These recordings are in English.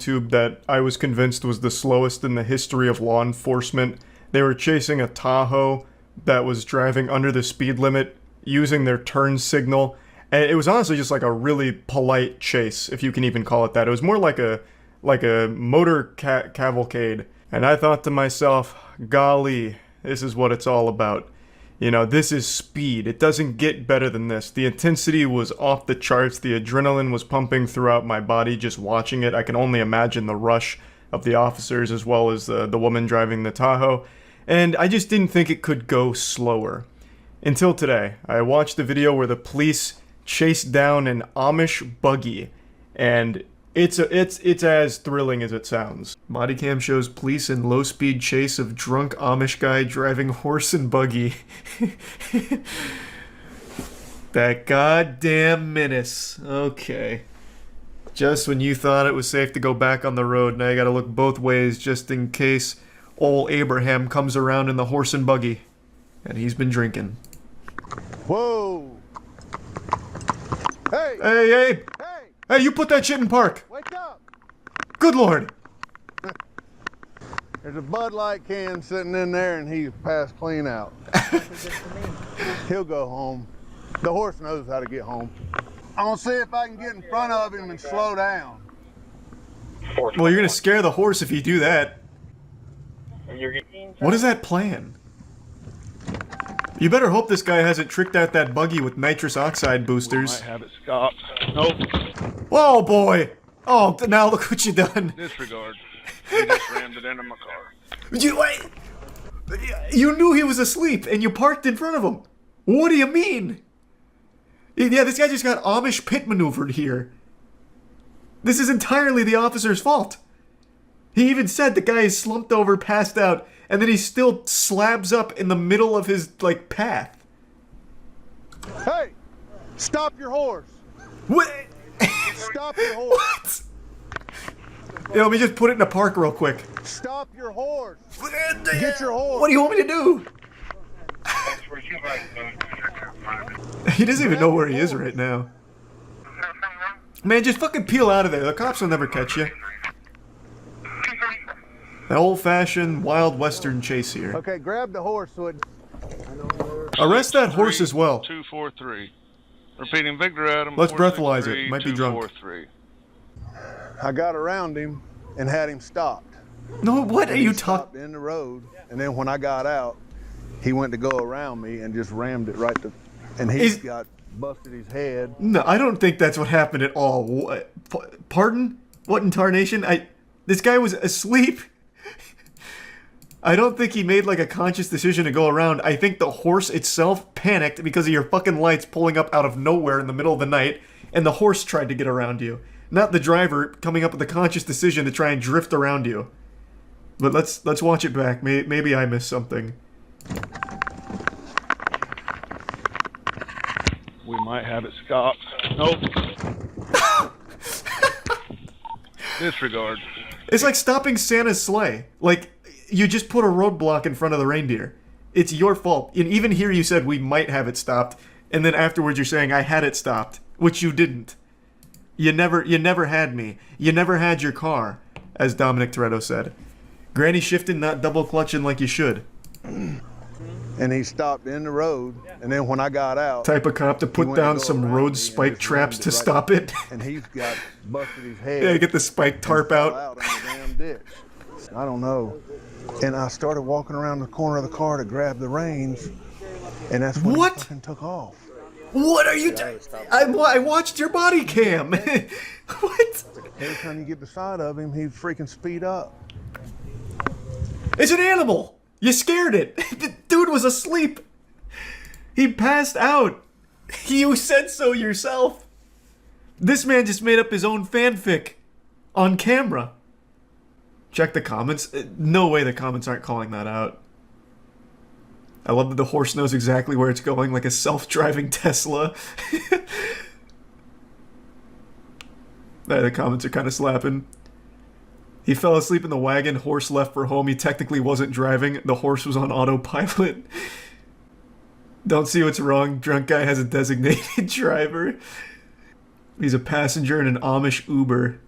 YouTube that I was convinced was the slowest in the history of law enforcement. They were chasing a Tahoe that was driving under the speed limit, using their turn signal. And it was honestly just like a really polite chase, if you can even call it that. It was more like a motor cavalcade. And I thought to myself, golly, this is what it's all about. You know, this is speed. It doesn't get better than this. The intensity was off the charts. The adrenaline was pumping throughout my body just watching it. I can only imagine the rush of the officers as well as the woman driving the Tahoe. And I just didn't think it could go slower. Until today. I watched the video where the police chased down an Amish buggy. And it's as thrilling as it sounds. Bodycam shows police in low-speed chase of drunk Amish guy driving horse and buggy. That goddamn menace. Okay. Just when you thought it was safe to go back on the road, now you gotta look both ways just in case old Abraham comes around in the horse and buggy. And he's been drinking. Whoa! Hey! Hey, hey! Hey! Hey, you put that shit in park! Wake up! Good lord! There's a Bud Light can sitting in there and he's passed clean out. He'll go home. The horse knows how to get home. I'm gonna see if I can get in front of him and slow down. Well, you're gonna scare the horse if you do that. What is that plan? You better hope this guy hasn't tricked out that buggy with nitrous oxide boosters. Might have it stopped. Nope. Whoa, boy! Oh, now look what you done. Disregard. He just rammed it into my car. You knew he was asleep and you parked in front of him. What do you mean? Yeah, this guy just got Amish pit maneuvered here. This is entirely the officer's fault. He even said the guy is slumped over, passed out, and then he still slabs up in the middle of his, like, path. Hey! Stop your horse! What? Stop your horse! What? Yeah, let me just put it in a park real quick. Stop your horse! Get your horse! What do you want me to do? He doesn't even know where he is right now. Man, just fucking peel out of there. The cops will never catch you. An old-fashioned Wild Western chase here. Okay, grab the horse so it... Arrest that horse as well. 243. Repeating, Victor Adam. Let's breathalyze it. Might be drunk. 243. I got around him and had him stopped. No, what are you Stopped talking? in the road, and then when I got out, he went to go around me and just rammed it right to... And he's got busted his head. No, I don't think that's what happened at all. What? Pardon? What in tarnation? This guy was asleep. I don't think he made like a conscious decision to go around. I think the horse itself panicked because of your fucking lights pulling up out of nowhere in the middle of the night, and the horse tried to get around you. Not the driver coming up with a conscious decision to try and drift around you. But let's watch it back. Maybe I missed something. We might have it stopped. Nope. Disregard. It's like stopping Santa's sleigh. Like, you just put a roadblock in front of the reindeer. It's your fault. And even here you said we might have it stopped, and then afterwards you're saying I had it stopped, which you didn't. You never had me. You never had your car, as Dominic Toretto said. Granny shifting, not double clutching like you should. And he stopped in the road, and then when I got out... Type of cop to put down some road spike traps to stop it. And he's got busted his head. Yeah, get the spike tarp out. In the damn ditch. I don't know. And I started walking around the corner of the car to grab the reins, and that's when he fucking took off. What are you doing? I watched your body cam. What? Every time you get beside of him, he'd freaking speed up. It's an animal. You scared it. The dude was asleep. He passed out. You said so yourself. This man just made up his own fanfic on camera. Check the comments. No way the comments aren't calling that out. I love that the horse knows exactly where it's going, like a self-driving Tesla. The comments are kind of slapping. He fell asleep in the wagon, horse left for home. He technically wasn't driving. The horse was on autopilot. Don't see what's wrong. Drunk guy has a designated driver. He's a passenger in an Amish Uber.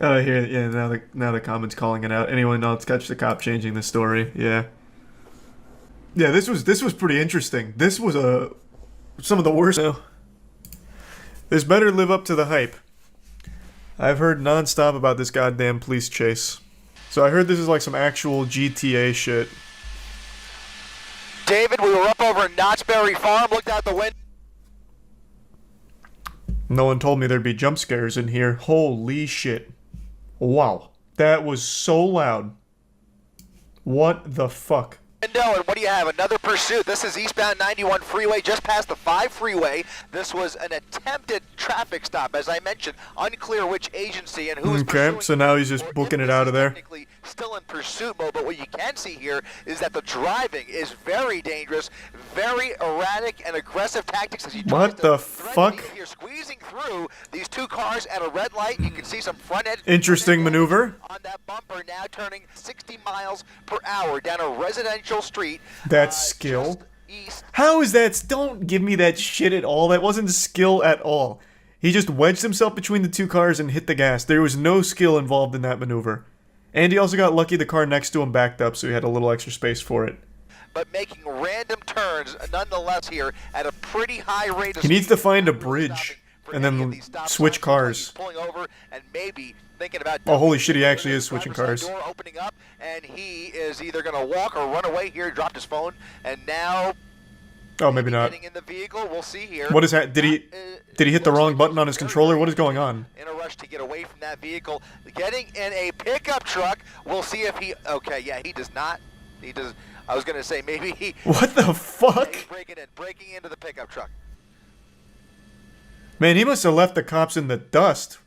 Oh, here, yeah. Now the comments calling it out. Anyone else catch the cop changing the story? Yeah. Yeah, this was pretty interesting. This was some of the worst. No. This better live up to the hype. I've heard nonstop about this goddamn police chase. So I heard this is like some actual GTA shit. David, we were up over in Knott's Berry Farm, looked out the window. No one told me there'd be jump scares in here. Holy shit. Wow. That was so loud. What the fuck? And what do you have? Another pursuit. This is eastbound 91 freeway, just past the 5 freeway. This was an attempted traffic stop, as I mentioned. Unclear which agency and who is pursuing. Okay, so now he's just booking it out of there. Technically still in pursuit mode, but what you can see here is that the driving is very dangerous, very erratic and aggressive tactics as he tries What the to thread fuck? the needle here, squeezing through these two cars at a red light. You can see some front end. Interesting maneuver. On that bumper, now turning 60 miles per hour down a residential street. That's skill. Just east. How is that? Don't give me that shit at all. That wasn't skill at all. He just wedged himself between the two cars and hit the gas. There was no skill involved in that maneuver. And he also got lucky the car next to him backed up, so he had a little extra space for it. But making random turns nonetheless here at a pretty high rate of He needs speed. to find a Not really bridge stopping for and any then of these stop switch signs. cars. He's pulling over and maybe thinking about. Oh, holy shit, he actually is switching driver's side cars. Door opening up, and he is either going to walk or run away here. Dropped his phone, and now. Oh, maybe not. Getting in the vehicle, we'll see here. What is that? Did he hit the wrong button on his controller? What is going on? In a rush to get away from that vehicle, getting in a pickup truck. We'll see if he. Okay, yeah, he does not. He does. I was gonna say maybe he. What the fuck? He's breaking into the pickup truck. Man, he must have left the cops in the dust.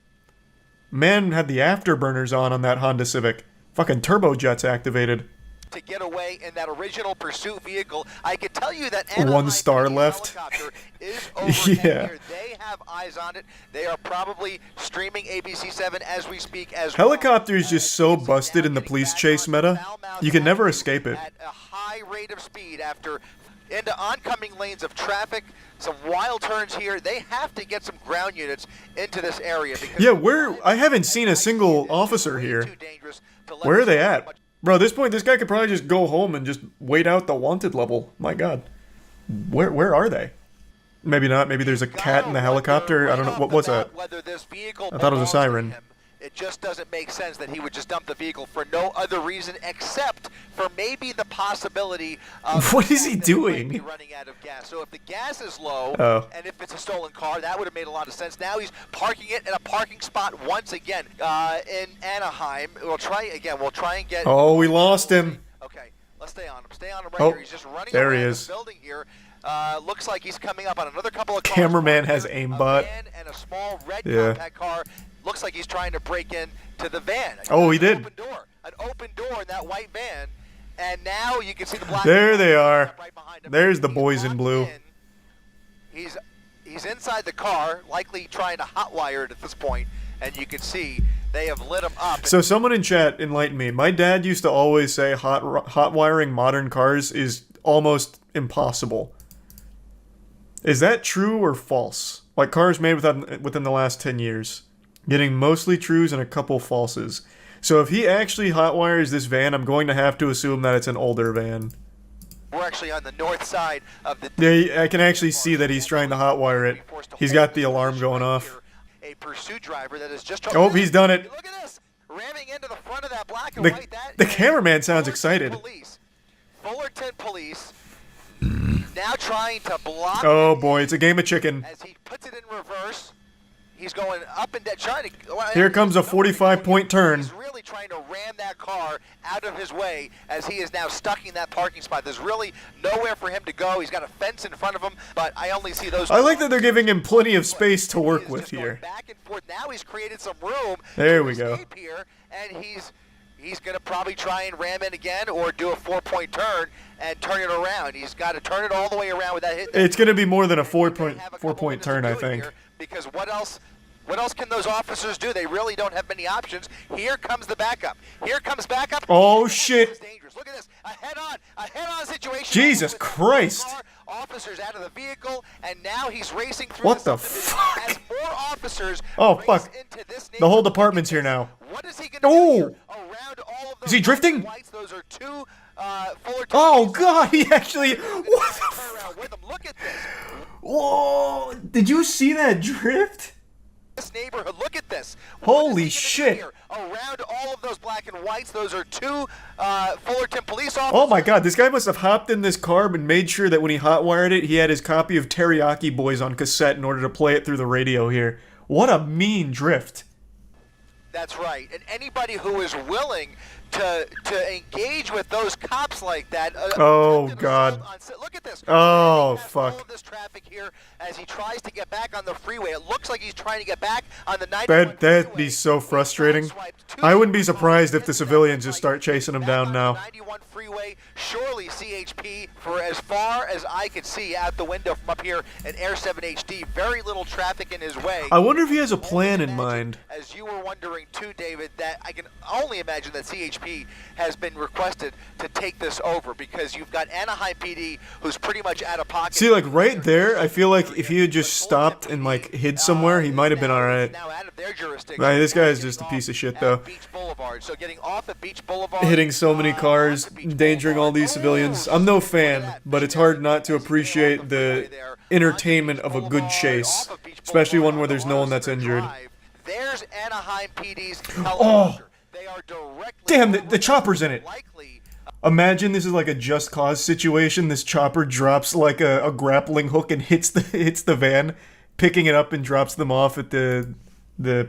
Man had the afterburners on that Honda Civic. Fucking turbojets activated. To get away in that original pursuit vehicle, I could tell you that One star left. Helicopter is over Yeah. here. They have eyes on it. They are probably streaming ABC7 as we speak. As Helicopter is well. just so busted in the police chase meta. You can never escape it. At a high rate of speed after into oncoming lanes of traffic, some wild turns here. They have to get some ground units into this area. Because Yeah, I haven't seen a single officer here. Where are they at? Bro, at this point, this guy could probably just go home and just wait out the wanted level. My god. Where are they? Maybe not. Maybe there's a cat in the helicopter. I don't know. What was that? I thought it was a siren. It just doesn't make sense that he would just dump the vehicle for no other reason except for maybe the possibility of What is he that he might doing? be running out of gas. So if the gas is low, Oh. and if it's a stolen car, that would have made a lot of sense. Now he's parking it in a parking spot once again in Anaheim. We'll try and get. Oh, we lost him. Okay, let's stay on him. Stay on him right Oh, here. He's just running there around he the is. building here. Looks like he's coming up on another couple of cars. Cameraman One has here, aimbot. A van and a small red Yeah. compact car. Looks like he's trying to break in to the van. Oh, he did. An open door in that white van, and now you can see the black. There they are. Right behind him. There's the He's boys in locked blue. He's inside the car, likely trying to hotwire it at this point, and you can see they have lit him up. So someone in chat enlightened me. My dad used to always say hot wiring modern cars is almost impossible. Is that true or false? Like cars made within the last 10 years. Getting mostly trues and a couple falses. So if he actually hotwires this van, I'm going to have to assume that it's an older van. We're actually on the north side of the. Yeah, I can actually see that he's trying to hotwire it. He's got the alarm going off. A pursuit driver that is just. Oh, he's done it. Look at this, ramming into the front of that black and The, white. the cameraman sounds excited. Fullerton Police now trying to block. Oh boy, it's a game of chicken. As he puts it in reverse, he's going up and down, trying to. Here comes a 45-point turn. He's really trying to ram that car out of his way as he is now stuck in that parking spot. There's really nowhere for him to go. He's got a fence in front of him, but I only see those. I like that they're giving him plenty of space to He work is with just going here. Back and forth. Now he's created some room. There to we go. escape here, and he's going to probably try and ram in again or do a 4-point turn and turn it around. He's got to turn it all the way around with that hit. It's going to be more than a He's gonna have a couple 4-point minutes turn, to I do it think. here, because what else can those officers do? They really don't have many options. Here comes the backup. Here comes backup. Oh, This shit. is dangerous. Look at this. A head-on situation. Jesus With Christ. car, officers out of the vehicle, and now he's racing through What the subdivision fuck? as more officers Oh, race fuck. into this The whole neighborhood. department's here now. Oh! Around all of those Is he drifting? whites, those are two Fullerton. Oh god, he actually... What the Turn around with him. Look at this. Whoa! Did you see that drift? This neighborhood, look at this. Holy What is he gonna do shit. here? Around all of those black and whites, those are two Fullerton police officers. Oh my god, this guy must have hopped in this car and made sure that when he hotwired it, he had his copy of Teriyaki Boys on cassette in order to play it through the radio here. What a mean drift. That's right. And anybody who is willing to engage with those cops like that. Oh, God. Look at this. Oh, All fuck. of this traffic here as he tries to get back on the freeway. It looks like he's trying to get back on the 91 That'd be so frustrating. I wouldn't be surprised if the civilians just start chasing him down now. 91 freeway, surely CHP, for as far as I could see out the window from up here at Air 7 HD, very little traffic in his way. I wonder if he has a plan in mind. As you were wondering too, David, that I can only imagine that CHP has been requested to take this over because you've got Anaheim PD who's pretty much out of pocket. See, like, right there, I feel like if he had just stopped and, like, hid somewhere, he might have been alright. Right, this guy is just a piece of shit, though. So getting off at Beach Boulevard, Hitting so many cars, endangering all these civilians. I'm no fan, but it's hard not to appreciate the entertainment of a good chase. Especially one where there's no one that's injured. There's Anaheim PD's Oh! helicopter. They are directly Damn, the chopper's in it! likely Imagine this is like a Just Cause situation. This chopper drops like a grappling hook and hits the van, picking it up and drops them off at the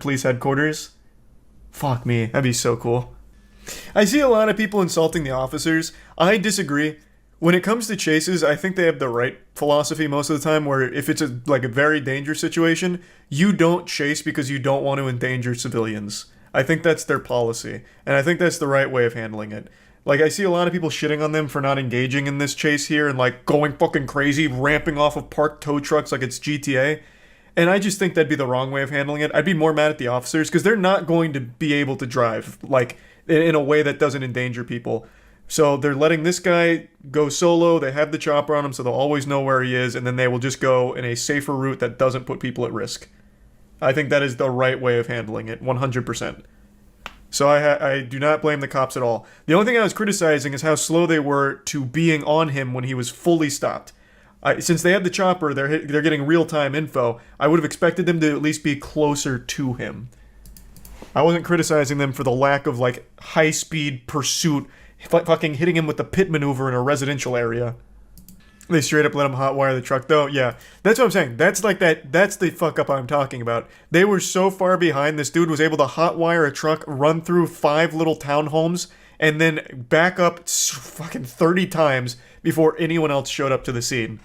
police headquarters. Fuck me, that'd be so cool. I see a lot of people insulting the officers. I disagree. When it comes to chases, I think they have the right philosophy most of the time, where if it's a very dangerous situation, you don't chase because you don't want to endanger civilians. I think that's their policy, and I think that's the right way of handling it. Like, I see a lot of people shitting on them for not engaging in this chase here and, like, going fucking crazy, ramping off of parked tow trucks like it's GTA. And I just think that'd be the wrong way of handling it. I'd be more mad at the officers, because they're not going to be able to drive, like, in a way that doesn't endanger people. So they're letting this guy go solo, they have the chopper on him so they'll always know where he is, and then they will just go in a safer route that doesn't put people at risk. I think that is the right way of handling it, 100%. So I do not blame the cops at all. The only thing I was criticizing is how slow they were to being on him when he was fully stopped. Since they had the chopper, they're getting real-time info, I would have expected them to at least be closer to him. I wasn't criticizing them for the lack of, like, high-speed pursuit, fucking hitting him with the pit maneuver in a residential area. They straight up let him hotwire the truck, though. Yeah, that's what I'm saying. That's the fuck up I'm talking about. They were so far behind, this dude was able to hotwire a truck, run through 5 little townhomes, and then back up fucking 30 times before anyone else showed up to the scene.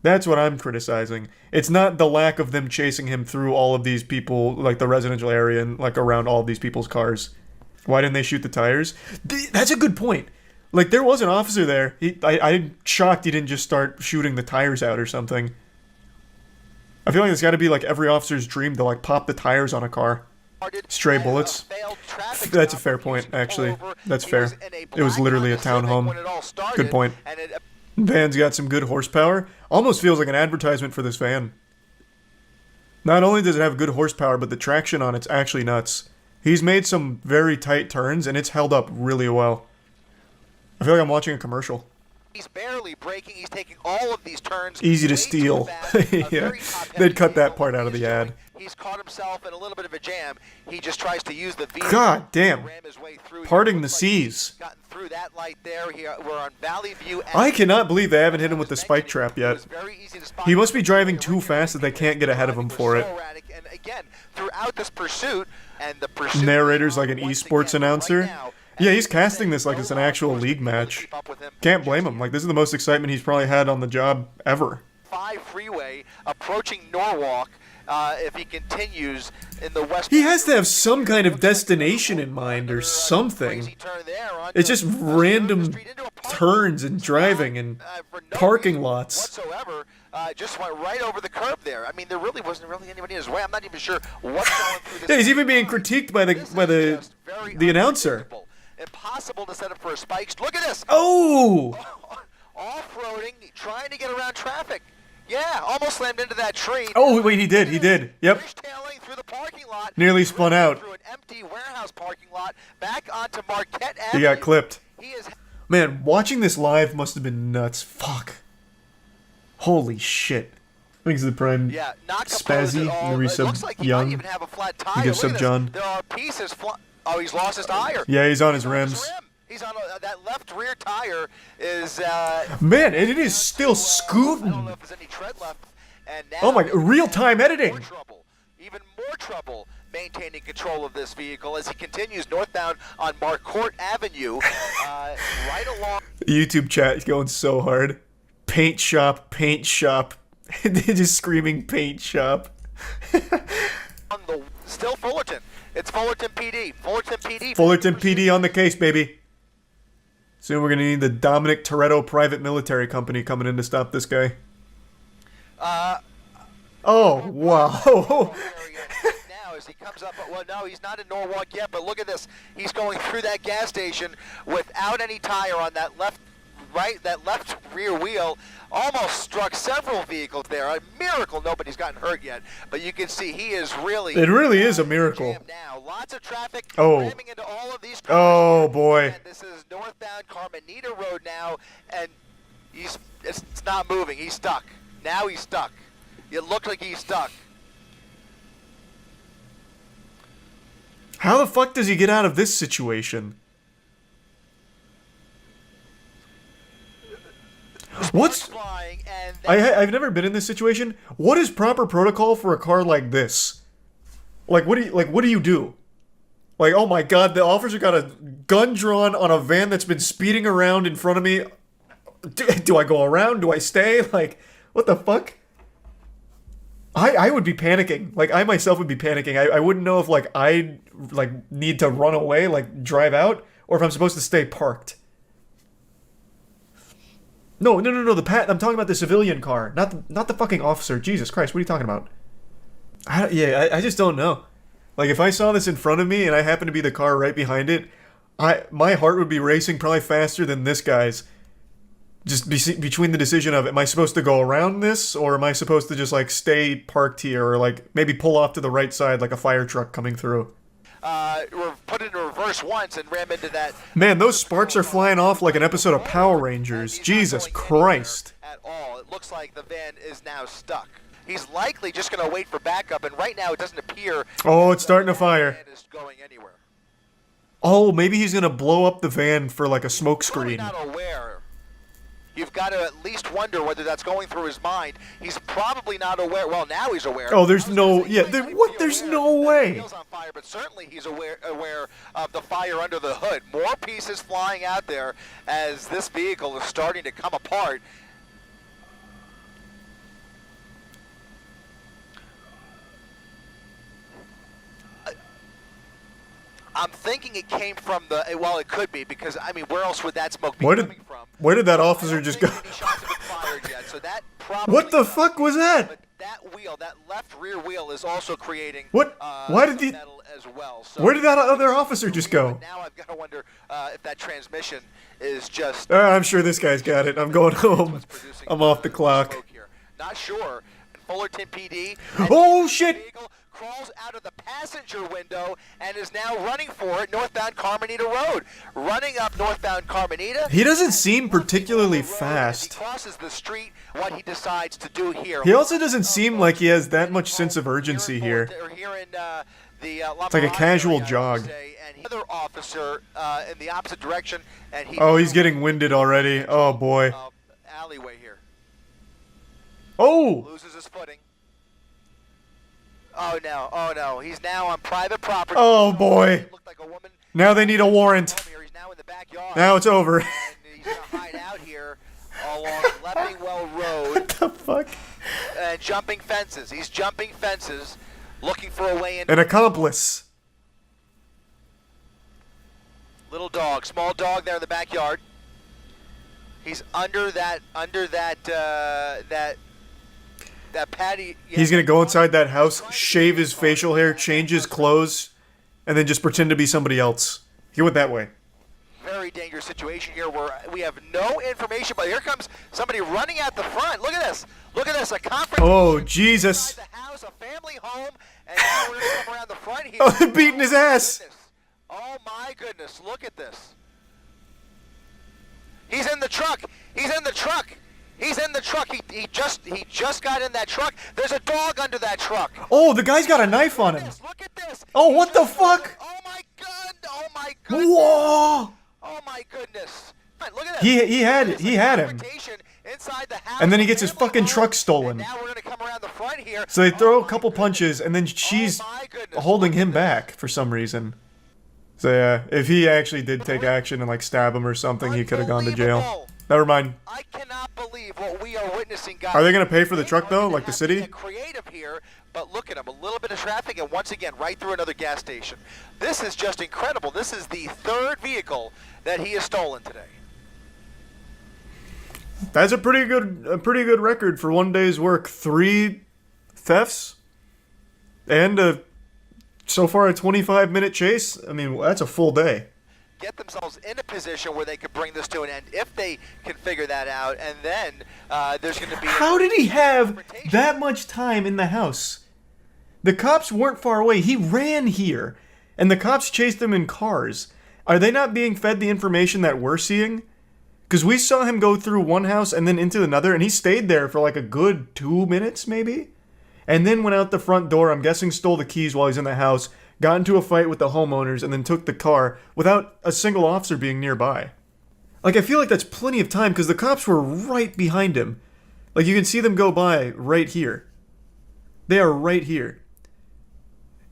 That's what I'm criticizing. It's not the lack of them chasing him through all of these people, like the residential area and like around all of these people's cars. Why didn't they shoot the tires? That's a good point. Like, there was an officer there. I'm shocked he didn't just start shooting the tires out or something. I feel like it's got to be like every officer's dream to like pop the tires on a car. Stray bullets. That's a fair point, actually. That's fair. It was literally a townhome. Good point. Van's got some good horsepower. Almost feels like an advertisement for this van. Not only does it have good horsepower, but the traction on it's actually nuts. He's made some very tight turns, and it's held up really well. I feel like I'm watching a commercial. He's barely braking. He's taking all of these turns. Easy to way steal. too fast. Yeah, they'd cut that part out of the ad. He's caught himself in a little bit of a jam. He just tries to use the vehicle God to damn. ram his way through. Parting He the looks like he's seas. gotten through that light there. We're on Valley View. I cannot believe they haven't hit him with the spike trap It yet. was very easy to spot He must be him. driving too fast that they can't get ahead of him for it. So erratic. And again, throughout this pursuit, and the pursuit Narrator's like an once esports again, announcer. right now, Yeah, he's casting this like it's an actual league match. Can't blame him. Like, this is the most excitement he's probably had on the job ever. 5 freeway approaching Norwalk. If he continues in the west, He has to have some kind of destination in mind or something. It's just random turns and driving and parking lots. whatsoever. Just went right over the curb there. I mean, there really wasn't anybody in his way. I'm not even sure what's going through this. Yeah, he's even being critiqued by the announcer. unpredictable. Impossible to set up for a spike. Look at this. Oh! Off-roading, trying to get around traffic. Yeah, almost slammed into that tree. Oh, wait, he did. He did. Yep. Fishtailing through the parking lot. Nearly spun out. Through an empty warehouse parking lot, back onto Marquette He Avenue. got clipped. He is. Man, watching this live must have been nuts. Fuck. Holy shit. Thanks to the Prime. Yeah, not composed Spazzy, at all. and the It resub looks like he Young. might even have a flat tire. You give Look at sub this. John. There are pieces. Oh, he's lost his tire. Yeah, he's on his He's rims. rim. He's on that left rear tire is. Man, and it is still I don't scooting. know if there's any tread left. And now Oh my, real-time editing. more trouble, even more trouble maintaining control of this vehicle as he continues northbound on Marquette Avenue, right along. The YouTube chat is going so hard. Paint shop, paint shop. They're just screaming paint shop. On the still Fullerton. It's Fullerton PD. Fullerton PD. Fullerton PD on the case, baby. Soon we're gonna need the Dominic Toretto Private Military Company coming in to stop this guy. Oh, wow. Now as he comes up, well, no, he's not in Norwalk yet, but look at this. He's going through that gas station without any tire on that left rear wheel. Almost struck several vehicles there. A miracle nobody's gotten hurt yet, but you can see he is really. It really is a miracle. jammed now. Lots of traffic ramming into all of these cars. Oh, boy. And this is northbound Carmenita Road now, and it's not moving. He's stuck. Now he's stuck. It looked like he's stuck. How the fuck does he get out of this situation? What's... Flying and I've never been in this situation. What is proper protocol for a car like this? Like, what do you do? Like, oh my god, the officer got a gun drawn on a van that's been speeding around in front of me. Do I go around? Do I stay? Like, what the fuck? I would be panicking. Like, I myself would be panicking. I wouldn't know if, like, I need to run away, like, drive out, or if I'm supposed to stay parked. No, I'm talking about the civilian car, not the fucking officer. Jesus Christ, what are you talking about? I just don't know. Like, if I saw this in front of me and I happened to be the car right behind it, my heart would be racing probably faster than this guy's. Just between the decision of, am I supposed to go around this, or am I supposed to just, like, stay parked here, or, like, maybe pull off to the right side like a fire truck coming through? Put it in reverse once and ram into that. Man, those sparks are flying off like an episode of Power Rangers. Jesus Christ. At all. It looks like the van is now stuck. He's likely just going to wait for backup, and right now it doesn't appear. Oh, it's starting to fire. The van is going anywhere. Oh, maybe he's gonna blow up the van for like a smoke Probably screen. not aware. You've got to at least wonder whether that's going through his mind. He's probably not aware. Well, now he's aware. Oh, there's no, yeah, there's no way. Wheels on fire, but certainly he's aware of the fire under the hood. More pieces flying out there as this vehicle is starting to come apart. I'm thinking it came from the. Well, it could be because I mean, where else would that smoke be coming from? Where did that officer just go? Any shots have been fired yet, so that probably. What the fuck was that? But that wheel, that left rear wheel, is also creating. What? Why did some metal as well. So Where did that other officer just go? now I've got to wonder if that transmission is just. I'm sure this guy's got it. I'm going home. producing, I'm off the clock. smoke here. Not sure. Fullerton PD. Oh, shit! Vehicle crawls out of the passenger window and is now running for it northbound Carmenita Road. Running up northbound Carmenita. He doesn't seem particularly As he fast. crosses the street, what he decides to do here. He also doesn't seem like he has that much sense of urgency here. It's like a casual jog. And another officer in the opposite direction, and he. Oh, he's getting winded already. Oh, boy. Alleyway here. Oh! Loses his footing. Oh no, he's now on private property. Oh, boy. Looked like a woman. Now they need a warrant. He's now in the backyard. Now it's over. And he's gonna hide out here along Leppingwell Road. What the fuck? And jumping fences. He's jumping fences, looking for a way in. An accomplice. Little dog, small dog there in the backyard. He's under that patty. He's gonna go inside that house, shave his facial hair, change his clothes, and then just pretend to be somebody else. He went that way. Very dangerous situation here where we have no information, but here comes somebody running out the front. Look at this. Look at this. A confrontation. Oh, Jesus. Inside the house, a family home, and now we're going to come around the front here. Oh, they're beating his ass. Goodness. Oh, my goodness. Look at this. He's in the truck. He's in the truck. He's in the truck. He just got in that truck. There's a dog under that truck. Oh, the guy's got a knife on him. Look at this. Oh, what the fuck? Oh my god. Oh my goodness. Whoa. Oh my goodness. Look at this. He had him. Inside the house, And then he gets his fucking truck stolen. And now we're gonna come around the front here. So they throw a couple punches, and then she's my goodness. holding him back for some reason. So yeah, if he actually did take action and like stab him or something, he could have gone to jail. Unbelievable. Never mind. I cannot believe what we are witnessing, guys. Are they gonna pay for the truck though, like the city? Get creative here, but look at him. A little bit of traffic, and once again, right through another gas station. This is just incredible. This is the third vehicle that he has stolen today. That's a pretty good record for one day's work. 3 thefts and so far a 25-minute chase. I mean, that's a full day. Get themselves in a position where they could bring this to an end if they can figure that out, and then there's going to be. How did he have that much time in the house? The cops weren't far away. He ran here, and the cops chased him in cars. Are they not being fed the information that we're seeing? Because we saw him go through one house and then into another, and he stayed there for like a good 2 minutes, maybe? And then went out the front door, I'm guessing stole the keys while he's in the house, got into a fight with the homeowners, and then took the car without a single officer being nearby. Like, I feel like that's plenty of time, because the cops were right behind him. Like, you can see them go by right here. They are right here.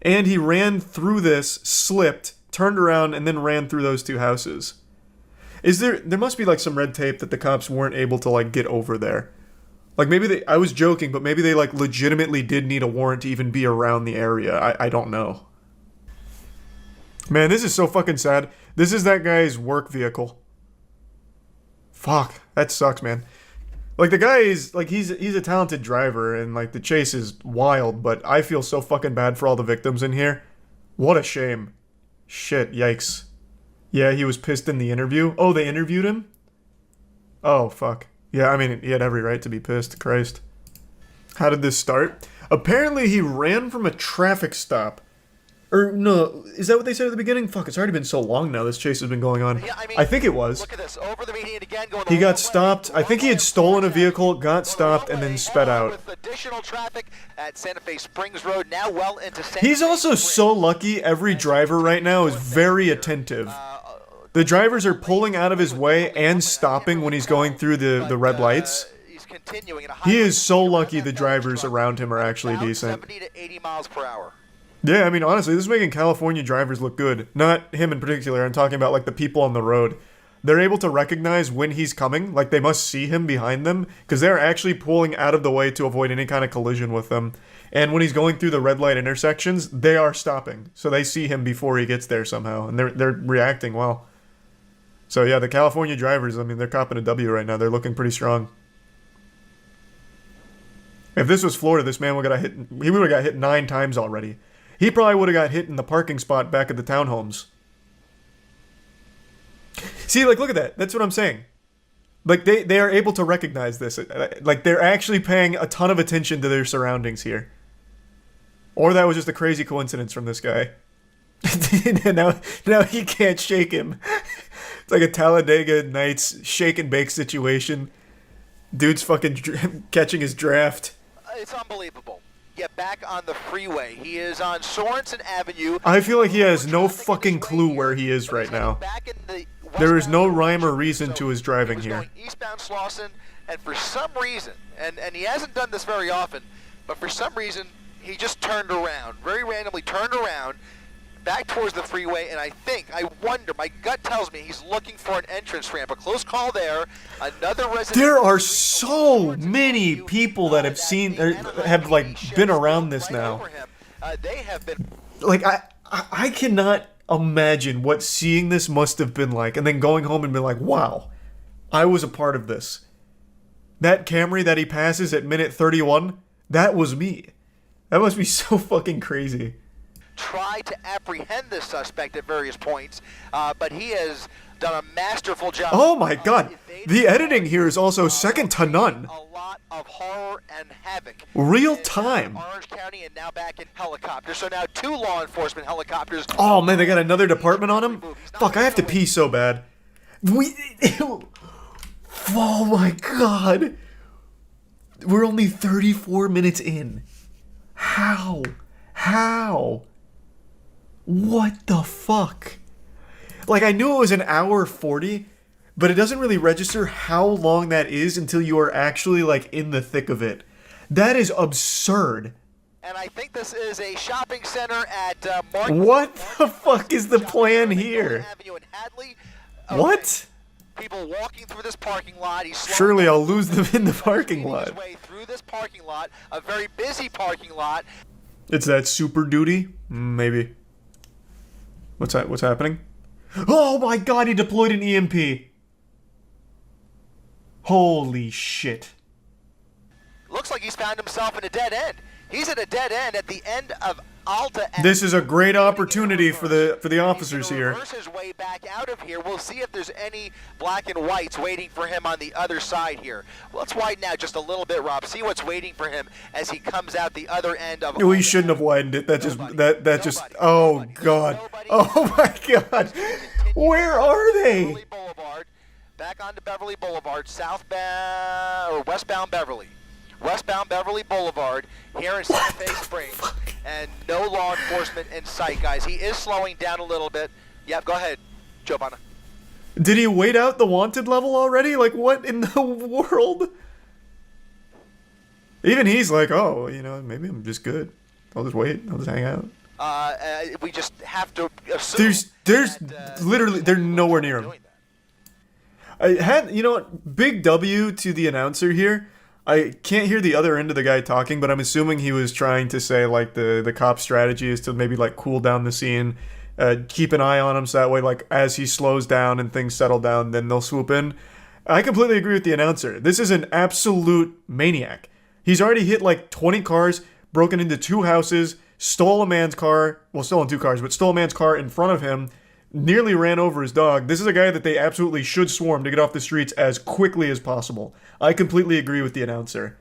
And he ran through this, slipped, turned around, and then ran through those 2 houses. There must be, like, some red tape that the cops weren't able to, like, get over there. Like, maybe I was joking, but maybe they, like, legitimately did need a warrant to even be around the area. I don't know. Man, this is so fucking sad. This is that guy's work vehicle. Fuck, that sucks, man. Like, the guy is, like, he's a talented driver, and, like, the chase is wild, but I feel so fucking bad for all the victims in here. What a shame. Shit, yikes. Yeah, he was pissed in the interview. Oh, they interviewed him? Oh, fuck. Yeah, I mean, he had every right to be pissed. Christ. How did this start? Apparently, he ran from a traffic stop. Or, no, is that what they said at the beginning? Fuck, it's already been so long now this chase has been going on. Yeah, I mean, I think it was. Look at this. Over the median again, going He the got wrong stopped. way. I think he had stolen a vehicle, got stopped, and then sped out. With additional traffic at Santa Fe Springs Road, now well into Santa He's Fe also Springs. so lucky every driver right now is very attentive. The drivers are pulling out of his way and stopping when he's going through the red lights. He's continuing at a He high is so rate. lucky the drivers around him are actually About decent. 70 to 80 miles per hour. Yeah, I mean, honestly, this is making California drivers look good. Not him in particular, I'm talking about, like, the people on the road. They're able to recognize when he's coming, like, they must see him behind them, because they're actually pulling out of the way to avoid any kind of collision with them. And when he's going through the red light intersections, they are stopping. So they see him before he gets there somehow, and they're reacting well. So yeah, the California drivers, I mean, they're copping a W right now. They're looking pretty strong. If this was Florida, this man would have got hit. He would have got hit 9 times already. He probably would have got hit in the parking spot back at the townhomes. See, like, look at that. That's what I'm saying. Like, they are able to recognize this. Like, they're actually paying a ton of attention to their surroundings here. Or that was just a crazy coincidence from this guy. now he can't shake him. It's like a Talladega Nights shake and bake situation. Dude's fucking catching his draft. It's unbelievable. Get back on the freeway. He is on Sorensen Avenue. I feel like he has no fucking clue where he is right now. There is no rhyme or reason to his driving here. Going eastbound Slauson, and for some reason, and he hasn't done this very often, but for some reason, he just turned around, very randomly turned around, back towards the freeway, and I wonder, my gut tells me he's looking for an entrance ramp. A close call there. Another resident. There are so many people that have seen, or have, like, been around this now. They have been. Like, I cannot imagine what seeing this must have been like, and then going home and being like, wow, I was a part of this. That Camry that he passes at minute 31, that was me. That must be so fucking crazy. tried to apprehend this suspect at various points, but he has done a masterful job. Oh my god, the editing here is also second to none. A lot of horror and havoc. Real time. Orange County and now back in helicopters. So now 2 law enforcement helicopters. Oh man, they got another department on him? Fuck, I have to pee so bad. Oh my god. We're only 34 minutes in. How? What the fuck? Like, I knew it was an hour 40, but it doesn't really register how long that is until you are actually, like, in the thick of it. That is absurd. And I think this is a shopping center at What the fuck is the plan here? Avenue in Hadley. What? People walking through this parking lot. Surely I'll lose them in the parking lot. His way through this parking lot, a very busy parking lot. It's that Super Duty? Maybe. What's that? What's happening? Oh my god, he deployed an EMP. Holy shit. Looks like he's found himself in a dead end. He's at a dead end at the end of Alta. This is a great opportunity for the officers here. Reverse his way back out of here. We'll see if there's any black and whites waiting for him on the other side here. Let's widen out just a little bit, Rob. See what's waiting for him as he comes out the other end of. We shouldn't have widened it. That just. Oh god. Oh my god. Where are they? Beverly Boulevard, back onto Beverly Boulevard, southbound or westbound Beverly. Westbound Beverly Boulevard here in Santa Fe Springs, and no law enforcement in sight, guys. He is slowing down a little bit. Yep, go ahead, Giovanna. Did he wait out the wanted level already? Like, what in the world? Even he's like, oh, you know, maybe I'm just good. I'll just wait. I'll just hang out. We just have to assume There's literally, they're nowhere near him. I had, you know what, big W to the announcer here. I can't hear the other end of the guy talking, but I'm assuming he was trying to say, like, the cop strategy is to maybe, like, cool down the scene, keep an eye on him so that way, like, as he slows down and things settle down, then they'll swoop in. I completely agree with the announcer. This is an absolute maniac. He's already hit, like, 20 cars, broken into 2 houses, stole a man's car, well, stolen 2 cars, but stole a man's car in front of him, nearly ran over his dog. This is a guy that they absolutely should swarm to get off the streets as quickly as possible. I completely agree with the announcer.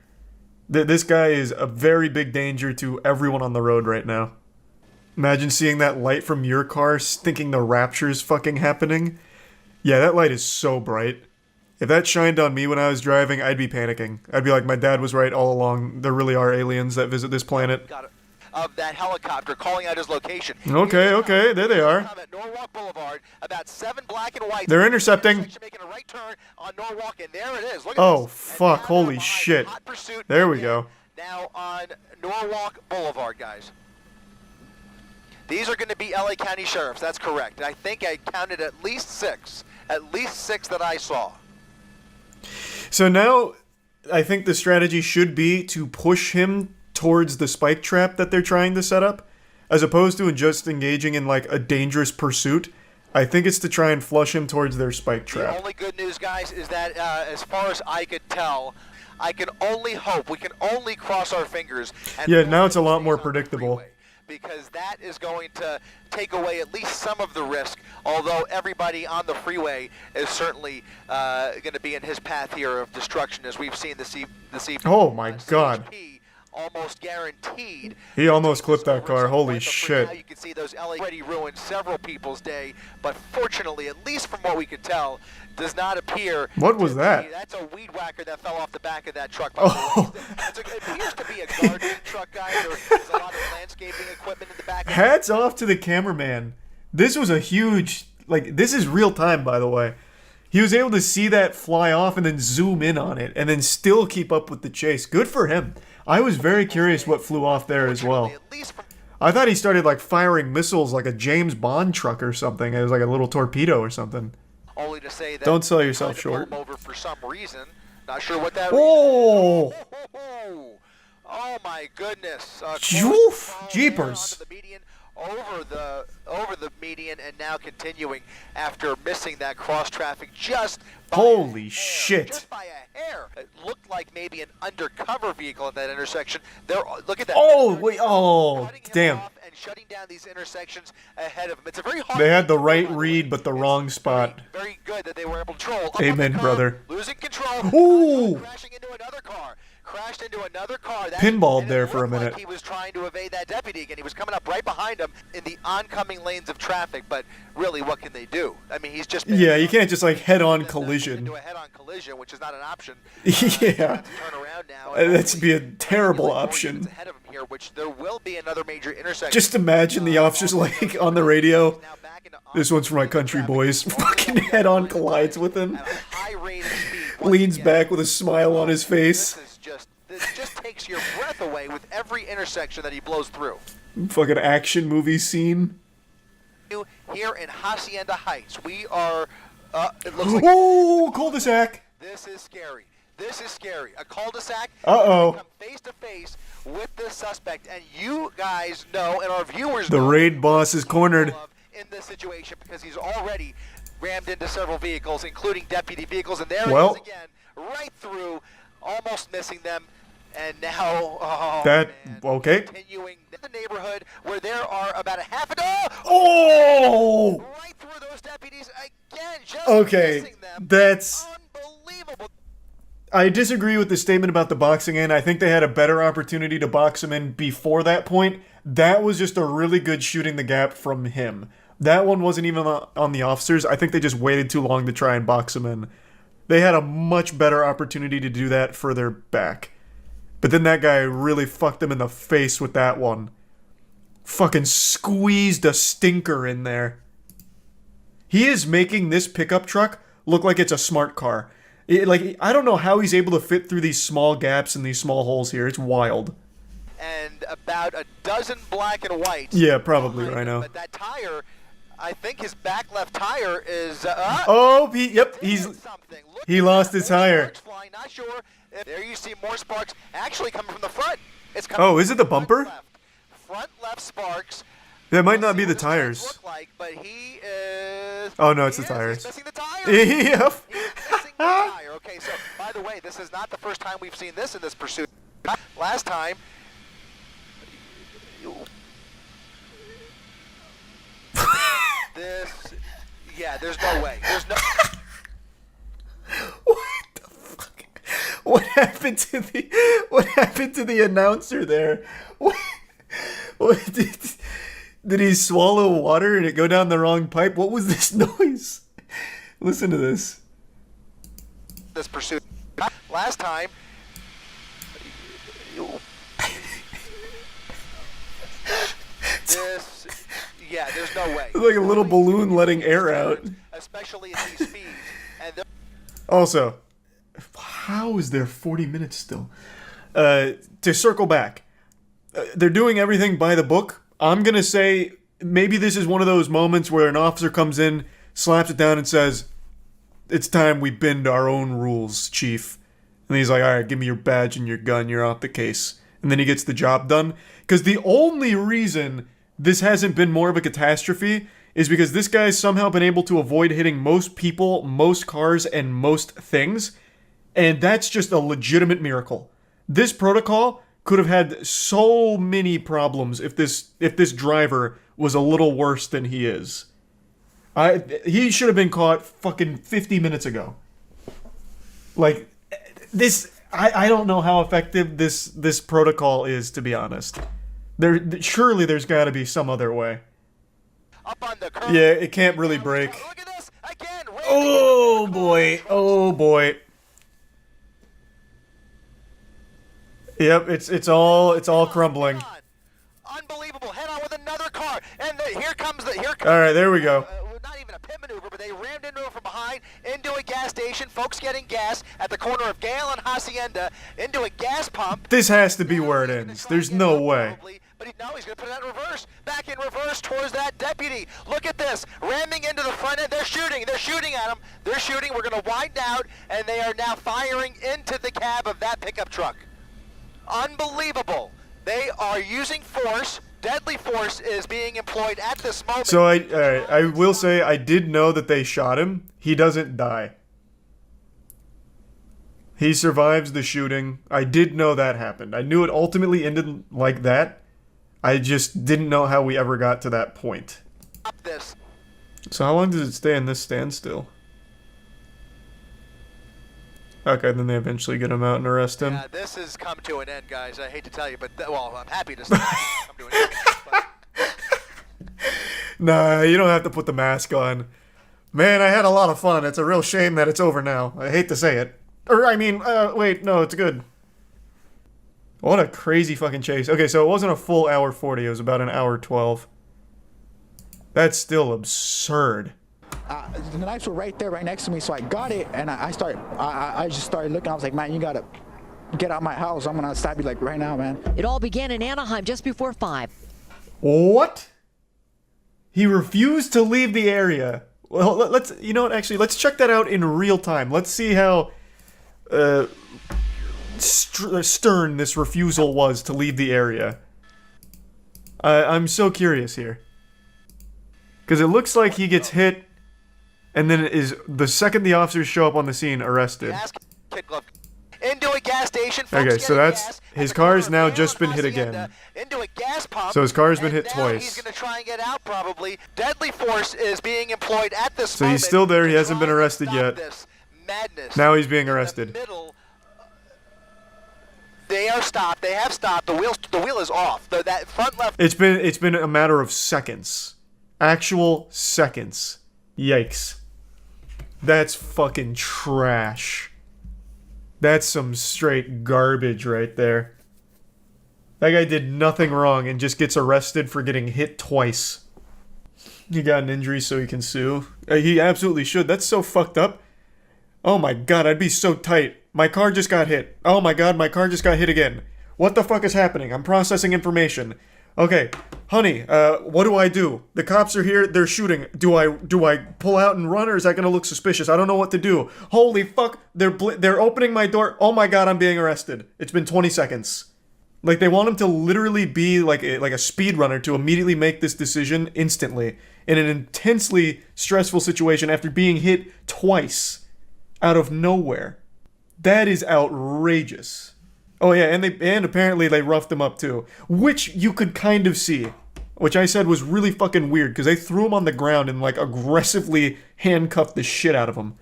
This guy is a very big danger to everyone on the road right now. Imagine seeing that light from your car, thinking the rapture's fucking happening. Yeah, that light is so bright. If that shined on me when I was driving, I'd be panicking. I'd be like, my dad was right all along. There really are aliens that visit this planet. Got it. Of that helicopter calling out his location. Okay, there they are. At Norwalk Boulevard, about 7 black and whites. They're intercepting. Making a right turn on Norwalk, and there it is. Look at Oh, this. fuck, holy shit. There we go. Now on Norwalk Boulevard, guys. These are going to be LA County Sheriffs, that's correct. And I think I counted at least 6. At least 6 that I saw. So now, I think the strategy should be to push him towards the spike trap that they're trying to set up, as opposed to just engaging in, like, a dangerous pursuit. I think it's to try and flush him towards their spike trap. The only good news, guys, is that as far as I could tell, I can only hope, we can only cross our fingers. And yeah, now it's a lot more predictable. Because that is going to take away at least some of the risk, although everybody on the freeway is certainly going to be in his path here of destruction, as we've seen this evening. Oh my god. Almost guaranteed. He almost clipped that car. Holy shit. Now you can see those LA already ruined several people's day, but fortunately, at least from what we could tell, does not appear. What was that? That's a weed whacker that fell off the back of that truck. Oh. It appears to be a gardening truck, guys. There's a lot of landscaping equipment in the back. Hats off to the cameraman. This was a huge, like, this is real time, by the way. He was able to see that fly off and then zoom in on it and then still keep up with the chase. Good for him. I was very curious what flew off there as well. I thought he started, like, firing missiles like a James Bond truck or something. It was like a little torpedo or something. Only to say that don't sell yourself short. Over for some reason. Not sure what that oh! Oh my goodness. Jeepers. over the median and now continuing after missing that cross traffic just by Holy a hair, shit. just by a hair. It looked like maybe an undercover vehicle at that intersection. Look at that. Oh, wait, oh, Cutting him damn. off and shutting down these intersections ahead of him. It's a very hard They had the thing to do, right by the read, way. but the It's wrong spot. Very, very good that they were able to control. Up on Amen, the curb, brother. Losing control. Ooh. Crashing into another car. Crashed into another car. Pinballed and it there for a looked like minute. he was trying to evade that deputy again. He was coming up right behind him in the oncoming lanes of traffic, but really, what can they do? I mean, he's just... Yeah, you can't just like head-on into collision. a head-on collision, which is not an option. Yeah. To turn around now. and That'd be a hopefully terrible more option. units ahead of him here, which there will be another major intersection. Just imagine the officers like on the radio. Now back into This one's for my country boys. Fucking head-on collides with him. at a high rate of speed. Once Leans again, back with a smile on his face. This just takes your breath away with every intersection that he blows through. Fucking action movie scene. Here in Hacienda Heights, we are. It looks like Oh, cul-de-sac. this is scary. This is scary. A cul-de-sac. Uh-oh. Come face to face with this suspect, and you guys know, and our viewers The know, raid boss is cornered. in this situation because he's already rammed into several vehicles, including deputy vehicles, and there Well. he is again, right through, almost missing them, and now, oh, That- man, okay. continuing the neighborhood where there are about a half a Oh! right through those deputies again, just Okay, missing them. that's... Unbelievable. I disagree with the statement about the boxing in. I think they had a better opportunity to box him in before that point. That was just a really good shooting the gap from him. That one wasn't even on the officers. I think they just waited too long to try and box him in. They had a much better opportunity to do that further back. But then that guy really fucked them in the face with that one. Fucking squeezed a stinker in there. He is making this pickup truck look like it's a smart car. I don't know how he's able to fit through these small gaps and these small holes here. It's wild. And about a dozen black and whites. Yeah, probably, behind him. Rhino. But that tire, I think his back left tire is. Oh, did he's... something. Look he at lost that. his More tire. sparks flying. Not sure. There you see more sparks actually coming from the front. It's coming Oh, from is it the front bumper? left. Front left sparks. That might not See be the what his legs tires. Look like, but he is. Oh, no, it's he the is. tires. He's missing the tire. Yep. He's missing the tire. Okay, so by the way, this is not the first time we've seen this in this pursuit. Last time. There's no way. There's no. What the fuck? What happened to the announcer there? What did he swallow water and it go down the wrong pipe? What was this noise? Listen to this. This pursuit. Last time. There's no way. It's like a little balloon letting air out. Especially at these speeds. And Also, how is there 40 minutes still? To circle back, they're doing everything by the book. I'm gonna say maybe this is one of those moments where an officer comes in, slaps it down, and says, "It's time we bend our own rules, Chief." And he's like, "All right, give me your badge and your gun. You're off the case." And then he gets the job done. Because the only reason this hasn't been more of a catastrophe is because this guy's somehow been able to avoid hitting most people, most cars, and most things. And that's just a legitimate miracle. This protocol could have had so many problems if this driver was a little worse than he is. He should have been caught fucking 50 minutes ago. Like, this... I don't know how effective this protocol is, to be honest. Surely there's got to be some other way. up on the curb. Yeah, it can't really break. Look at this again. Oh boy! Oh boy! Yep, it's all crumbling. Unbelievable. Head on with another car, and here comes. All right, there we go. Not even a pit maneuver, but they rammed into him from behind, into a gas station. Folks getting gas at the corner of Gale and Hacienda, into a gas pump. This has to be where it ends. There's no way. Probably, but he's going to put it in reverse. Back in reverse towards that deputy. Look at this. Ramming into the front end. They're shooting. They're shooting at him. They're shooting. We're going to widen out, and they are now firing into the cab of that pickup truck. Unbelievable. They are using force Deadly force is being employed at this moment. So I will say I did know that they shot him. He doesn't die. He survives the shooting. I did know that happened. I knew it ultimately ended like that. I just didn't know how we ever got to that point. Stop this. So how long does it stay in this standstill? Okay, then they eventually get him out and arrest him. Yeah, this has come to an end, guys. I hate to tell you, but well, I'm happy to say it's come to an end. But Nah, you don't have to put the mask on. Man, I had a lot of fun. It's a real shame that it's over now. I hate to say it. Or, I mean, wait, no, it's good. What a crazy fucking chase. Okay, so it wasn't a full hour 40, it was about an hour 12. That's still absurd. The knives were right there, right next to me, so I got it, and I just started looking. I was like, man, you gotta get out of my house. I'm gonna stab you like right now, man. It all began in Anaheim just before 5. What? He refused to leave the area. Well, let's, you know what, actually, let's check that out in real time. Let's see how stern this refusal was to leave the area. I'm so curious here. Because it looks like he gets hit, and then is the second the officers show up on the scene, arrested. into a gas station. Okay, so that's his car's now just been hit again. Into a gas pump. So his car's been hit now twice. He's going to try and get out probably. Deadly force is being employed at this So moment. he's still there. He to hasn't been try and arrested stop yet. this madness Now he's being in the arrested. middle. They are stopped. They have stopped. The wheel is off. That front left. It's been a matter of seconds. Actual seconds. Yikes. That's fucking trash. That's some straight garbage right there. That guy did nothing wrong and just gets arrested for getting hit twice. He got an injury so he can sue. He absolutely should. That's so fucked up. Oh my god, I'd be so tight. My car just got hit. Oh my god, my car just got hit again. What the fuck is happening? I'm processing information. Okay, honey, what do I do? The cops are here, they're shooting. Do I pull out and run, or is that gonna look suspicious? I don't know what to do. Holy fuck, they're opening my door. Oh my god, I'm being arrested. It's been 20 seconds. Like, they want him to literally be like a speedrunner to immediately make this decision instantly in an intensely stressful situation after being hit twice out of nowhere. That is outrageous. Oh yeah, and apparently they roughed him up too, which you could kind of see, which I said was really fucking weird because they threw him on the ground and like aggressively handcuffed the shit out of him.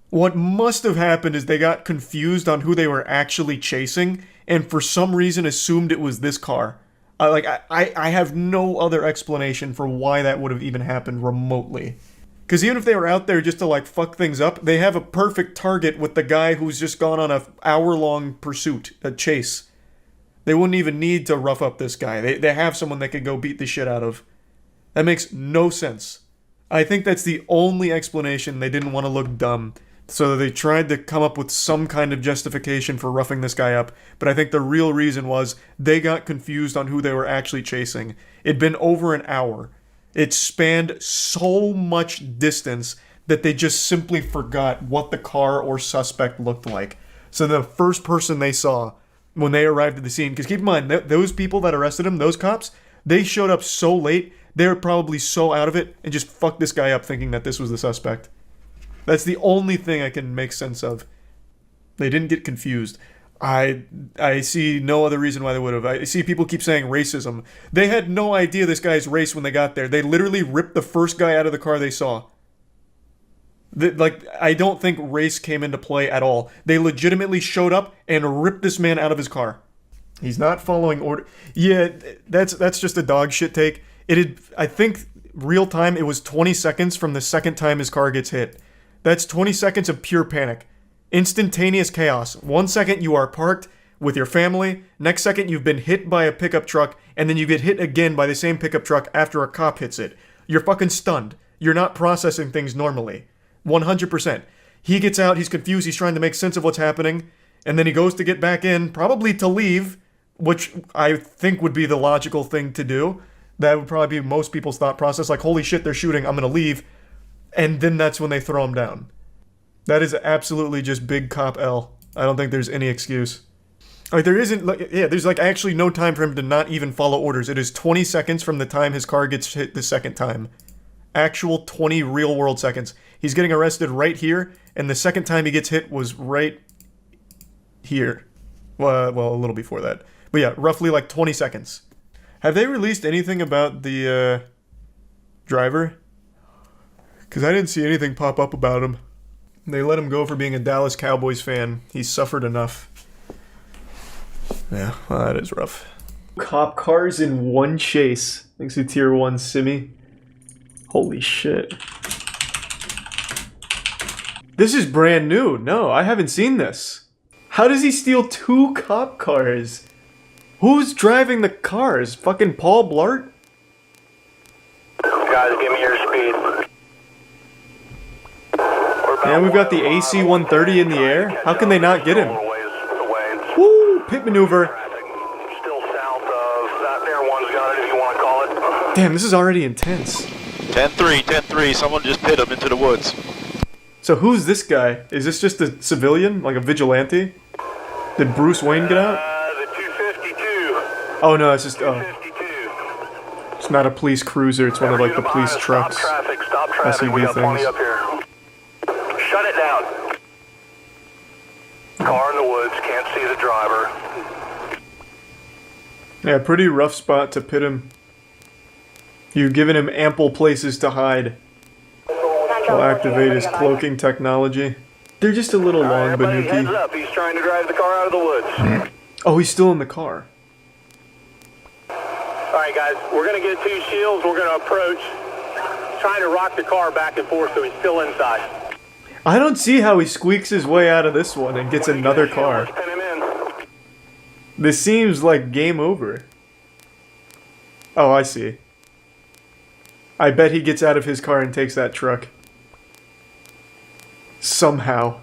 What must have happened is they got confused on who they were actually chasing and for some reason assumed it was this car. I have no other explanation for why that would have even happened remotely. Because even if they were out there just to, like, fuck things up, they have a perfect target with the guy who's just gone on a hour-long pursuit, a chase. They wouldn't even need to rough up this guy. They have someone they could go beat the shit out of. That makes no sense. I think that's the only explanation. They didn't want to look dumb. So they tried to come up with some kind of justification for roughing this guy up. But I think the real reason was they got confused on who they were actually chasing. It'd been over an hour. It spanned so much distance that they just simply forgot what the car or suspect looked like. So the first person they saw when they arrived at the scene, because keep in mind, those people that arrested him, those cops, they showed up so late, they were probably so out of it and just fucked this guy up thinking that this was the suspect. That's the only thing I can make sense of. They didn't get confused. I see no other reason why they would have. I see people keep saying racism. They had no idea this guy's race when they got there. They literally ripped the first guy out of the car they saw. I don't think race came into play at all. They legitimately showed up and ripped this man out of his car. He's not following order. Yeah, that's just a dog shit take. I think real time it was 20 seconds from the second time his car gets hit. That's 20 seconds of pure panic. Instantaneous chaos. 1 second you are parked with your family, next second you've been hit by a pickup truck, and then you get hit again by the same pickup truck after a cop hits it. You're fucking stunned. You're not processing things normally. 100%. He gets out, he's confused, he's trying to make sense of what's happening, and then he goes to get back in, probably to leave, which I think would be the logical thing to do. That would probably be most people's thought process, like, holy shit, they're shooting, I'm gonna leave. And then that's when they throw him down. That is absolutely just big cop L. I don't think there's any excuse. Like, there isn't, like, yeah, there's, like, actually no time for him to not even follow orders. It is 20 seconds from the time his car gets hit the second time. Actual 20 real-world seconds. He's getting arrested right here, and the second time he gets hit was right here. Well, a little before that. But yeah, roughly, like, 20 seconds. Have they released anything about the, driver? Because I didn't see anything pop up about him. They let him go for being a Dallas Cowboys fan. He's suffered enough. Yeah, well, that is rough. Cop cars in one chase. Thanks to Tier 1 Simi. Holy shit. This is brand new. No, I haven't seen this. How does he steal 2 cop cars? Who's driving the cars? Fucking Paul Blart? Guys, give me your speed. And we've got the AC-130 in the air. How can they not get him? Woo! Pit maneuver. Still south of that there one's got it if you want to call it. Damn, this is already intense. 10-3, 10-3, someone just pit him into the woods. So who's this guy? Is this just a civilian? Like a vigilante? Did Bruce Wayne get out? The 252. Oh no, it's just, oh. 252. It's not a police cruiser, it's one of like the police trucks. Stop traffic. We SUV got plenty things. up here. Shut it down. Car in the woods, can't see the driver. Yeah, pretty rough spot to pit him. You've given him ample places to hide. He'll activate his cloaking technology. They're just a little long, Everybody heads Banuki. up, he's trying to drive the car out of the woods. Oh, he's still in the car. Alright guys, we're going to get 2 shields, we're going to approach. Trying to rock the car back and forth so he's still inside. I don't see how he squeaks his way out of this one and gets another car. Let's pin him in. This seems like game over. Oh, I see. I bet he gets out of his car and takes that truck. Somehow.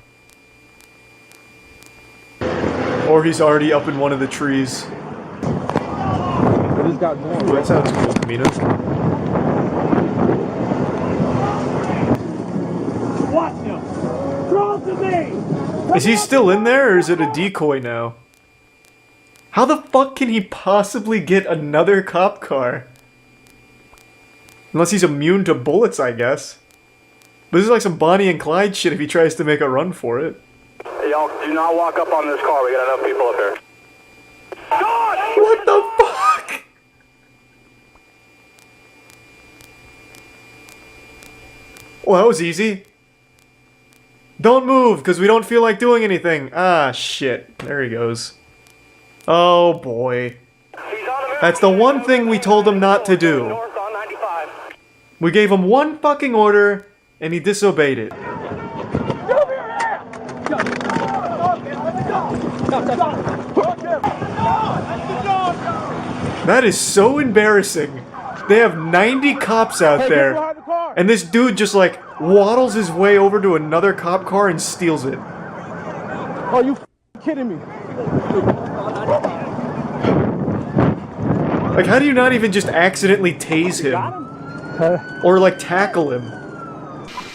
Or he's already up in one of the trees. Ooh, that sounds cool, Camino. Watch him! Draw to me! Is he still in there, or is it a decoy now? How the fuck can he possibly get another cop car? Unless he's immune to bullets, I guess. This is like some Bonnie and Clyde shit if he tries to make a run for it. Y'all do not walk up on this car, we got enough people up here. What the fuck? Well, that was easy. Don't move, because we don't feel like doing anything. Ah, shit. There he goes. Oh, boy. That's the one thing we told him not to do. North on 95. We gave him one fucking order, and he disobeyed it. That is so embarrassing. They have 90 cops out there, and this dude just like waddles his way over to another cop car and steals it. Are you kidding me? Like, how do you not even just accidentally tase him? Or like tackle him?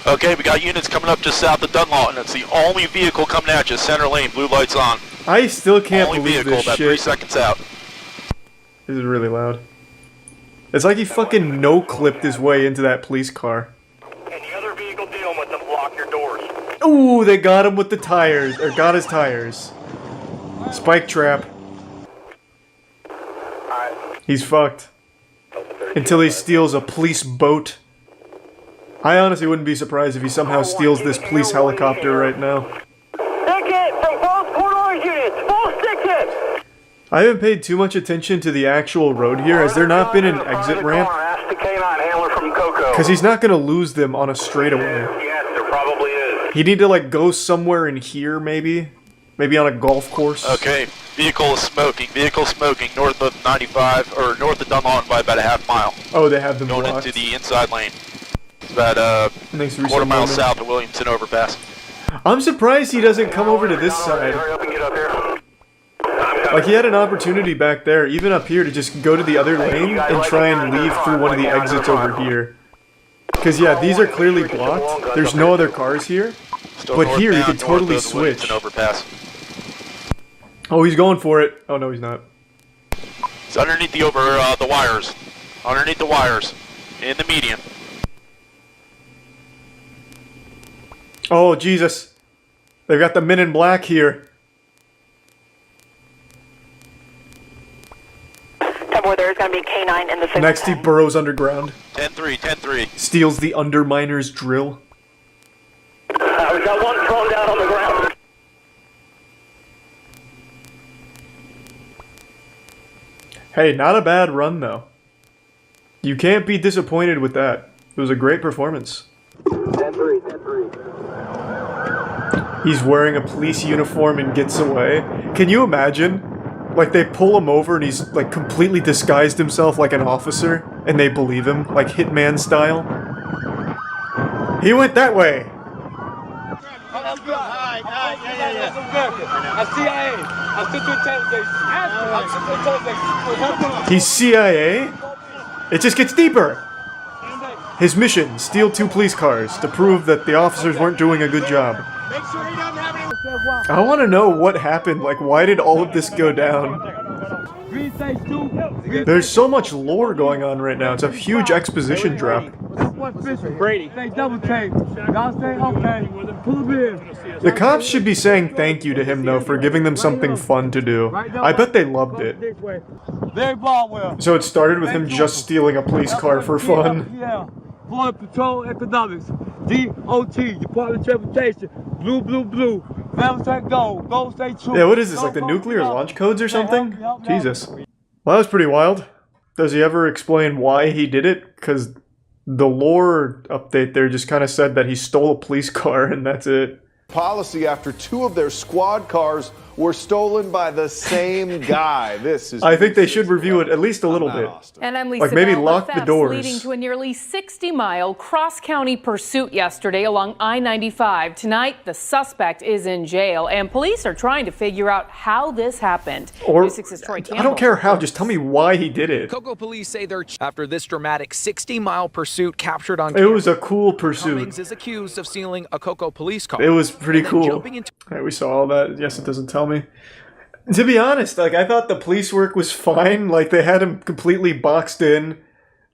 Okay, we got units coming up just south of Dunlawton. It's the only vehicle coming at you, center lane, blue lights on. I still can't Only believe vehicle this about shit. 3 seconds out. This is really loud. It's like he fucking no-clipped his way into that police car. Any other vehicle dealing with them, block your doors. Ooh, they got him with the tires, or got his tires. Spike trap. Alright. He's fucked. Until he steals a police boat. I honestly wouldn't be surprised if he somehow steals this police helicopter right now. Stick from both corridor units, full stick it! I haven't paid too much attention to the actual road here. Has there not been an exit ramp? Ask the canine handler from Coco. Because he's not going to lose them on a straightaway. Yes, there probably is. He'd need to like go somewhere in here maybe. Maybe on a golf course. Okay, vehicle is smoking. Vehicle smoking north of 95, or north of Dunlawton by about a half mile. Oh, they have them Going blocked. into the inside lane. It's about Thanks for quarter mile resuming. south of Williamson overpass. I'm surprised he doesn't come over to this side. Hurry up and get up here. Like, he had an opportunity back there, even up here, to just go to the other lane and try and leave through one of the exits over here. Because, yeah, these are clearly blocked. There's no other cars here. Still But here, you northbound, could totally north of the Williamson switch. overpass. Oh, he's going for it. Oh, no, he's not. It's underneath the wires. Underneath the wires. In the median. Oh, Jesus. They've got the men in black here. There's going to be a K9 in the signal. Next, he burrows underground. 10-3, 10-3. Steals the underminer's drill. We got one thrown down on the ground. Hey, not a bad run, though. You can't be disappointed with that. It was a great performance. 10-3, 10-3. He's wearing a police uniform and gets away. Can you imagine? Like, they pull him over and he's, like, completely disguised himself like an officer, and they believe him, like Hitman style. He went that way! He's CIA? It just gets deeper! His mission, steal 2 police cars to prove that the officers weren't doing a good job. I want to know what happened, like why did all of this go down? There's so much lore going on right now, it's a huge exposition drop. Brady. The cops should be saying thank you to him though for giving them something fun to do. I bet they loved it. So it started with him just stealing a police car for fun. Florida Patrol Economics, DOT, Department of Transportation, blue, blue, blue. Never say go, go stay true. Yeah, what is this, like the nuclear launch codes or something? Jesus. Well, that was pretty wild. Does he ever explain why he did it? Because the lore update there just kind of said that he stole a police car and that's it. Policy after 2 of their squad cars were stolen by the same guy. This is. I think they should review it at least a little bit. And I'm Lisa like maybe Bell. lock the doors. Leading to a nearly 60-mile cross-county pursuit yesterday along I-95. Tonight, the suspect is in jail, and police are trying to figure out how this happened. Or News 6's Troy I Campbell. don't care how. Just tell me why he did it. Cocoa police say they're after this dramatic 60-mile pursuit captured on. It was a cool pursuit. Cummings is accused of stealing a Cocoa police car. It was pretty cool. Into Alright, we saw all that. Yes, it doesn't tell me. To be honest, like, I thought the police work was fine. Like, they had him completely boxed in.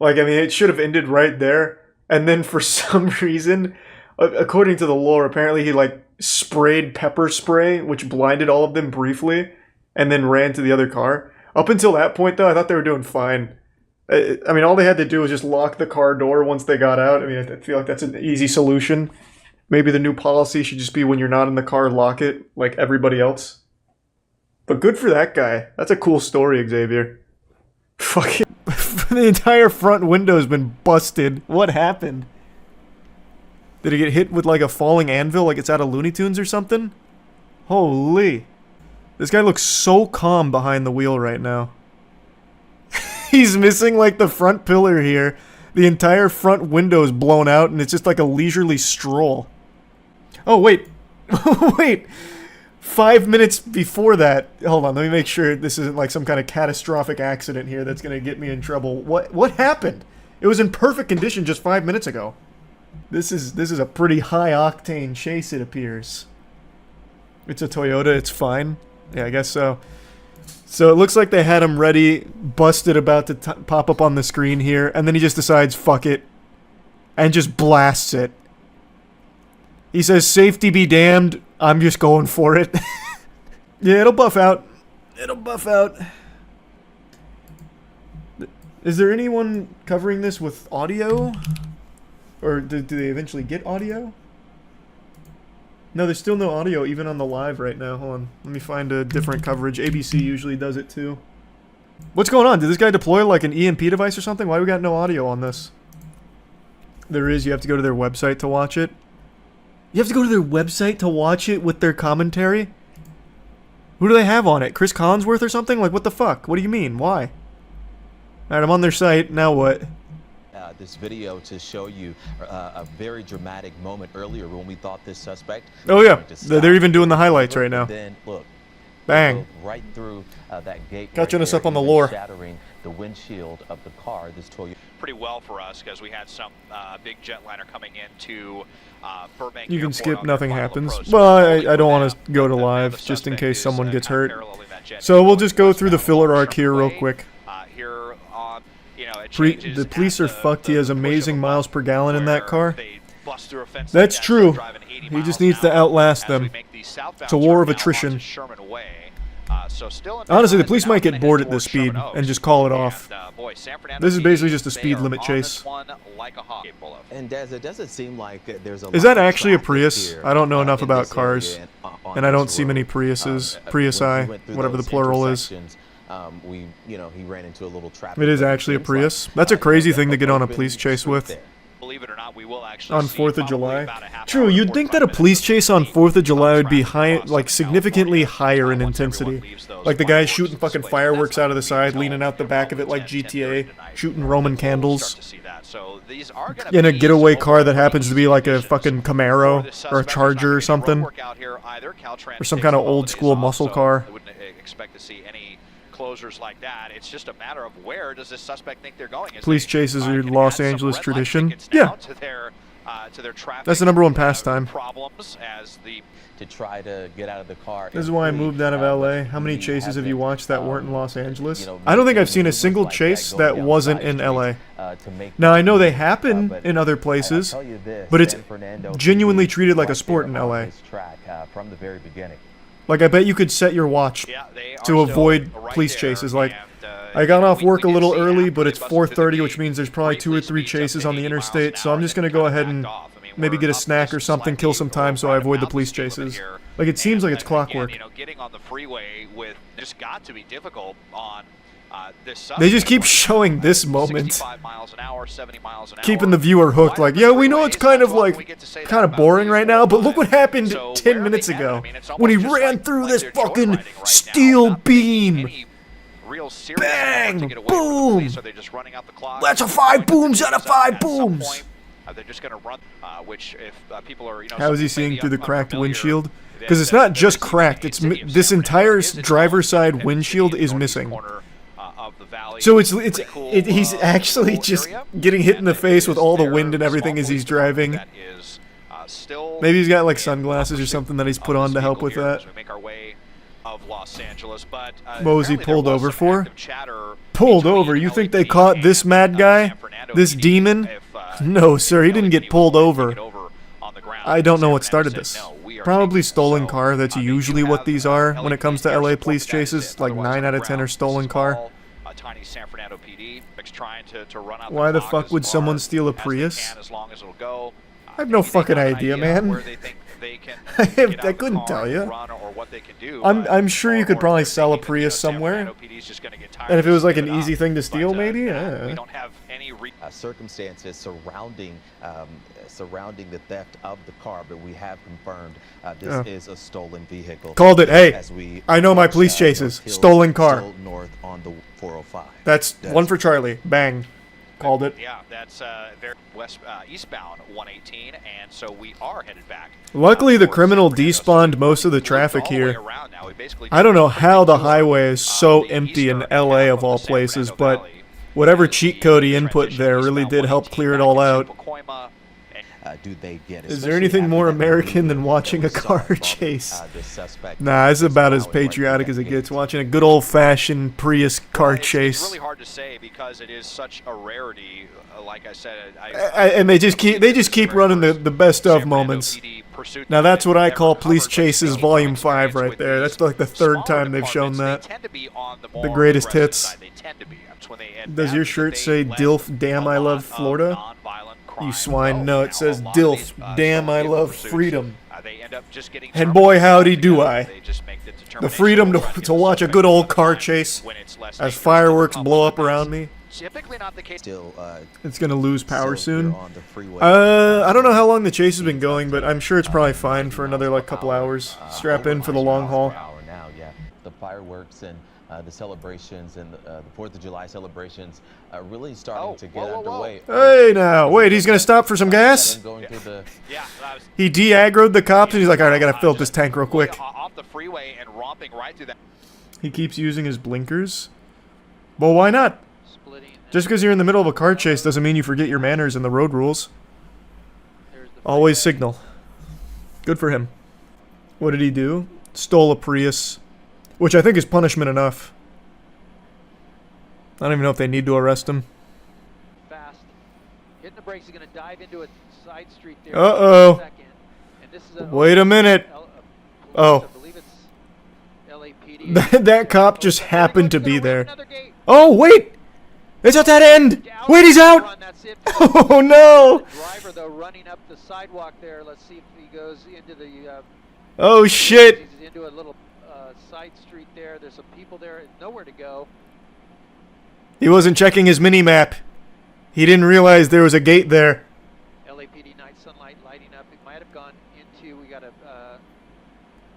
Like, I mean, it should have ended right there. And then for some reason, according to the lore, apparently he, like, sprayed pepper spray, which blinded all of them briefly, and then ran to the other car. Up until that point, though, I thought they were doing fine. I mean, all they had to do was just lock the car door once they got out. I mean, I feel like that's an easy solution. Maybe the new policy should just be when you're not in the car, lock it, like everybody else. But good for that guy. That's a cool story, Xavier. Fucking the entire front window's been busted. What happened? Did he get hit with like a falling anvil like it's out of Looney Tunes or something? Holy. This guy looks so calm behind the wheel right now. He's missing like the front pillar here. The entire front window's blown out and it's just like a leisurely stroll. Oh, wait. Wait. 5 minutes before that, hold on, let me make sure this isn't like some kind of catastrophic accident here that's gonna get me in trouble. What happened? It was in perfect condition just 5 minutes ago. This is a pretty high octane chase, it appears. It's a Toyota, it's fine. Yeah, I guess so. So it looks like they had him ready, busted, about to pop up on the screen here, and then he just decides, fuck it, and just blasts it. He says, safety be damned, I'm just going for it. Yeah, it'll buff out. It'll buff out. Is there anyone covering this with audio? Or do they eventually get audio? No, there's still no audio even on the live right now. Hold on. Let me find a different coverage. ABC usually does it too. What's going on? Did this guy deploy like an EMP device or something? Why we got no audio on this? There is. You have to go to their website to watch it. You have to go to their website to watch it with their commentary? Who do they have on it? Chris Collinsworth or something? Like, what the fuck? What do you mean? Why? Alright, I'm on their site. Now what? This video to show you a very dramatic moment earlier when we thought this suspect. Oh yeah, they're even doing the highlights right now. Then look, Bang. Right through that gate. Catching right us there, up on the even lore. Shattering the windshield of the car. This Toyota. Pretty well for us because we had some big jetliner coming into Burbank. You can Airport skip, on their nothing final happens. approach. Well, I don't want to go to live just in case someone gets hurt. So we'll just go through the filler arc here real quick. Here on, The police are fucked. He has amazing miles per gallon in that car. That's true. He just needs to outlast them. It's a war of attrition. Honestly, the police might get bored at this speed and just call it off. This is basically just a speed limit chase. And it doesn't seem like there's a Is that actually a Prius? I don't know enough about cars, and I don't see many Priuses, Priusi, whatever the plural is. He ran into a little traffic. It is actually a Prius. That's a crazy thing to get on a police chase with. Believe it or not, we will actually On 4th of July. True, you'd think that a police chase on 4th of July would be high, like significantly higher in intensity. Like the guy shooting fucking fireworks out of the side, leaning out the back of it like GTA, shooting Roman candles. In a getaway car that happens to be like a fucking Camaro or a Charger or something. Or some kind of old school muscle car. I wouldn't expect to see any closures like that. It's just a matter of where does this suspect think they're going. Police chases are Los Angeles tradition. Yeah. That's the #1 pastime. Problems as the to try to get out of the car. This is why I moved out of LA. How many chases have you watched that weren't in Los Angeles? I don't think I've seen a single chase that wasn't in LA. Now, I know they happen in other places, but it's genuinely treated like a sport in LA. From the very beginning. Like, I bet you could set your watch to avoid police chases. Like, I got off work a little early, but it's 4:30, which means there's probably 2 or 3 chases on the interstate, so I'm just going to go ahead and maybe get a snack or something, kill some time so I avoid the police chases. Like, it seems like it's clockwork. Getting on the freeway with just got to be difficult on this. They just keep showing this moment. 65 miles an hour, 70 miles an hour. Keeping the viewer hooked, like, yeah, we know it's kind of boring right now, but look what happened 10 minutes ago when he ran through this fucking steel beam. Bang! Boom! That's a 5 booms out of 5 booms! They're just going to run, which if people are, How is he seeing through the cracked windshield? Because it's not just cracked, it's this entire driver's side windshield is missing. So he's actually just getting hit in the face with all the wind and everything as he's driving. Maybe he's got like sunglasses or something that he's put on to help with that. What was he pulled over for? Pulled over? You think they caught this mad guy? This demon? No, sir, he didn't get pulled over. I don't know what started this. Probably stolen car. That's usually what these are when it comes to LA police chases. Like 9 out of 10 are stolen car. Why the fuck would someone steal a Prius? I have no fucking idea, man. I couldn't tell you. I'm sure you could probably sell a Prius somewhere. And if it was like an easy thing to steal, maybe? Yeah. Circumstances surrounding the theft of the car, but we have confirmed this is a stolen vehicle. Called it. Hey, I know my police chases. Stolen car. North on the 405. That's one for Charlie. Bang. Called it. Yeah, that's very eastbound 118, and so we are headed back. Luckily, the criminal despawned most of the traffic here. I don't know how the highway is so empty in LA of all places, but whatever cheat code he input there really did help clear it all out. Is there anything more American than watching a car chase? Nah, it's about as patriotic as it gets, watching a good old-fashioned Prius car chase. It's really hard to say because it is such a rarity. Like I said, and they just keep running the best of moments. Now that's what I call Police Chases Volume 5 right there. That's like the 3rd time they've shown that. The greatest hits. Does your shirt say DILF Damn I Love Florida? You swine. No, it says DILF Damn I Love Freedom. And boy howdy do I. The freedom to watch a good old car chase as fireworks blow up around me. It's gonna lose power soon. I don't know how long the chase has been going, but I'm sure it's probably fine for another like couple hours. Strap in for the long haul. The fireworks and the celebrations and the 4th of July celebrations really starting to get underway. Hey now, wait, he's gonna stop for some gas? He de-aggroed the cops and he's like, alright, I gotta fill up this tank real quick. the freeway and romping right through that. He keeps using his blinkers. Well, why not? Just because you're in the middle of a car chase doesn't mean you forget your manners and the road rules. Always signal. Good for him. What did he do? Stole a Prius. Which I think is punishment enough. I don't even know if they need to arrest him. Fast. Hitting the brakes, he's going to dive into a side street there. Uh-oh. Wait a minute. Oh. That cop just happened to be there. Oh, wait! It's at that end! Wait, he's out! Oh, no! Driver, though, running up the sidewalk there. Let's see if he goes into the... Oh, shit! He's into a little side street there. There's some people there. Nowhere to go. He wasn't checking his mini-map. He didn't realize there was a gate there. LAPD night sunlight lighting up. It might have gone into... We got a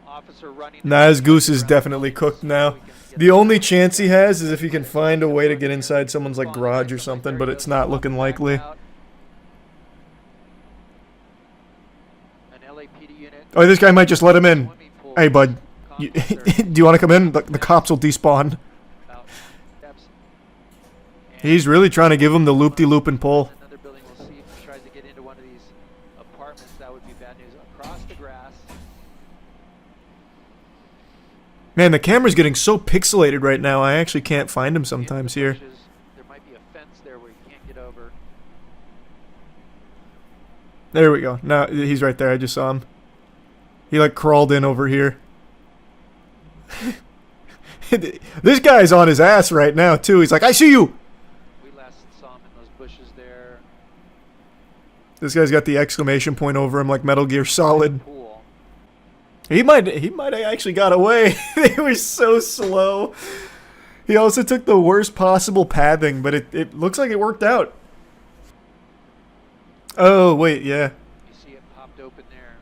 officer running... Nah, his goose is definitely cooked now. The only chance he has is if he can find a way to get inside someone's like garage or something, but it's not looking likely. Oh, this guy might just let him in. Hey, bud. Do you want to come in? The cops will despawn. He's really trying to give him the loop-de-loop and pull. Another building, we'll see if he tries to get into one of these apartments. That would be bad news. Across the grass. Man, the camera's getting so pixelated right now, I actually can't find him sometimes here. There might be a fence there where you can't get over. There we go. Now he's right there. I just saw him. He like crawled in over here. This guy's on his ass right now too. He's like, I see you! We last saw him in those bushes there. This guy's got the exclamation point over him like Metal Gear Solid. He might have actually got away. They were so slow. He also took the worst possible pathing, but it looks like it worked out. Oh, wait, yeah. You see it popped open there.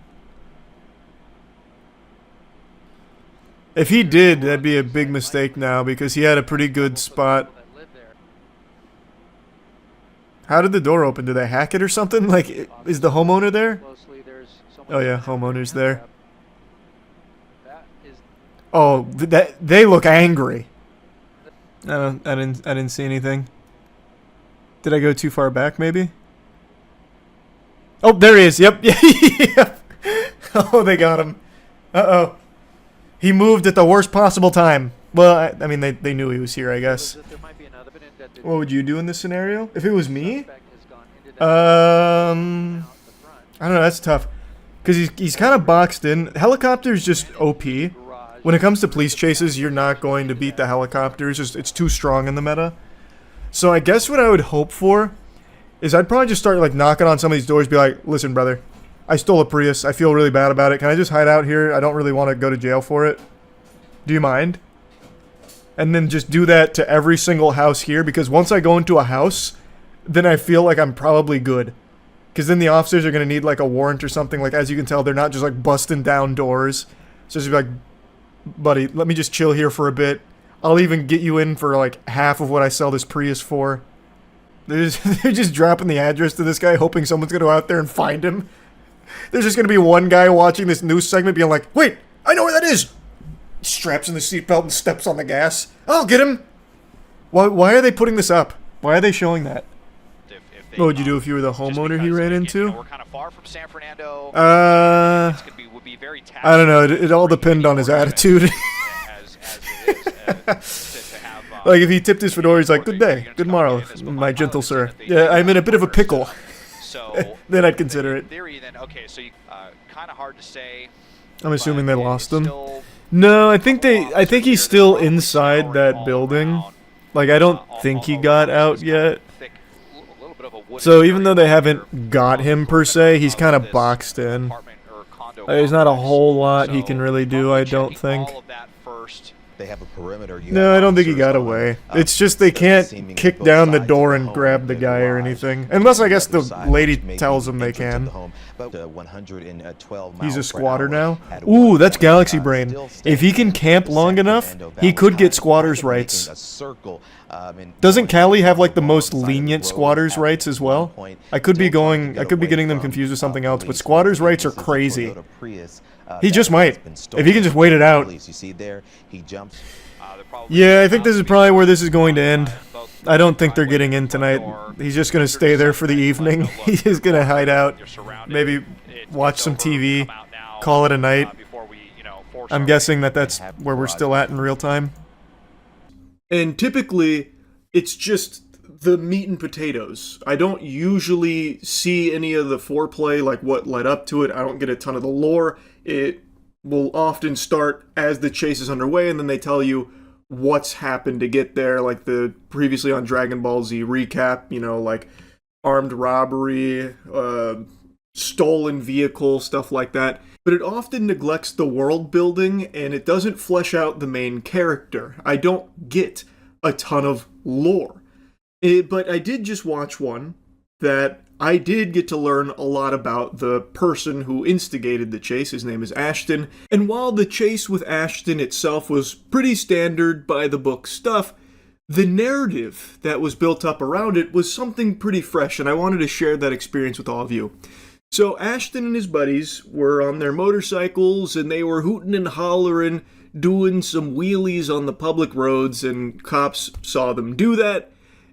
If he did, that'd be a big mistake now because he had a pretty good spot. How did the door open? Did they hack it or something? Like, is the homeowner there? Oh yeah, homeowner's there. Oh, they look angry. I didn't see anything. Did I go too far back, maybe? Oh, there he is. Yep. Yep. Oh, they got him. Uh-oh. He moved at the worst possible time. Well, I mean, they knew he was here, I guess. What would you do in this scenario? If it was me? I don't know, that's tough. Because he's kind of boxed in. Helicopter's just OP. When it comes to police chases, you're not going to beat the helicopters. It's too strong in the meta. So I guess what I would hope for is I'd probably just start like knocking on some of these doors, be like, listen, brother, I stole a Prius. I feel really bad about it. Can I just hide out here? I don't really want to go to jail for it. Do you mind? And then just do that to every single house here, because once I go into a house, then I feel like I'm probably good. Because then the officers are going to need like a warrant or something. Like, as you can tell, they're not just like busting down doors. So just be like, buddy, let me just chill here for a bit. I'll even get you in for like half of what I sell this Prius for. They're just dropping the address to this guy, hoping someone's going to go out there and find him. There's just going to be one guy watching this news segment being like, wait, I know where that is. He straps in the seatbelt and steps on the gas. I'll get him. Why are they putting this up? Why are they showing that? What would you do if you were the homeowner he ran into? We're kind of far from San Fernando. Would be very I don't know. It all depended on his attitude. Like if he tipped his fedora, he's like, "Good day, good morrow, my gentle sir. Yeah, I'm in a bit of a pickle." Then I'd consider it. Okay, so kind of hard to say. I'm assuming they lost him. No, I think he's still inside that building. Like I don't think he got out yet. So even though they haven't got him per se, he's kind of boxed in. There's not a whole lot he can really do, I don't think. They have a perimeter. No, I don't think he got away. It's just they can't kick down the door and grab the guy or anything. Unless I guess the lady tells them they can. He's a squatter now? Ooh, that's Galaxy Brain. If he can camp long enough, he could get squatters' rights. Doesn't Cali have like the most lenient squatters' rights as well? I could be getting them confused with something else, but squatters' rights are crazy. He just might. If he can just wait it out. Yeah, I think this is probably where this is going to end. I don't think they're getting in tonight. He's just going to stay there for the evening. He's just going to hide out. Maybe watch some TV. Call it a night. I'm guessing that that's where we're still at in real time. And typically, it's just the meat and potatoes. I don't usually see any of the foreplay, like what led up to it. I don't get a ton of the lore. It will often start as the chase is underway, and then they tell you what's happened to get there, like the previously on Dragon Ball Z recap, you know, like armed robbery, stolen vehicle, stuff like that. But it often neglects the world building, and it doesn't flesh out the main character. I don't get a ton of lore. But I did just watch one that I did get to learn a lot about the person who instigated the chase. His name is Ashton. And while the chase with Ashton itself was pretty standard by the book stuff, the narrative that was built up around it was something pretty fresh, and I wanted to share that experience with all of you. So Ashton and his buddies were on their motorcycles, and they were hooting and hollering, doing some wheelies on the public roads, and cops saw them do that.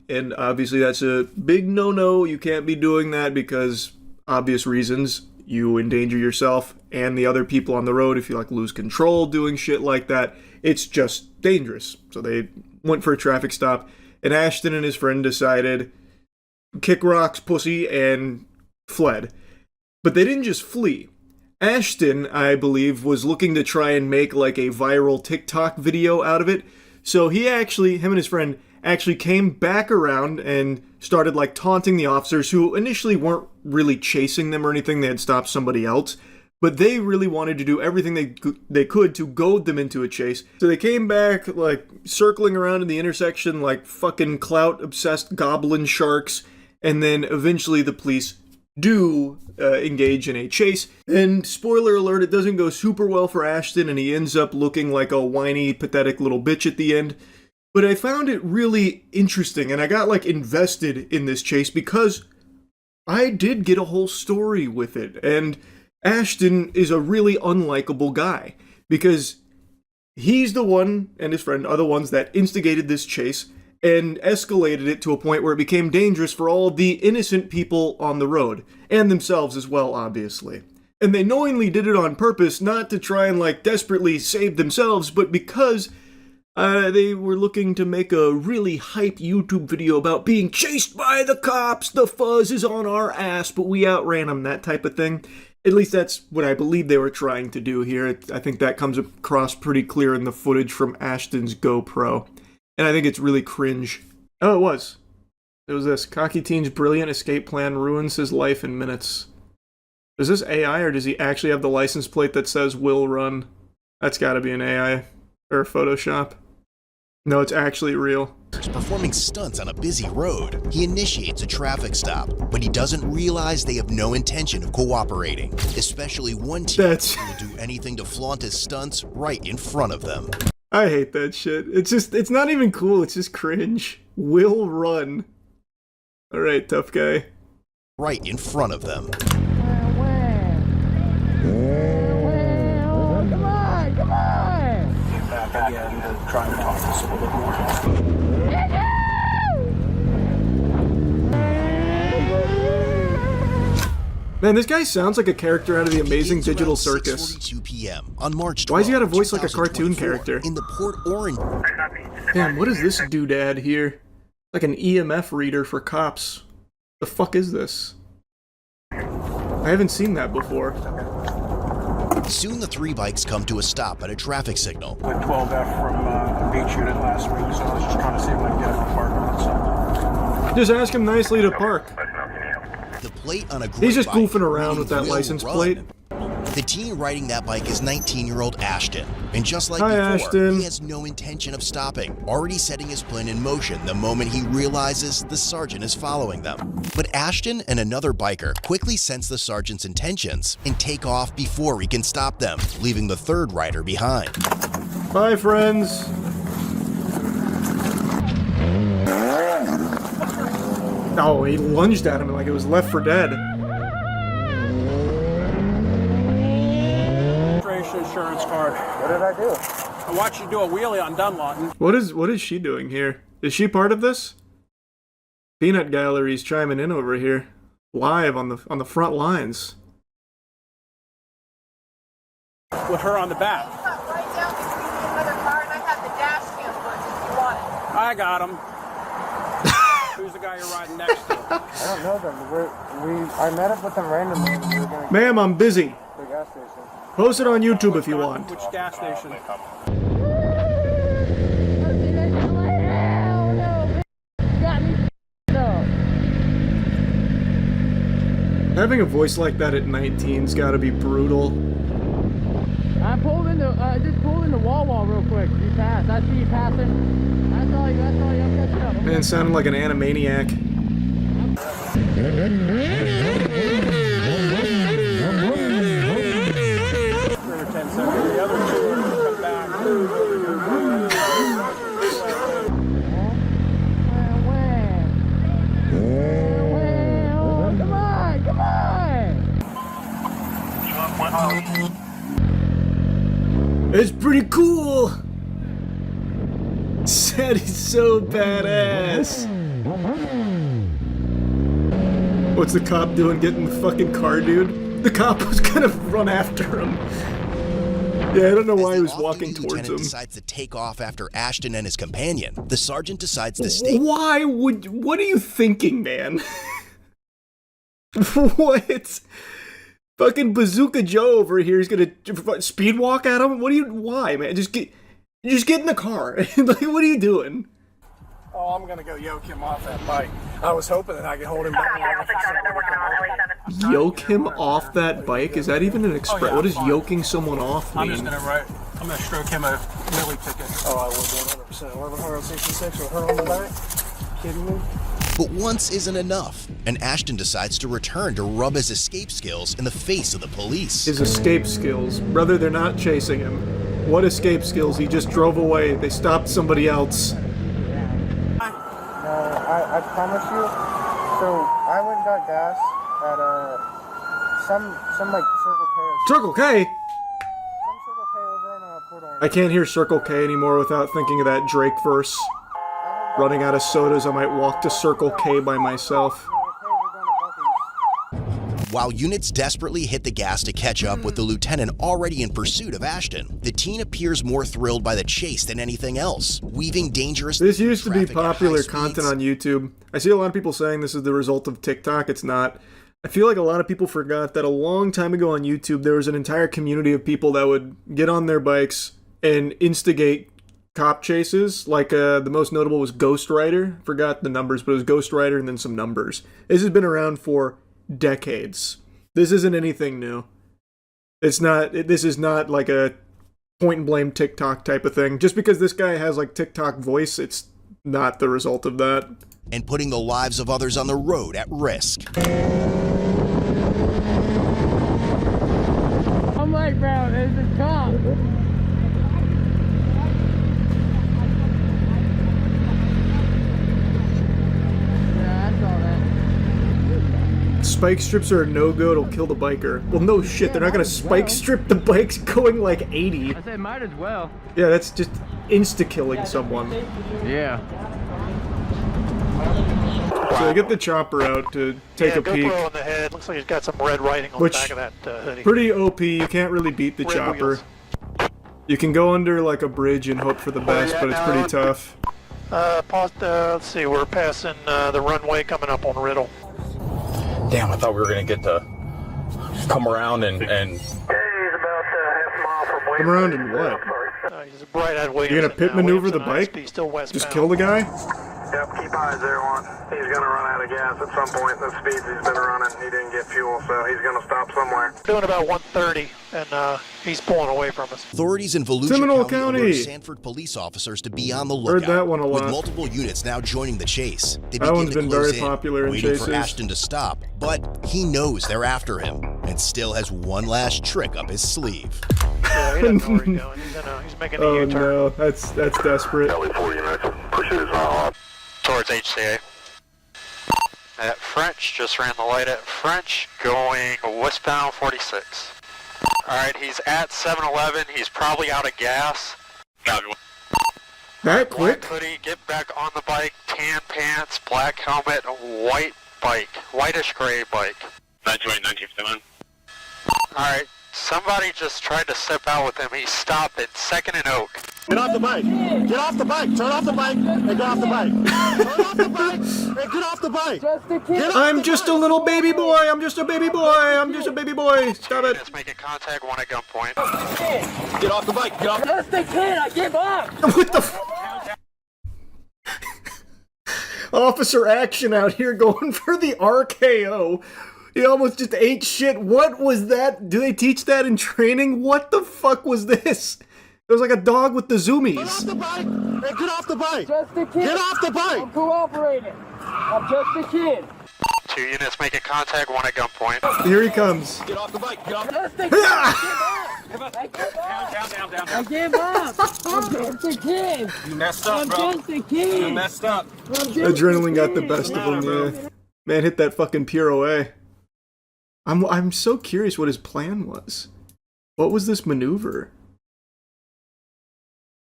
And obviously that's a big no-no. You can't be doing that because obvious reasons. You endanger yourself and the other people on the road if you like lose control doing shit like that. It's just dangerous. So they went for a traffic stop, and Ashton and his friend decided kick rocks, pussy, and fled. But they didn't just flee. Ashton, I believe, was looking to try and make like a viral TikTok video out of it. So him and his friend actually came back around and started like taunting the officers, who initially weren't really chasing them or anything. They had stopped somebody else, but they really wanted to do everything they could to goad them into a chase. So they came back like circling around in the intersection like fucking clout obsessed goblin sharks, and then eventually the police do engage in a chase. And spoiler alert, it doesn't go super well for Ashton, and he ends up looking like a whiny, pathetic little bitch at the end. But I found it really interesting, and I got like invested in this chase because I did get a whole story with it. And Ashton is a really unlikable guy because he's the one, and his friend are the ones that instigated this chase and escalated it to a point where it became dangerous for all of the innocent people on the road, and themselves as well, obviously. And they knowingly did it on purpose, not to try and like desperately save themselves, but because they were looking to make a really hype YouTube video about being chased by the cops, the fuzz is on our ass, but we outran them, that type of thing. At least that's what I believe they were trying to do here. I think that comes across pretty clear in the footage from Ashton's GoPro. And I think it's really cringe. Oh, it was. It was this. Cocky teen's brilliant escape plan ruins his life in minutes. Is this AI, or does he actually have the license plate that says will run? That's gotta be an AI. Or Photoshop. No, it's actually real. Performing stunts on a busy road. He initiates a traffic stop, but he doesn't realize they have no intention of cooperating. Especially one teen who will do anything to flaunt his stunts right in front of them. I hate that shit. It's not even cool, it's just cringe. Will run. Alright, tough guy. Right in front of them. Come on! Get back again to try and talk to us a little bit more. Man, this guy sounds like a character out of the Amazing Digital Circus. 6:42 p.m. on March 12, why has he got a voice like a cartoon character? In the Port Orange. Damn, what is this doodad here? Like an EMF reader for cops. The fuck is this? I haven't seen that before. Soon the three bikes come to a stop at a traffic signal. With 12F from a beach unit last week, so I was just trying to see if I could get him to park on it. Just ask him nicely to park. The plate on a He's just goofing around with that license plate. The teen riding that bike is 19-year-old Ashton, and just like Hi, before, Ashton. he has no intention of stopping, already setting his plan in motion the moment he realizes the sergeant is following them. But Ashton and another biker quickly sense the sergeant's intentions and take off before he can stop them, leaving the third rider behind. Bye, friends. Oh, he lunged at him like it was Left 4 Dead. Insurance card. What did I do? I watched you do a wheelie on Dunlawton. What is she doing here? Is she part of this? Peanut Gallery's chiming in over here, live on the front lines. With her on the back. I got him. Who's the guy you're riding next to? I don't know them. I met up with them randomly. We were gonna Ma'am, I'm busy. the gas station. Post it on YouTube if you want. Which gas station? Having a voice like that at 19's gotta be brutal. I pulled into, just pulled into Wawa real quick. You passed. I see you passing. That's all you, I'm catching up. Man, sounding like an Animaniac. The other two are going to come back. Come on! It's pretty cool! That is so badass! What's the cop doing getting the fucking car, dude? The cop was gonna run after him. Yeah, I don't know why he was walking towards him. Decides to take off after Ashton and his companion. The sergeant decides to stay. Why would... What are you thinking, man? What? Fucking Bazooka Joe over here is gonna speed walk at him? What do you... Why, man? Just get in the car. Like, what are you doing? Oh, I'm going to go yoke him off that bike. I was hoping that I could hold him back. Yoke him off that bike? Is that even an express? What does yoking someone off mean? I'm just going to I'm going to stroke him a wheelie ticket. Oh, I would 100%. 1166 with her on the back. Kidding me? But once isn't enough, and Ashton decides to return to rub his escape skills in the face of the police. His escape skills? Brother, they're not chasing him. What escape skills? He just drove away. They stopped somebody else. I promise you. So I went and got gas at some like Circle K. Circle K? Some Circle K over on Port Orange. I can't hear Circle K anymore without thinking of that Drake verse. Running out of sodas, I might walk to Circle K by myself. While units desperately hit the gas to catch up with the lieutenant already in pursuit of Ashton, the teen appears more thrilled by the chase than anything else, weaving dangerous... This used to be popular content on YouTube. I see a lot of people saying this is the result of TikTok. It's not. I feel like a lot of people forgot that a long time ago on YouTube, there was an entire community of people that would get on their bikes and instigate cop chases. Like, the most notable was Ghost Rider. Forgot the numbers, but it was Ghost Rider and then some numbers. This has been around for decades. This isn't anything new. It's not. This is not like a point and blame TikTok type of thing. Just because this guy has like TikTok voice, it's not the result of that. And putting the lives of others on the road at risk. I'm like, bro, there's a cop. Spike strips are a no-go, it'll kill the biker. Well, no shit, they're not gonna spike strip the bikes going like 80. I said might as well. Yeah, that's just insta-killing someone. Yeah. So I get the chopper out to take a peek. GoPro on the head. Looks like he's got some red writing on the back of that hoodie. Pretty OP, you can't really beat the chopper. You can go under like a bridge and hope for the best, but it's pretty tough. Let's see, we're passing the runway coming up on Riddle. Damn, I thought we were gonna get to come around and Come around and what? He's a bright-eyed Williams. You're gonna pit maneuver the Williams bike? still westbound. Just kill the guy? Yep, keep eyes there, one. He's gonna run out of gas at some point. The speeds he's been running, he didn't get fuel, so he's gonna stop somewhere. Doing about 130, and he's pulling away from us. Authorities in Volusia Seminole County County. alert Sanford police officers to be on the Heard lookout. that one a lot. With multiple units now joining the chase, they That one's begin to been close very in, popular in waiting chases. for Ashton to stop. But he knows they're after him, and still has one last trick up his sleeve. Yeah, he doesn't know where he's going. He's making a Oh U-turn. no, that's desperate. LE4 units, pursuit is on. Towards HCA. At French, just ran the light at French, going westbound 46. Alright, he's at 7-Eleven, he's probably out of gas. That quick? Black hoodie, get back on the bike, tan pants, black helmet, white bike, whitish gray bike. 1951. Alright, somebody just tried to step out with him, he stopped at 2nd and Oak. Get off the bike. Get off the bike. Turn off the bike and get off the bike. Turn off the bike and get off the bike. I'm just a little baby boy. I'm just a baby boy. I'm just a baby boy. Stop it. Let's make a contact, one at gunpoint. Get off the bike. Get off. Just a kid, I give up. What the Officer action out here going for the RKO. He almost just ate shit. What was that? Do they teach that in training? What the fuck was this? It was like a dog with the zoomies. Get off the bike and get off the bike. Just a kid. Get off the bike. I'm cooperating. I'm just a kid. 2 units making contact, one at gunpoint. Here he comes. Get off the bike. Get off. Just a kid. I give up. I'm just a kid. You messed up, I'm bro. just a kid. You messed up. Adrenaline got the best of him, yeah. Man hit that fucking pure away. I'm so curious what his plan was. What was this maneuver?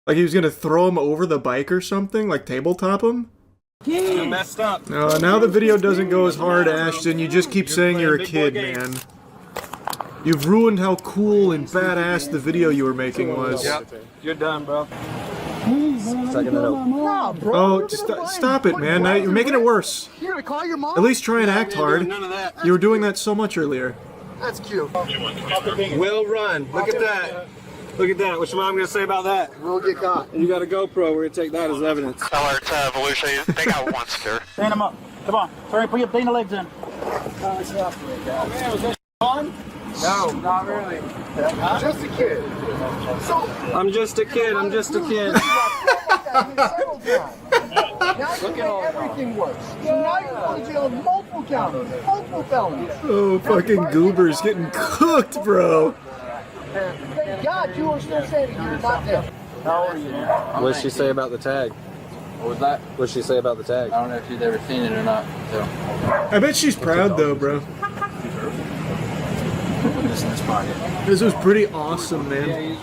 Like he was gonna throw him over the bike or something? Like tabletop him? You messed up. No, now the video doesn't go as hard, Ashton. You just keep saying you're a kid, man. You've ruined how cool and badass the video you were making was. Yep. You're done, bro. Second and Oak. No, bro. Oh, stop it, man. Now you're making it worse. You gonna call your mom? At least try and act hard. None of that. You were doing that so much earlier. That's cute. Will run. Look at that. Look at that. What's your mom gonna say about that? We'll get caught. You got a GoPro. We're gonna take that as evidence. Alert to Volusia, they got one secure. Stand him up. Come on. Hurry, put the legs in. Was that fun? No, not really. Just a kid. I'm just a kid. I'm just a kid. Now you make everything worse. So now you're going to jail with multiple counties, multiple felonies. Oh, fucking Goober's getting cooked, bro. Thank God you are still standing here, not them. How are you? What did she say about the tag? What was that? What did she say about the tag? I don't know if she's ever seen it or not. So. I bet she's proud though, bro. This was pretty awesome, man.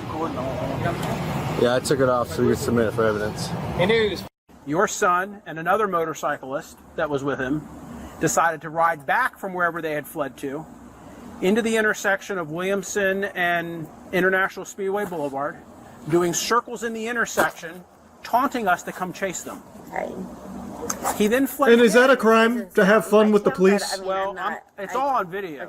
Yeah, I took it off so you could submit it for evidence. Hey, news. Your son and another motorcyclist that was with him decided to ride back from wherever they had fled to into the intersection of Williamson and International Speedway Boulevard, doing circles in the intersection, taunting us to come chase them. He then fled. And is that a crime to have fun with the police? Well, it's all on video.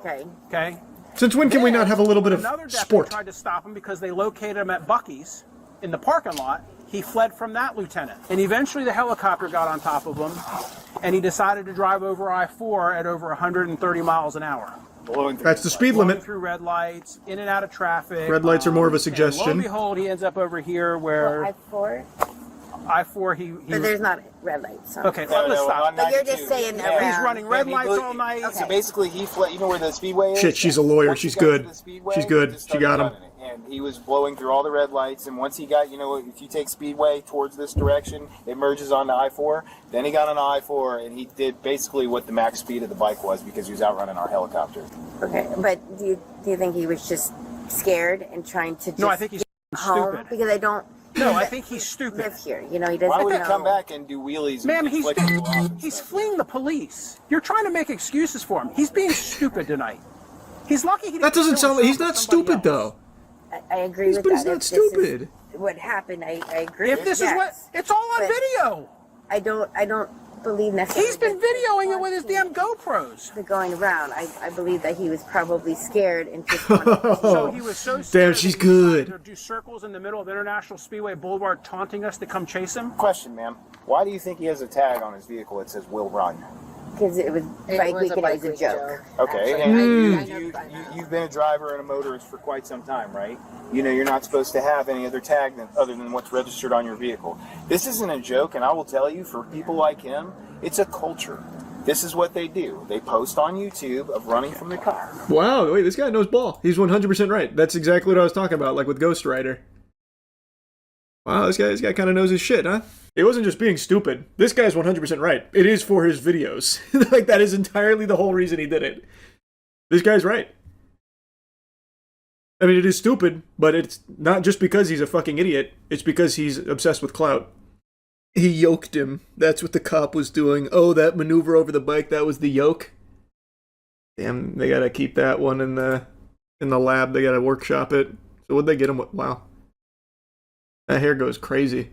Okay. Since when can we not have a little bit of Another deputy sport? tried to stop him because they located him at Buc-ee's in the parking lot. He fled from that lieutenant. And eventually the helicopter got on top of him, and he decided to drive over I-4 at over 130 miles an hour. That's the speed limit. Through red lights, in and out of traffic. Red lights are more of a And lo suggestion. and behold, he ends up over here where I-4? I-4, he But there's not red lights. So. Okay, let's stop. But you're just saying around. He's running red lights all night. Okay. So basically, he fled. You know where the speedway is? Shit, she's a lawyer. She's good. She's good. She got him. And he was blowing through all the red lights. And once he got, if you take speedway towards this direction, it merges onto I-4. Then he got on I-4, and he did basically what the max speed of the bike was because he was outrunning our helicopter. Okay, but do you think he was just scared and trying to just No, I think he's get home? stupid. Because I don't. No, I think he's stupid. Live here, he doesn't. Why would he know. come back and do wheelies? Ma'am, and he's flick people off and he's stuff? fleeing the police. You're trying to make excuses for him. He's being stupid tonight. He's lucky he didn't. That doesn't kill sound like he's himself not or somebody stupid else. though. I agree with But that. he's not If this is stupid. What happened? I agree. If this is what, it's all on But video. I don't believe necessarily. He's been videoing it with his damn GoPros. The going around. I believe that he was probably scared and just So he was so scared. Damn, she's good. To do circles in the middle of International Speedway Boulevard, taunting us to come chase him. Question, ma'am. Why do you think he has a tag on his vehicle that says "Will Run"? Because it was bike weekend. It was a joke. Okay, and you've been a driver and a motorist for quite some time, right? You know you're not supposed to have any other tag other than what's registered on your vehicle. This isn't a joke, and I will tell you, for people like him, it's a culture. This is what they do. They post on YouTube of running from the car. Wow, wait, this guy knows ball. He's 100% right. That's exactly what I was talking about, like with Ghost Rider. Wow, this guy kind of knows his shit, huh? It wasn't just being stupid. This guy's 100% right. It is for his videos. Like, that is entirely the whole reason he did it. This guy's right. I mean, it is stupid, but it's not just because he's a fucking idiot. It's because he's obsessed with clout. He yoked him. That's what the cop was doing. Oh, that maneuver over the bike, that was the yoke? Damn, they gotta keep that one in the lab. They gotta workshop it. So what'd they get him with? Wow. That hair goes crazy.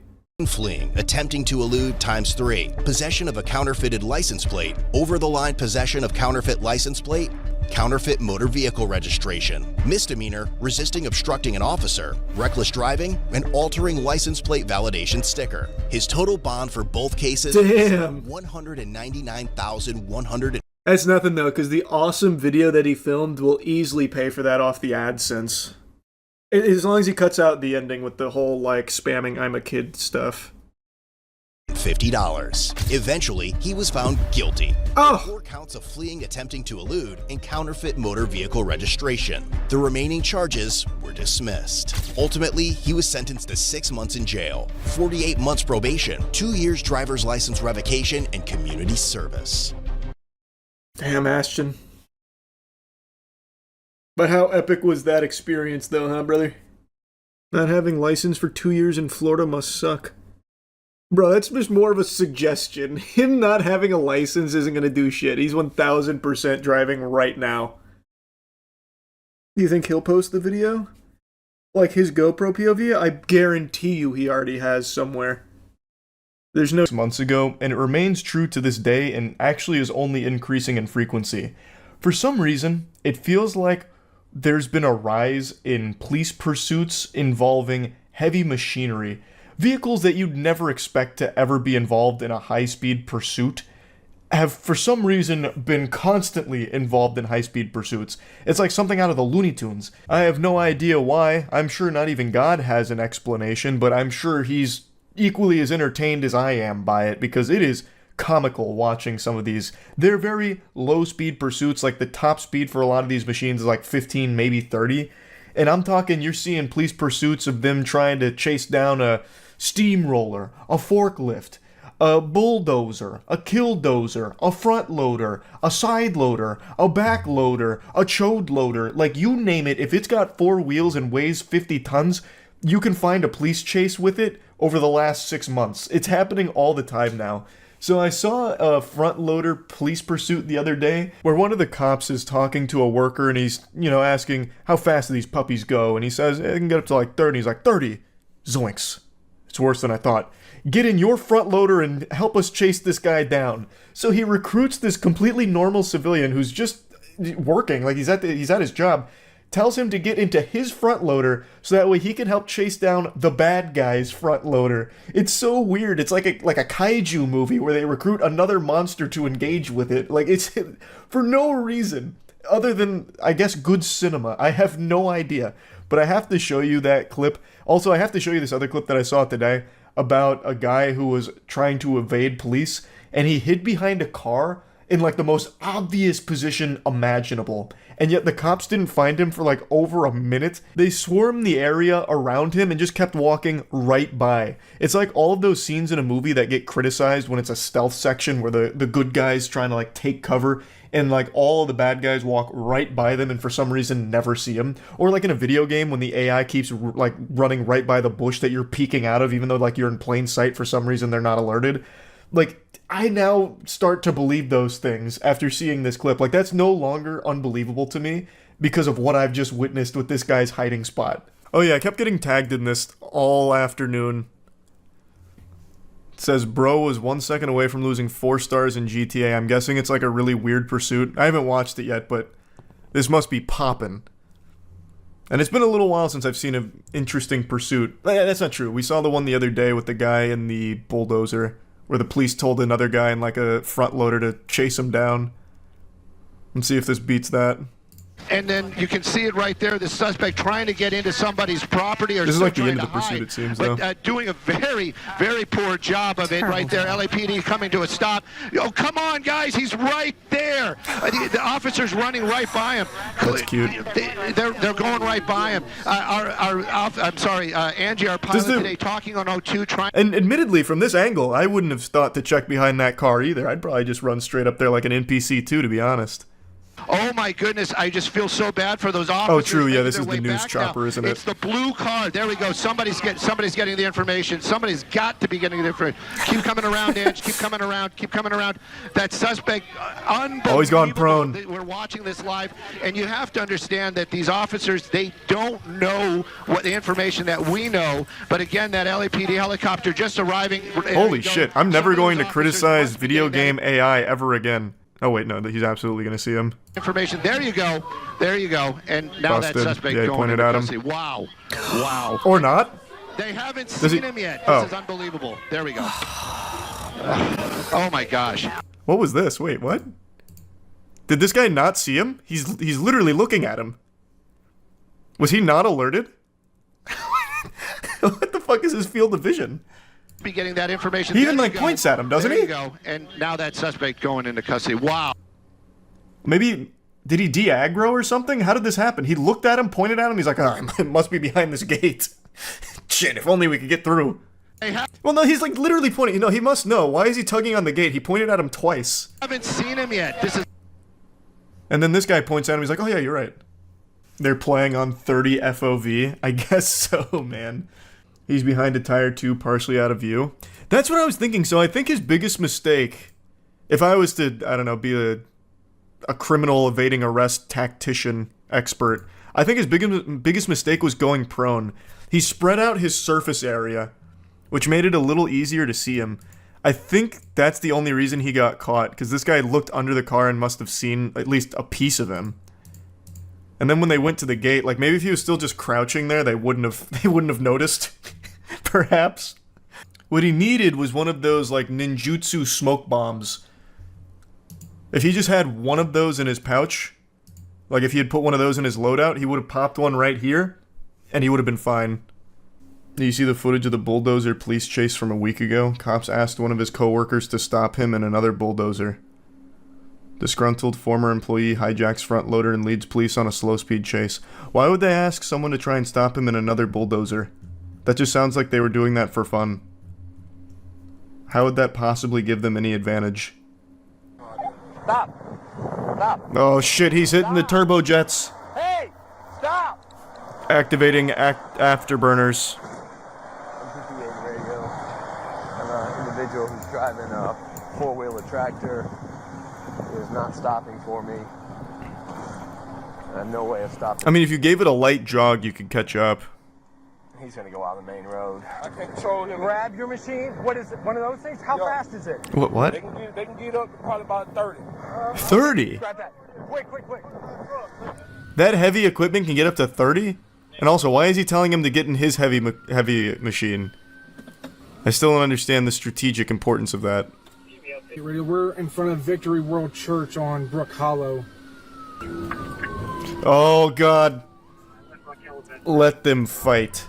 Fleeing, attempting to elude ×3, possession of a counterfeited license plate, over-the-line possession of counterfeit license plate, counterfeit motor vehicle registration, misdemeanor, resisting obstructing an officer, reckless driving, and altering license plate validation sticker. His total bond for both cases is $199,100. That's nothing though, because the awesome video that he filmed will easily pay for that off the AdSense. As long as he cuts out the ending with the whole, like, spamming I'm a kid stuff. $50. Eventually, he was found guilty. Oh! 4 counts of fleeing, attempting to elude, and counterfeit motor vehicle registration. The remaining charges were dismissed. Ultimately, he was sentenced to 6 months in jail, 48 months probation, 2 years driver's license revocation, and community service. Damn, Ashton. But how epic was that experience though, huh, brother? Not having license for 2 years in Florida must suck. Bro, that's just more of a suggestion. Him not having a license isn't gonna do shit. He's 1000% driving right now. Do you think he'll post the video? Like his GoPro POV? I guarantee you he already has somewhere. There's no months ago, and it remains true to this day and actually is only increasing in frequency. For some reason, it feels like there's been a rise in police pursuits involving heavy machinery. Vehicles that you'd never expect to ever be involved in a high-speed pursuit have, for some reason, been constantly involved in high-speed pursuits. It's like something out of the Looney Tunes. I have no idea why. I'm sure not even God has an explanation, but I'm sure he's equally as entertained as I am by it, because it is comical watching some of these. They're very low speed pursuits. Like the top speed for a lot of these machines is like 15, maybe 30. And I'm talking, you're seeing police pursuits of them trying to chase down a steamroller, a forklift, a bulldozer, a killdozer, a front loader, a side loader, a back loader, a chode loader. Like you name it, if it's got 4 wheels and weighs 50 tons, you can find a police chase with it over the last 6 months. It's happening all the time now. So I saw a front loader police pursuit the other day where one of the cops is talking to a worker and he's, asking how fast do these puppies go, and he says it can get up to like 30. He's like, 30? Zoinks. It's worse than I thought. Get in your front loader and help us chase this guy down. So he recruits this completely normal civilian who's just working, like he's at his job, tells him to get into his front loader so that way he can help chase down the bad guy's front loader. It's so weird. It's like a kaiju movie where they recruit another monster to engage with it. Like, it's for no reason other than, I guess, good cinema. I have no idea. But I have to show you that clip. Also, I have to show you this other clip that I saw today about a guy who was trying to evade police, and he hid behind a car in like the most obvious position imaginable. And yet the cops didn't find him for like over a minute. They swarmed the area around him and just kept walking right by. It's like all of those scenes in a movie that get criticized when it's a stealth section where the good guy's trying to like take cover and like all of the bad guys walk right by them and for some reason never see them. Or like in a video game when the AI keeps like running right by the bush that you're peeking out of even though like you're in plain sight, for some reason they're not alerted. Like, I now start to believe those things after seeing this clip. Like, that's no longer unbelievable to me because of what I've just witnessed with this guy's hiding spot. Oh yeah, I kept getting tagged in this all afternoon. says, bro was 1 second away from losing 4 stars in GTA. I'm guessing it's like a really weird pursuit. I haven't watched it yet, but this must be poppin'. And it's been a little while since I've seen an interesting pursuit. That's not true. We saw the one the other day with the guy in the bulldozer, where the police told another guy in like a front loader to chase him down. Let's see if this beats that. And then you can see it right there, the suspect trying to get into somebody's property or this is like the trying end of to the pursuit, hide, it seems, but though. doing a very, very poor job of it right there. LAPD coming to a stop. Oh, come on, guys, he's right there. The officer's running right by him. That's cute. They're going right by him. I'm sorry, Angie, our pilot today, talking on O2, trying. And admittedly, from this angle, I wouldn't have thought to check behind that car either. I'd probably just run straight up there like an NPC too, to be honest. Oh my goodness, I just feel so bad for those officers. Oh, true, yeah, making this their is the way news back chopper, now. isn't it? It's the blue car. There we go. Somebody's getting the information. Somebody's got to be getting the information. Keep coming around, Edge. Keep coming around. Keep coming around. That suspect, unbelievable. Oh, he's gone prone. We're watching this live, and you have to understand that these officers, they don't know what the information that we know. But again, that LAPD helicopter just arriving. Holy shit, I'm never going to criticize video game AI ever again. Oh wait, no, he's absolutely going to see him. Information. There you go. There you go. And now Busted. that suspect Yeah, he going pointed into at him. custody. Wow. Wow. Or not. They haven't Does seen he- him yet. Oh. This is unbelievable. There we go. Oh my gosh. What was this? Wait, what? Did this guy not see him? He's literally looking at him. Was he not alerted? What the fuck is his field of vision? Be getting that information. He even There like you go. points at him, doesn't there he? You go. And now that suspect going into custody. Wow. Maybe, did he de-aggro or something? How did this happen? He looked at him, pointed at him, he's like, oh, it must be behind this gate. Shit, if only we could get through. Well, no, he's like literally pointing. You know, he must know. Why is he tugging on the gate? He pointed at him twice. Haven't seen him yet. This is. And then this guy points at him, he's like, oh yeah, you're right. They're playing on 30 FOV. I guess so, man. He's behind a tire too, partially out of view. That's what I was thinking. So I think his biggest mistake, if I was to, I don't know, be a criminal evading arrest tactician expert, I think his biggest mistake was going prone. He spread out his surface area, which made it a little easier to see him. I think that's the only reason he got caught, because this guy looked under the car and must have seen at least a piece of him. And then when they went to the gate, like maybe if he was still just crouching there, they wouldn't have noticed. Perhaps. What he needed was one of those like ninjutsu smoke bombs. If he just had one of those in his pouch, like if he had put one of those in his loadout, he would have popped one right here, and he would have been fine. You see the footage of the bulldozer police chase from a week ago? Cops asked one of his coworkers to stop him and another bulldozer. Disgruntled former employee hijacks front loader and leads police on a slow-speed chase. Why would they ask someone to try and stop him in another bulldozer? That just sounds like they were doing that for fun. How would that possibly give them any advantage? Stop. Stop. Oh shit, he's hitting the turbojets. Hey, stop. Activating afterburners. radio. An individual who's driving a four-wheeler tractor is not stopping for me. I have no way of stopping. I mean, if you gave it a light jog, you could catch up. He's gonna go out the main road. I control him. Grab your machine. What is it? One of those things? How fast is it? What? They can get up to probably about 30. 30? Grab that. Quick. That heavy equipment can get up to 30? And also, why is he telling him to get in his heavy machine? I still don't understand the strategic importance of that. Get ready. We're in front of Victory World Church on Brook Hollow. Oh god. Let them fight.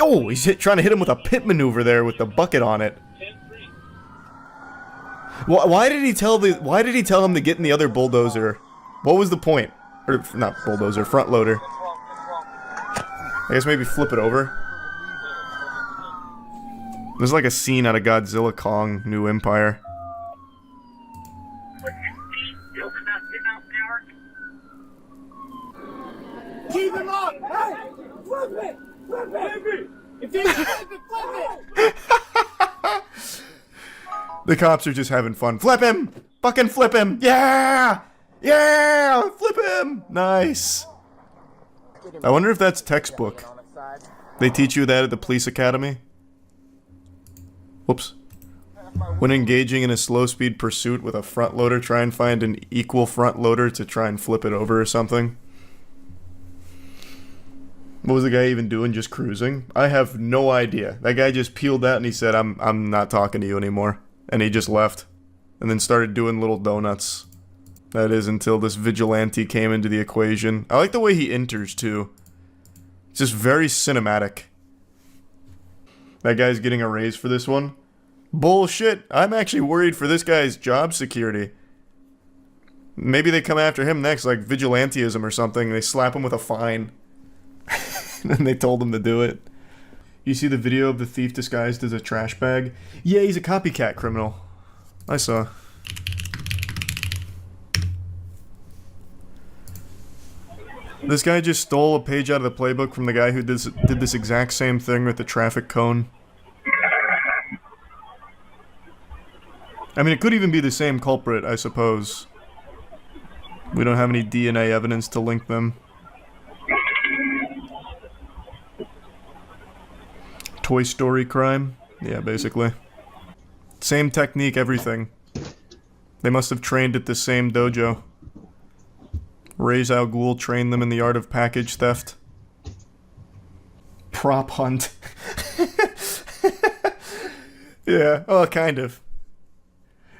Oh, he's trying to hit him with a pit maneuver there with the bucket on it. Why did he tell him to get in the other bulldozer? What was the point? Or not bulldozer, front loader. I guess maybe flip it over. This is like a scene out of Godzilla Kong New Empire. Keep him up! Hey! Flip it! Flip it! If you flip it, flip it! The cops are just having fun. Flip him! Fucking flip him! Yeah! Yeah! Flip him! Nice. I wonder if that's textbook. They teach you that at the police academy? Whoops. When engaging in a slow-speed pursuit with a front loader, try and find an equal front loader to try and flip it over or something. What was the guy even doing, just cruising? I have no idea. That guy just peeled out and he said, I'm not talking to you anymore. And he just left. And then started doing little donuts. That is, until this vigilante came into the equation. I like the way he enters, too. It's just very cinematic. That guy's getting a raise for this one. Bullshit. I'm actually worried for this guy's job security. Maybe they come after him next, like vigilantism or something. They slap him with a fine. And then they told him to do it. You see the video of the thief disguised as a trash bag? Yeah, he's a copycat criminal. I saw. This guy just stole a page out of the playbook from the guy who did this exact same thing with the traffic cone. I mean, it could even be the same culprit, I suppose. We don't have any DNA evidence to link them. Toy Story crime? Yeah, basically. Same technique, everything. They must have trained at the same dojo. Ra's al Ghul trained them in the art of package theft. Prop hunt. Yeah, well, kind of.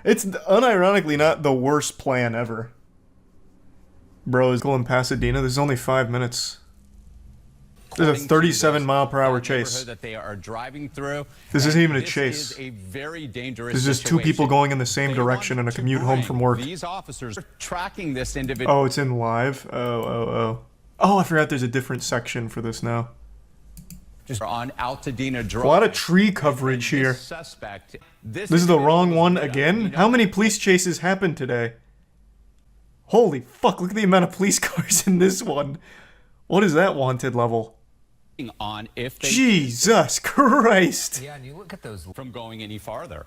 It's unironically not the worst plan ever. Bro is going Pasadena. There's only 5 minutes. There's a 37-mile-per-hour chase. That they are driving through. This isn't even a chase. This is a very dangerous There's just two people going in the same direction on a commute home from work. These officers are tracking this individual. Oh, it's in live? Oh, I forgot there's a different section for this now. Just on Altadena Drive. A lot of tree coverage here. This is the wrong one again? How many police chases happened today? Holy fuck, look at the amount of police cars in this one. What is that wanted level? On if they Jesus Christ! Yeah, and you look at those from going any farther.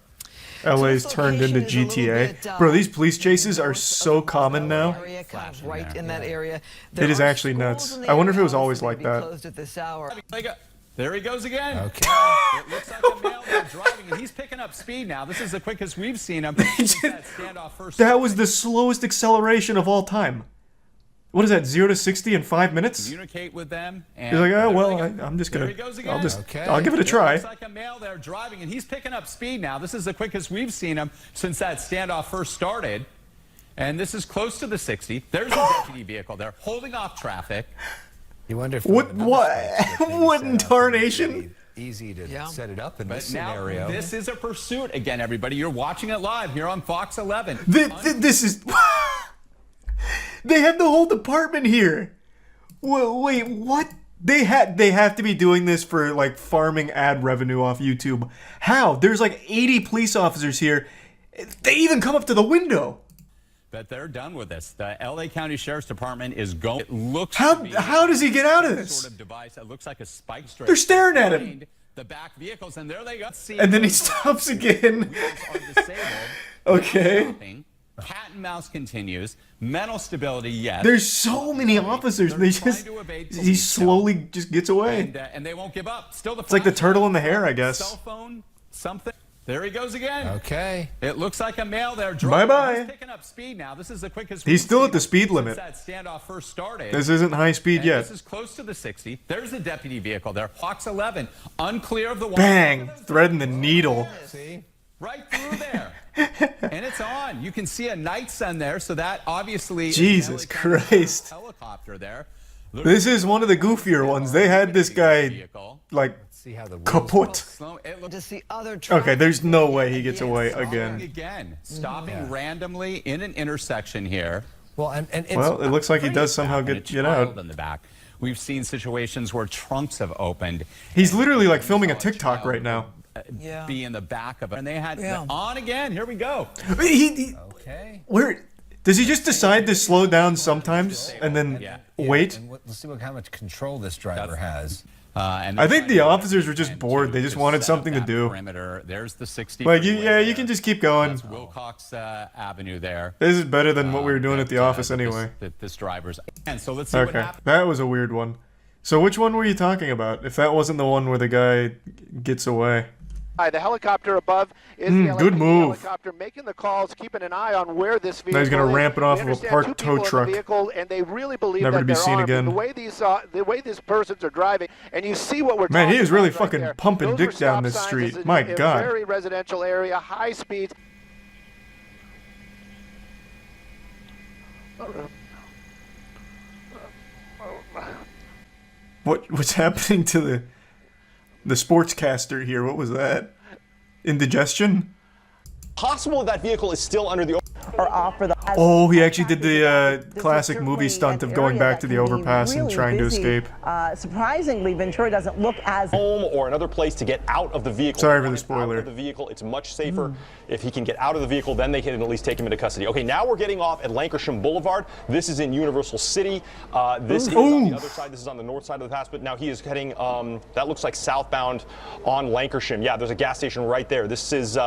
LA's turned into GTA. Bro, these police chases are so common now. Right in that area. It is actually nuts. I wonder if it was always like that. There he goes again. Okay. It looks like a male there driving, and he's picking up speed now. This is the quickest we've seen him since that standoff first. That was the slowest acceleration of all time. What is that, 0 to 60 in 5 minutes? Communicate with them. He's like, oh, well, I'm just gonna, I'll give it a try. Looks like a male there driving, and he's picking up speed now. This is the quickest we've seen him since that standoff first started. And this is close to the 60. There's a deputy vehicle there holding off traffic. You wonder if what in tarnation? Easy to set it up in but this now, scenario. This is a pursuit again, everybody. You're watching it live here on Fox 11. This is. They had the whole department here. Wait, what? They have to be doing this for like farming ad revenue off YouTube. How? There's like 80 police officers here. They even come up to the window. But they're done with this. The LA County Sheriff's Department is going. It looks. How does he get out of this? Sort of device that looks like a spike strip. They're staring at him. The back vehicles, and there they go. And then he stops again. Okay. Cat and mouse continues. Mental stability, yes. There's so many officers. They just he slowly just gets away. And they won't give up. Still the. It's like the turtle in the hair, I guess. Cell phone, something. There he goes again. Okay. It looks like a male there. Bye-bye. He's picking up speed now. This is the quickest. He's still at the speed limit. That standoff first started. This isn't high speed yet. This is close to the 60. There's a deputy vehicle there. Fox 11, unclear of the. Bang! Threading the needle. See? Right through there. And it's on. You can see a night sun there, so that obviously. Jesus Christ. Helicopter there. This is one of the goofier ones. They had this guy like kaput. Okay, there's no way he gets away again. Stopping randomly in an intersection here. Well, and it's, well, it looks like he does somehow get out. In the back. We've seen situations where trunks have opened. He's literally like filming a TikTok right now. Be in the back of it, and they had on again. Here we go. Okay. Where does he just decide to slow down sometimes and then wait? And let's see how much control this driver has. And I think the officers were just bored. They just wanted something to do. Perimeter. There's the 60. Like you can just keep going. That's Wilcox Avenue there. This is better than what we were doing at the office anyway. This driver's. And so let's see what happens. That was a weird one. So which one were you talking about? If that wasn't the one where the guy gets away. The helicopter above is the good LAPD move. helicopter making the calls, keeping an eye on where this vehicle Now he's gonna is. ramp it off We of a understand parked two tow people in the truck. vehicle, and they really believe Never that to be they're seen armed. again. The way these persons are driving, and you see what we're Man, talking he is really about right fucking there. pumping Those dick were down stop this signs. street. It's My a God. very residential area, high speeds. What's happening to the sportscaster here? What was that? Indigestion? Possible that vehicle is still under the or offer the. Oh, he actually did the classic movie stunt of going back to the overpass and trying to escape. Surprisingly, Ventura doesn't look as home or another place to get out of the vehicle. Sorry for the spoiler. Out of the vehicle, it's much safer. If he can get out of the vehicle, then they can at least take him into custody. Okay, now we're getting off at Lancashire Boulevard. This is in Universal City. This is on the other side. This is on the north side of the pass, but now he is heading. That looks like southbound on Lancashire. Yeah, there's a gas station right there. This is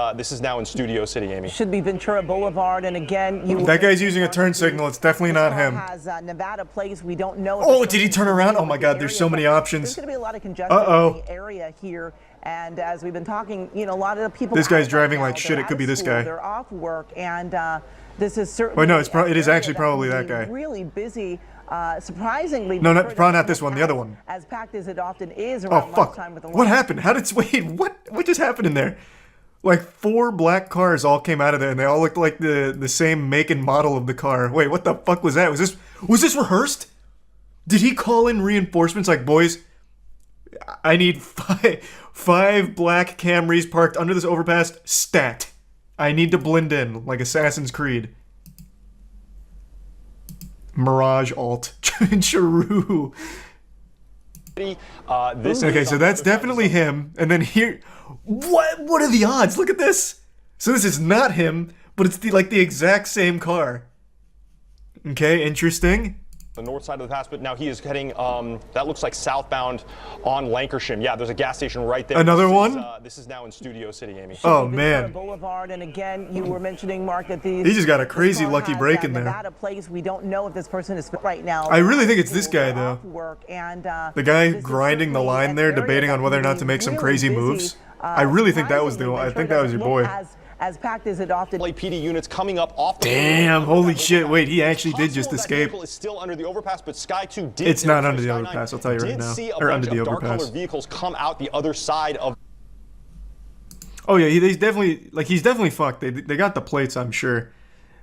now in Studio City, Amy. should be Ventura Boulevard, and again, That guy's using a turn signal. It's definitely not him. Has Nevada plates. We don't know. Oh, did he turn around? Oh my God, there's so many options. There's going to be a lot of congestion in the area here. And as we've been talking, you know, a lot of the people. This guy's driving right like now, shit. they're It could out be of this school, guy. They're off work, and this is certainly. Wait, no, it is actually probably that guy. Really busy. Surprisingly. No, probably not this one. The other one. As packed as it often is Oh around fuck! lunchtime with the. What happened? How did wait? What just happened in there? Like 4 black cars all came out of there, and they all looked like the same make and model of the car. Wait, what the fuck was that? Was this rehearsed? Did he call in reinforcements like, boys, I need five black Camrys parked under this overpass, stat. I need to blend in like Assassin's Creed. Mirage alt. Charu. Okay, so that's definitely him. And then here, what are the odds? Look at this. So this is not him, but it's the exact same car. Okay, interesting. The north side of the pass, but now he is heading. That looks like southbound on Lancashire. Yeah, there's a gas station right there. Another one? This is now in Studio City, Amy. Oh man. Boulevard, and again, you were mentioning, Mark, that these. He just got a crazy lucky break in there. Nevada place. We don't know if this person is right now. I really think it's this guy though. Work and, the guy grinding the line there, debating on whether or not to make some crazy moves. I really think that was I think that was your boy. As packed as it often. LAPD units coming up off the. Damn! Holy shit! Wait, he actually did just escape. Is still under the overpass, but Sky 2 did. It's not under the overpass. I'll tell you right now. Or under the overpass. Dark-colored vehicles come out the other side of. Oh yeah, he's definitely fucked. They got the plates, I'm sure,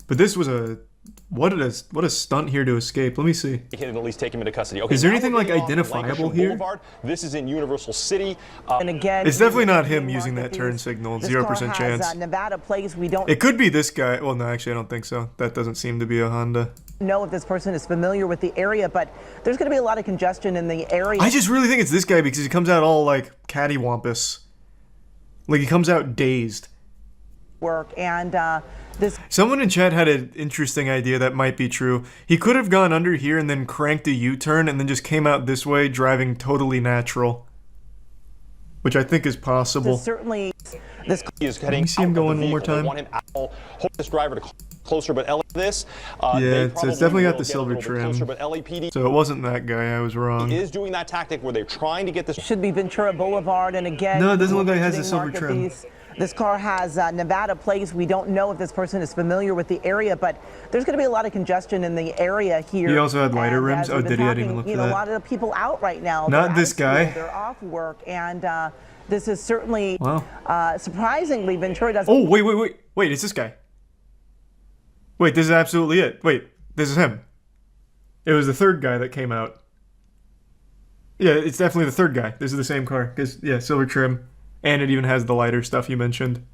but this was what a stunt here to escape. Let me see. He can at least take him into custody. Okay, is there anything like identifiable here? Boulevard. This is in Universal City. And again, it's definitely not him using that turn signal. 0% chance. Nevada place. We don't. It could be this guy. Well, no, actually, I don't think so. That doesn't seem to be a Honda. Know if this person is familiar with the area, but there's going to be a lot of congestion in the area. I just really think it's this guy because he comes out all like cattywampus. Like he comes out dazed. Work and this. Someone in chat had an interesting idea that might be true. He could have gone under here and then cranked a U-turn and then just came out this way, driving totally natural, which I think is possible. Certainly, this. He is heading. Let me see him going one more time. Want him out. Hope this driver to closer, but this. Yeah, it's definitely got the silver trim. Closer, but LAPD. So it wasn't that guy. I was wrong. He is doing that tactic where they're trying to get this. Should be Ventura Boulevard, and again. No, it doesn't look like it has the silver trim. This car has Nevada plates. We don't know if this person is familiar with the area, but there's going to be a lot of congestion in the area here. He also had lighter rims. Oh, did he? I didn't even look for that. A lot of the people out right now. Not this guy. They're off work, and this is certainly wow. Surprisingly, Ventura doesn't. Oh, wait! It's this guy. Wait, this is absolutely it. Wait, this is him. It was the third guy that came out. Yeah, it's definitely the third guy. This is the same car. Because, yeah, silver trim. And it even has the lighter stuff you mentioned.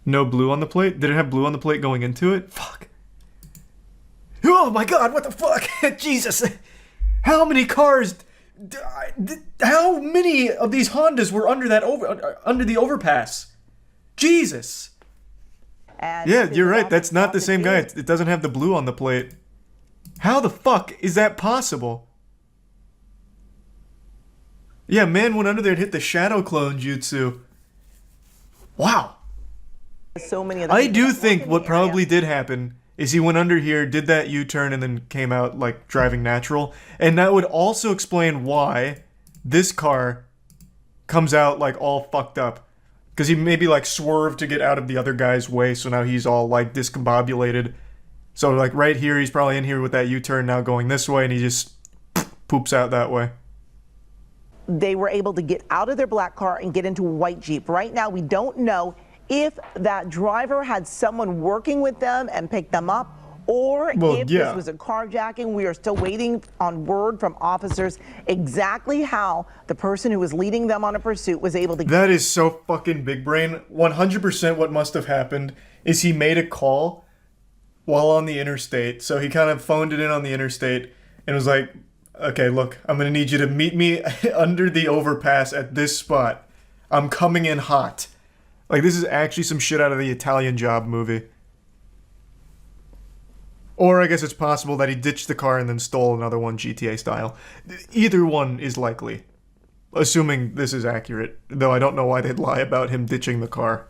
No blue on the plate? Did it have blue on the plate going into it? Fuck. Oh my god, what the fuck? Jesus. How many cars... How many of these Hondas were under that under the overpass? Jesus. And yeah, you're right. That's not the same guy. It doesn't have the blue on the plate. How the fuck is that possible? Yeah, man went under there and hit the shadow clone jutsu. Wow. So many. I do think what probably did happen is he went under here, did that U-turn, and then came out like driving natural. And that would also explain why this car comes out like all fucked up. Because he maybe like swerved to get out of the other guy's way, so now he's all like discombobulated. So like right here, he's probably in here with that U-turn now going this way, and he just poops out that way. They were able to get out of their black car and get into a white Jeep. Right now, we don't know if that driver had someone working with them and picked them up, or if this was a carjacking. We are still waiting on word from officers exactly how the person who was leading them on a pursuit was able to. That is so fucking big brain. 100% what must have happened is he made a call while on the interstate. So he kind of phoned it in on the interstate and was like, okay, look, I'm going to need you to meet me under the overpass at this spot. I'm coming in hot. Like, this is actually some shit out of the Italian Job movie. Or I guess it's possible that he ditched the car and then stole another one GTA style. Either one is likely. Assuming this is accurate. Though I don't know why they'd lie about him ditching the car.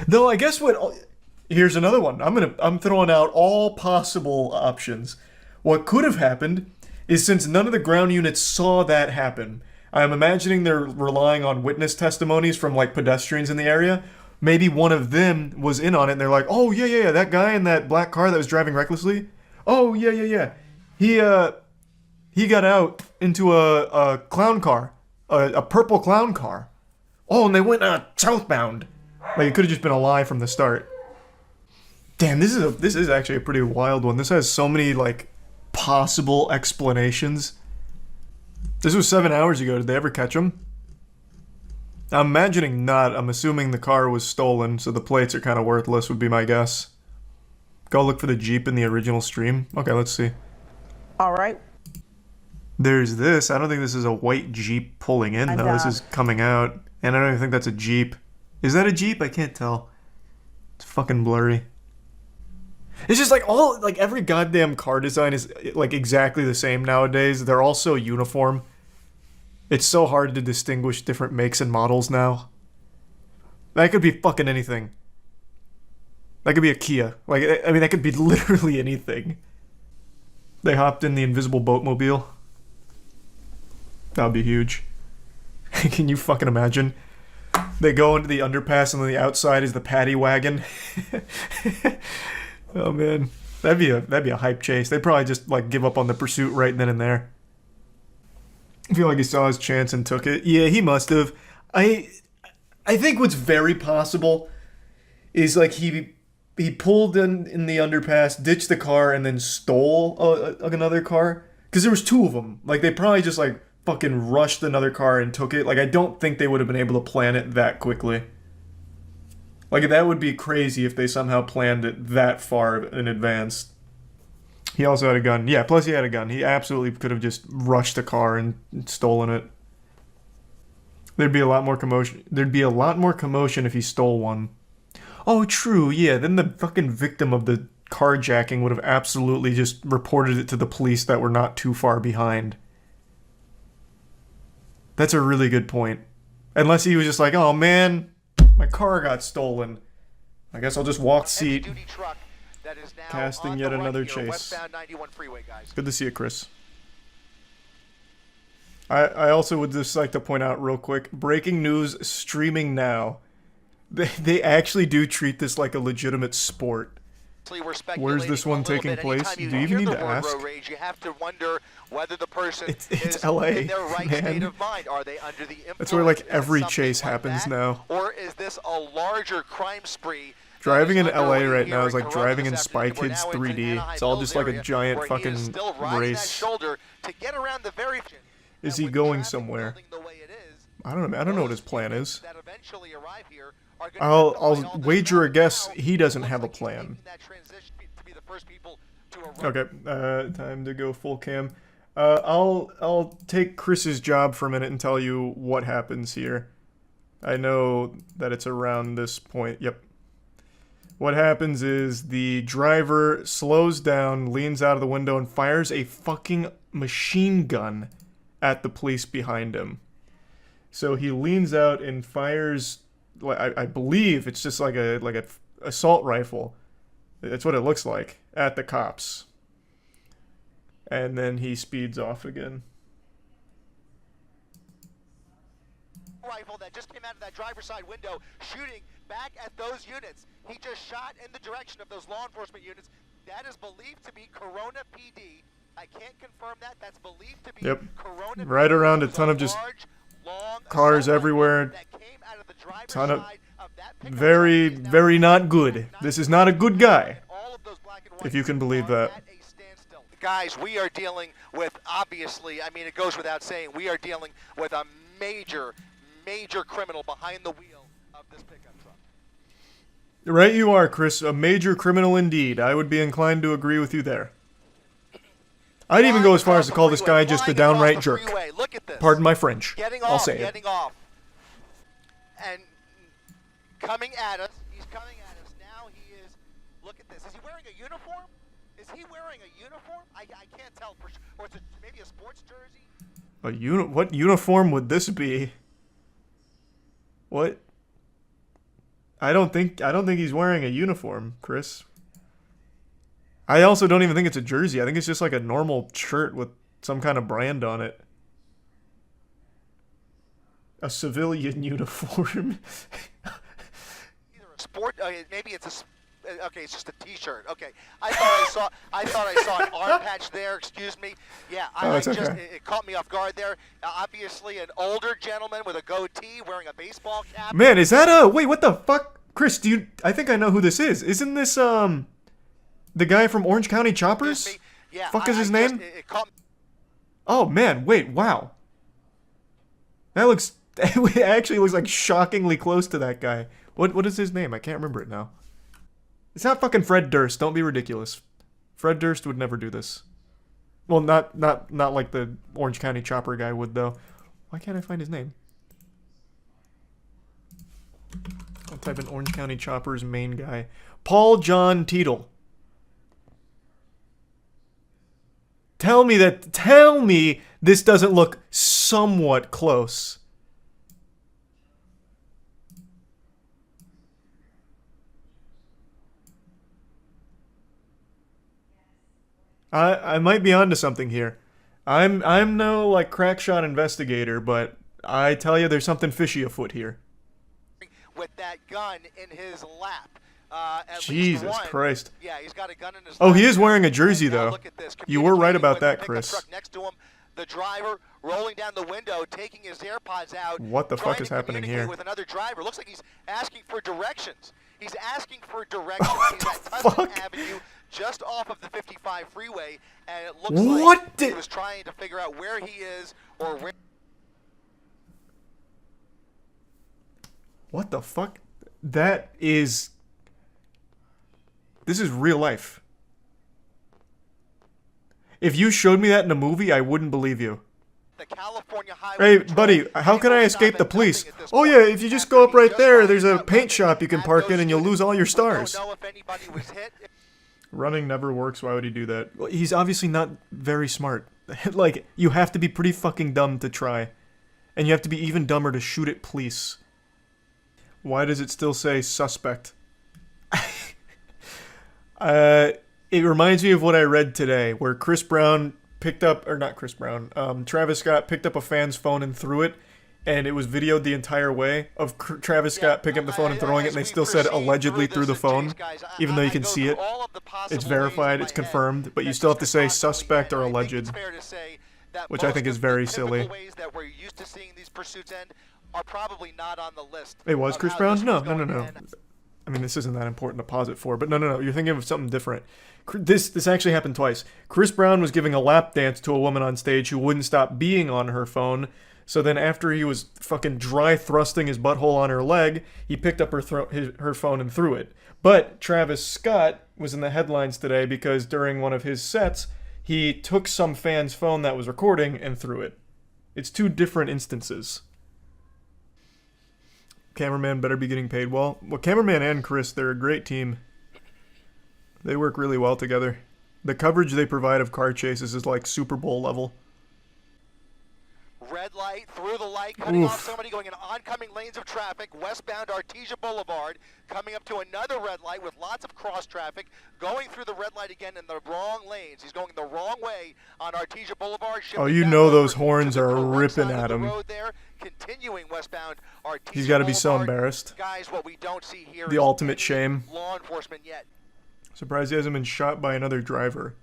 Though I guess what... Here's another one. I'm throwing out all possible options. What could have happened is, since none of the ground units saw that happen, I'm imagining they're relying on witness testimonies from like pedestrians in the area. Maybe one of them was in on it and they're like, oh yeah, that guy in that black car that was driving recklessly. Oh yeah. He got out into a clown car, a purple clown car. Oh, and they went southbound. Like, it could have just been a lie from the start. Damn, this is actually a pretty wild one. This has so many like possible explanations. This was 7 hours ago. Did they ever catch him? I'm imagining not. I'm assuming the car was stolen, so the plates are kind of worthless, would be my guess. Go look for the Jeep in the original stream. Okay, let's see. All right. There's this. I don't think this is a white Jeep pulling in, though. This is coming out. And I don't even think that's a Jeep. Is that a Jeep? I can't tell. It's fucking blurry. It's just like every goddamn car design is like exactly the same nowadays. They're all so uniform. It's so hard to distinguish different makes and models now. That could be fucking anything. That could be a Kia. Like, I mean, that could be literally anything. They hopped in the invisible boatmobile. That would be huge. Can you fucking imagine? They go into the underpass and on the outside is the paddy wagon. Oh man, that'd be a hype chase. They'd probably just like give up on the pursuit right then and there. I feel like he saw his chance and took it. Yeah, he must have. I think what's very possible is like he pulled in the underpass, ditched the car, and then stole another car. Because there was two of them. Like, they probably just like fucking rushed another car and took it. Like, I don't think they would have been able to plan it that quickly. Like, that would be crazy if they somehow planned it that far in advance. He also had a gun. Yeah, plus he had a gun. He absolutely could have just rushed the car and stolen it. There'd be a lot more commotion. There'd be a lot more commotion if he stole one. Oh, true, yeah. Then the fucking victim of the carjacking would have absolutely just reported it to the police that were not too far behind. That's a really good point. Unless he was just like, oh man, my car got stolen. I guess I'll just walk seat. Casting yet another chase. Good to see you, Chris. I also would just like to point out real quick, breaking news streaming now. They actually do treat this like a legitimate sport. Where's this one taking place? Do you even need to ask? You have to wonder whether the person it's LA, in their right man. state of mind. Are they under the influence? That's where like every chase happens now. Or is this a larger crime spree? Driving in LA right now is like driving in Spy Kids 3D. It's all just like a giant fucking race. Is he going somewhere? I don't know. I don't know what his plan is. I'll wager a guess he doesn't have a plan. Okay, time to go full cam. I'll take Chris's job for a minute and tell you what happens here. I know that it's around this point. Yep. What happens is the driver slows down, leans out of the window, and fires a fucking machine gun at the police behind him. So he leans out and fires, I believe it's just like a assault rifle. That's what it looks like, at the cops. And then he speeds off again. that just came out of that driver's side window, shooting back at those units. He just shot in the direction of those law enforcement units. That is believed to be Corona PD. I can't confirm that. That's believed to be Corona PD. Right around a ton of just cars everywhere. Ton of very, very not good. This is not a good guy, if you can believe that. Guys, we are dealing with, obviously, I mean, it goes without saying, we are dealing with a major, major criminal behind the wheel of this pickup truck. Right you are, Chris. A major criminal indeed. I would be inclined to agree with you there. I'd even go as far as to call this guy just a downright jerk. Look at this. Pardon my French. I'll say it. Getting off. And coming at us. He's coming at us. Now he is, look at this. Is he wearing a uniform? Is he wearing a uniform? I can't tell for sure. Or is it maybe a sports jersey? What uniform would this be? What? I don't think he's wearing a uniform, Chris. I also don't even think it's a jersey. I think it's just like a normal shirt with some kind of brand on it. A civilian uniform. Either a sport, maybe it's a. Okay, it's just a T-shirt. Okay, I thought I saw an arm patch there. Excuse me. Yeah, it caught me off guard there. Obviously, an older gentleman with a goatee wearing a baseball cap. Man, is that a wait? What the fuck, Chris? I think I know who this is. Isn't this the guy from Orange County Choppers? Yeah. Fuck is his name? Oh man, wait, wow. That looks. It actually looks like shockingly close to that guy. What is his name? I can't remember it now. It's not fucking Fred Durst. Don't be ridiculous. Fred Durst would never do this. Well, not like the Orange County Chopper guy would, though. Why can't I find his name? I'll type in Orange County Chopper's main guy. Paul John Teetle. Tell me this doesn't look somewhat close. I might be onto something here. I'm no like crackshot investigator, but I tell you there's something fishy afoot here. With that gun in his lap. Jesus Christ. Yeah, he's got a gun in his Oh, lap. he is wearing a jersey though. Look at this. You were right about that, Chris. Truck next to him, the driver rolling down the window, taking his AirPods out. What the fuck is happening here? With another driver. Looks like he's asking for directions. He's asking for directions. He's at Tustin Avenue, just off of the 55 freeway, and it looks like he was trying to figure out where he is or where. What the fuck? This is real life. If you showed me that in a movie, I wouldn't believe you. Hey, buddy, how can I escape the police? Oh yeah, if you just go up right there, there's a paint shop you can park in and you'll lose all your stars. Running never works, why would he do that? Well, he's obviously not very smart. Like, you have to be pretty fucking dumb to try. And you have to be even dumber to shoot at police. Why does it still say suspect? It reminds me of what I read today, where Chris Brown picked up, or not Chris Brown, Travis Scott picked up a fan's phone and threw it, and it was videoed the entire way of Travis Scott picking up the phone and throwing it, and they still said allegedly through the phone, even though you can see it. It's verified, it's confirmed, but you still have to say suspect or alleged, which I think is very silly. It was Chris Brown? No. I mean, this isn't that important to pause it for, but no, you're thinking of something different. This actually happened twice. Chris Brown was giving a lap dance to a woman on stage who wouldn't stop being on her phone, so then after he was fucking dry thrusting his butthole on her leg, he picked up her phone and threw it. But Travis Scott was in the headlines today because during one of his sets, he took some fan's phone that was recording and threw it. It's two different instances. Cameraman better be getting paid well. Well, cameraman and Chris, they're a great team. They work really well together. The coverage they provide of car chases is like Super Bowl level. Red light, through the light, cutting off somebody going in oncoming lanes of traffic, westbound Artesia Boulevard, coming up to another red light with lots of cross traffic, going through the red light again in the wrong lanes. He's going the wrong way on Artesia Boulevard. Oh, you know those horns are ripping at him. continuing westbound Artesia He's got to be so Boulevard. embarrassed. Guys, what we don't see here The is ultimate any shame. law enforcement yet. Surprised he hasn't been shot by another driver.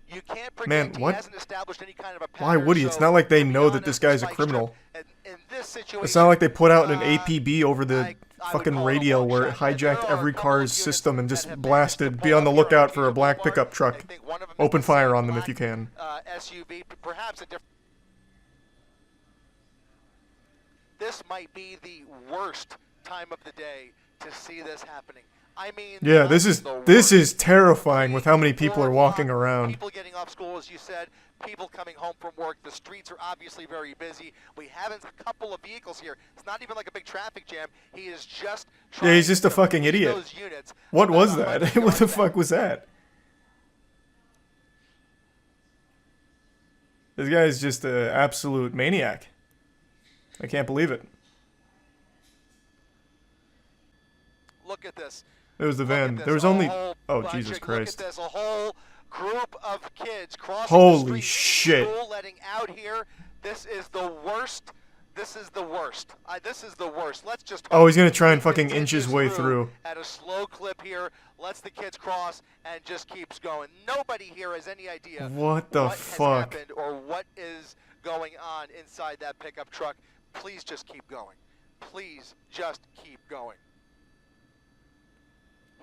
You can't Man, predict. what? He hasn't established any kind of a Why pattern, would he? It's not like they know that this guy's a criminal. in this situation, It's not like they put out an APB over the fucking radio where it hijacked every car's system and just blasted, be on the lookout for a black pickup truck. Open fire on them if you can. SUV, perhaps a different. This might be the worst time of the day to see this happening. I mean, Yeah, this is terrifying with how many people are walking around. people getting off school, as you said, people coming home from work. The streets are obviously very busy. We have a couple of vehicles here. It's not even like a big traffic jam. He is just Yeah, he's just a fucking idiot. What was that? What the fuck was that? This guy is just an absolute maniac. I can't believe it. Look at this. There was the van. There was only... Oh, Jesus Christ. Look at this. A whole group of kids crossing Holy the street shit. School, letting out here. This is the worst. This is the worst. This is the worst. Let's just... Oh, he's gonna try and fucking inch his way through. At a slow clip here, lets the kids cross, and just keeps going. Nobody here has any idea What the fuck? has happened or what is going on inside that pickup truck. Please just keep going. Please just keep going.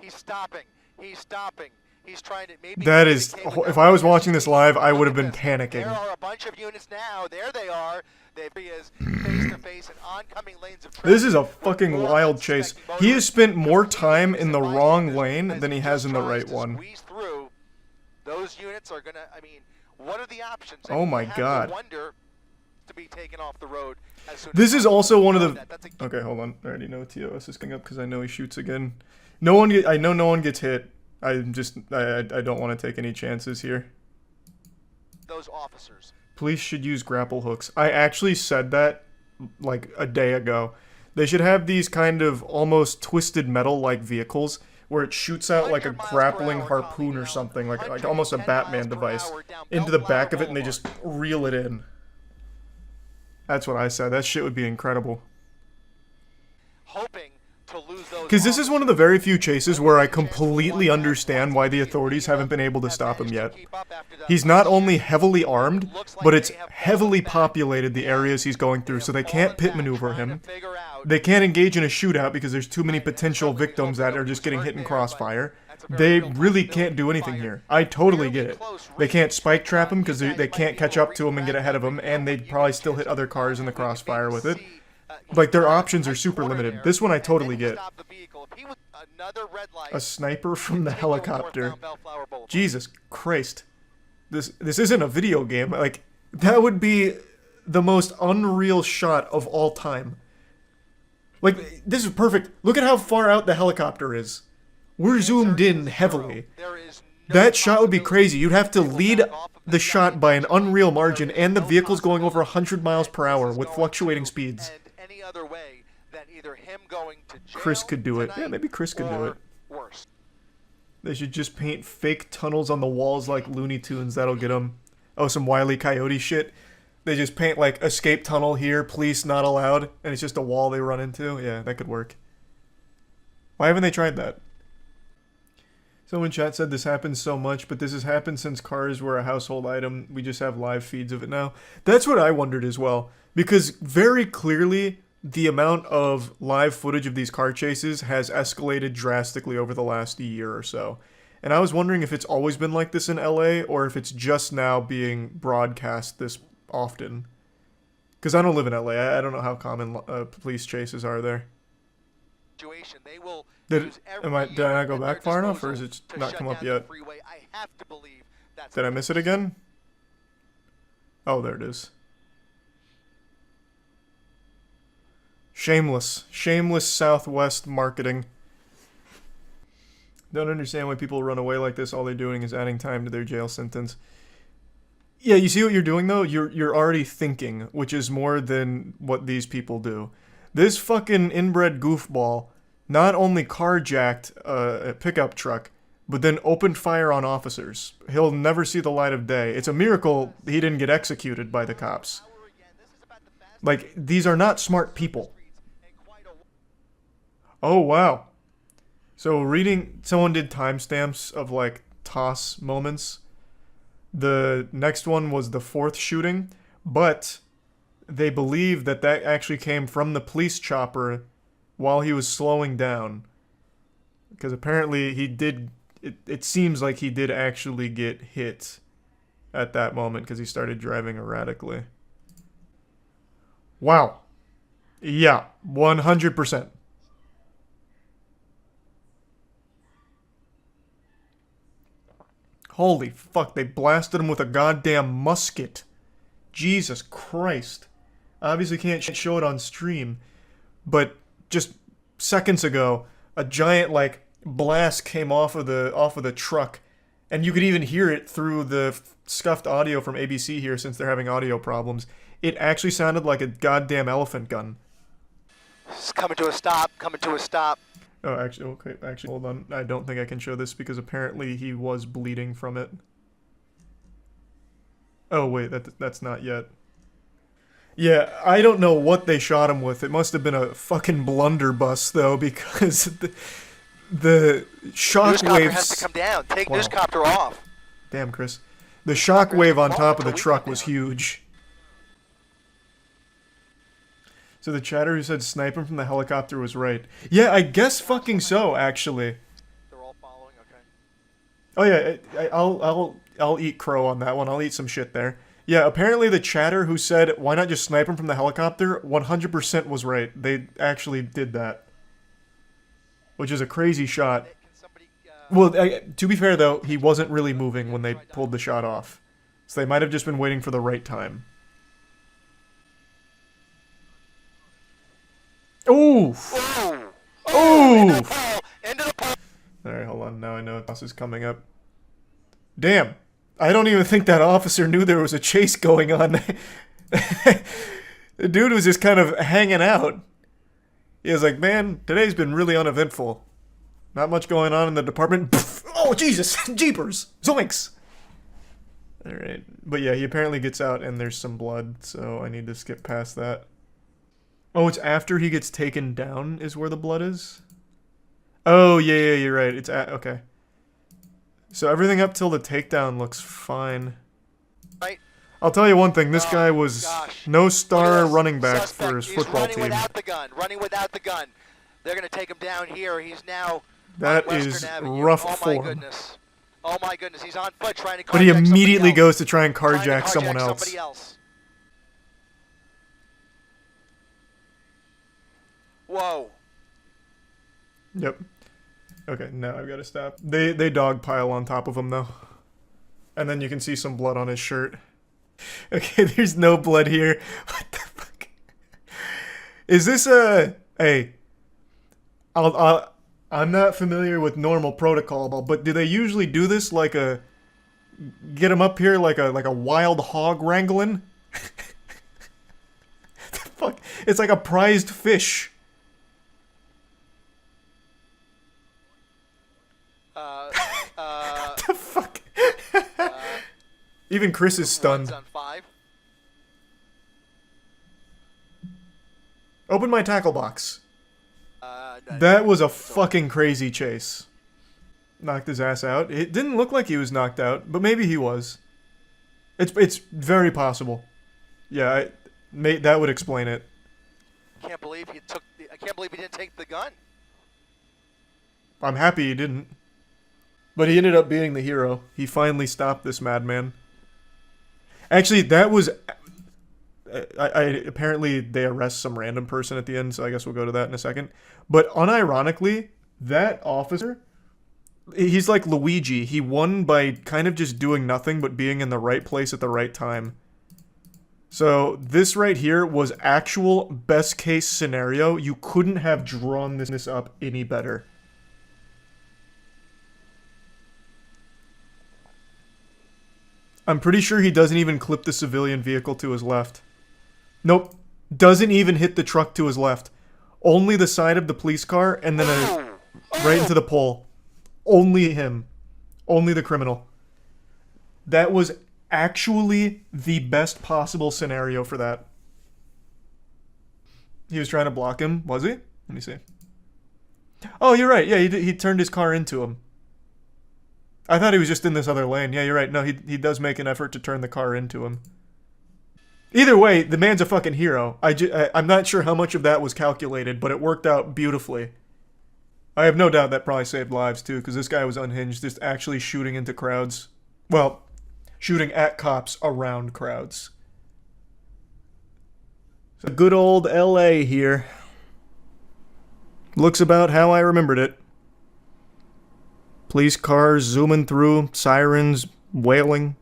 He's stopping. He's stopping. He's trying to maybe... That is... If I was watching this live, I would have been panicking. There are a bunch of units now. There they are. They is face to face in oncoming lanes of traffic. This is a fucking wild chase. He has spent more time in the wrong lane than he has in the right one. Squeeze through. Those units are gonna... I mean, what are the options? Oh my God. Wonder to be taken off the road as soon This as is also one of the... That's a... Okay, hold on. I already know TOS is coming up because I know he shoots again. No one... I know no one gets hit. I don't want to take any chances here. Those officers. Police should use grapple hooks. I actually said that like a day ago. They should have these kind of almost twisted metal-like vehicles where it shoots out like a grappling harpoon or something, like almost a Batman device, into the back of it, and they just reel it in. That's what I said. That shit would be incredible. Hoping to lose those... Because this is one of the very few chases where I completely understand why the authorities haven't been able to stop him yet. He's not only heavily armed, but it's heavily populated, the areas he's going through, so they can't pit maneuver him. They can't engage in a shootout because there's too many potential victims that are just getting hit in crossfire. They really can't do anything here. I totally get it. They can't spike trap him because they can't catch up to him and get ahead of him, and they'd probably still hit other cars in the crossfire with it. Like, their options are super limited. This one I totally get. A sniper from the helicopter. Jesus Christ. This isn't a video game. Like, that would be the most unreal shot of all time. Like, this is perfect. Look at how far out the helicopter is. We're zoomed in heavily. That shot would be crazy. You'd have to lead the shot by an unreal margin, and the vehicle's going over 100 miles per hour with fluctuating speeds. Any other way than either him going to jail Chris could do it. Yeah, maybe Chris could do it. Worse. They should just paint fake tunnels on the walls like Looney Tunes. That'll get them. Oh, some Wile E. Coyote shit. They just paint like escape tunnel here, police not allowed, and it's just a wall they run into. Yeah, that could work. Why haven't they tried that? Someone in chat said this happens so much, but this has happened since cars were a household item. We just have live feeds of it now. That's what I wondered as well. Because very clearly, the amount of live footage of these car chases has escalated drastically over the last year or so. And I was wondering if it's always been like this in LA, or if it's just now being broadcast this often. Because I don't live in LA. I don't know how common police chases are there. They will Did I not go back far enough, or is it not come up yet? Did I miss it again? Oh, there it is. Shameless Southwest marketing. Don't understand why people run away like this. All they're doing is adding time to their jail sentence. Yeah, you see what you're doing though? You're already thinking, which is more than what these people do. This fucking inbred goofball not only carjacked a pickup truck, but then opened fire on officers. He'll never see the light of day. It's a miracle he didn't get executed by the cops. Like, these are not smart people. Oh, wow. So reading, someone did timestamps of like toss moments. The next one was the 4th shooting, but they believe that that actually came from the police chopper while he was slowing down. Because apparently he did, it seems like he did actually get hit at that moment because he started driving erratically. Wow. Yeah, 100%. Holy fuck, they blasted him with a goddamn musket. Jesus Christ. Obviously can't show it on stream, but just seconds ago, a giant, like, blast came off of the truck, and you could even hear it through the scuffed audio from ABC here since they're having audio problems. It actually sounded like a goddamn elephant gun. It's coming to a stop, coming to a stop. Oh, actually, okay, actually, hold on. I don't think I can show this because apparently he was bleeding from it. Oh, wait, that's not yet. Yeah, I don't know what they shot him with. It must have been a fucking blunderbuss, though, because the shockwaves... Newscopter has to come down. Take newscopter off. Damn, Chris. The shockwave on top of the truck was huge. So the chatter who said sniping from the helicopter was right. Yeah, I guess fucking so, actually. They're all following, okay. Oh yeah, I'll eat crow on that one. I'll eat some shit there. Yeah, apparently the chatter who said why not just snipe him from the helicopter 100% was right. They actually did that. Which is a crazy shot. Well, to be fair though, he wasn't really moving when they pulled the shot off. So they might have just been waiting for the right time. Ooh! Ooh! Alright, hold on. Now I know this is coming up. Damn! I don't even think that officer knew there was a chase going on. The dude was just kind of hanging out. He was like, man, today's been really uneventful. Not much going on in the department. Oh, Jesus! Jeepers! Zoinks! Alright. But yeah, he apparently gets out and there's some blood, so I need to skip past that. Oh, it's after he gets taken down is where the blood is? Oh, yeah, you're right. It's okay. So everything up till the takedown looks fine. Right. I'll tell you one thing. This guy was no star running back for his football running team. Without the gun. Running without the gun. They're going to take him down here. He's now that on is Western Avenue. rough Oh, form. my goodness. Oh, my goodness. He's on foot trying to carjack But he immediately somebody goes to try and carjack Trying to someone somebody else. Whoa. Yep. Okay, now I've got to stop. They dogpile on top of him, though. And then you can see some blood on his shirt. Okay, there's no blood here. What the fuck? Is this a... Hey. I'm not familiar with normal protocol, but do they usually do this like a... Get him up here like a wild hog wrangling? The fuck? It's like a prized fish. What the fuck? Even Chris is stunned. Open my tackle box. That was a fucking crazy chase. Knocked his ass out. It didn't look like he was knocked out, but maybe he was. It's very possible. Yeah, that would explain it. I can't believe he didn't take the gun. I'm happy he didn't. But he ended up being the hero. He finally stopped this madman. Actually, that was... apparently they arrest some random person at the end, so I guess we'll go to that in a second. But unironically, that officer, he's like Luigi. He won by kind of just doing nothing but being in the right place at the right time. So this right here was actual best case scenario. You couldn't have drawn this up any better. I'm pretty sure he doesn't even clip the civilian vehicle to his left. Nope. Doesn't even hit the truck to his left. Only the side of the police car and then right into the pole. Only him. Only the criminal. That was actually the best possible scenario for that. He was trying to block him, was he? Let me see. Oh, you're right. Yeah, he turned his car into him. I thought he was just in this other lane. Yeah, you're right. No, he does make an effort to turn the car into him. Either way, the man's a fucking hero. I'm not sure how much of that was calculated, but it worked out beautifully. I have no doubt that probably saved lives, too, because this guy was unhinged, just actually shooting into crowds. Well, shooting at cops around crowds. So good old LA here. Looks about how I remembered it. Police cars zooming through, sirens wailing.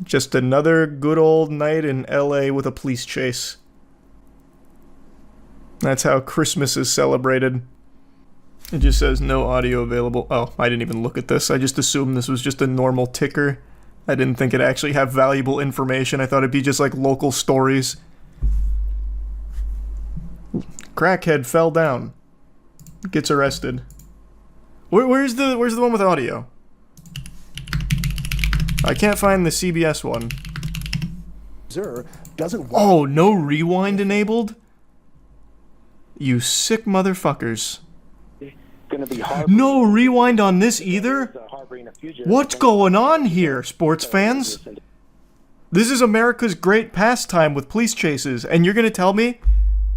Just another good old night in LA with a police chase. That's how Christmas is celebrated. It just says no audio available. Oh, I didn't even look at this. I just assumed this was just a normal ticker. I didn't think it'd actually have valuable information. I thought it'd be just like local stories. Crackhead fell down. Gets arrested. Where's the one with audio? I can't find the CBS one. Oh, no rewind enabled? You sick motherfuckers. No rewind on this either? What's going on here, sports fans? This is America's great pastime with police chases, and you're gonna tell me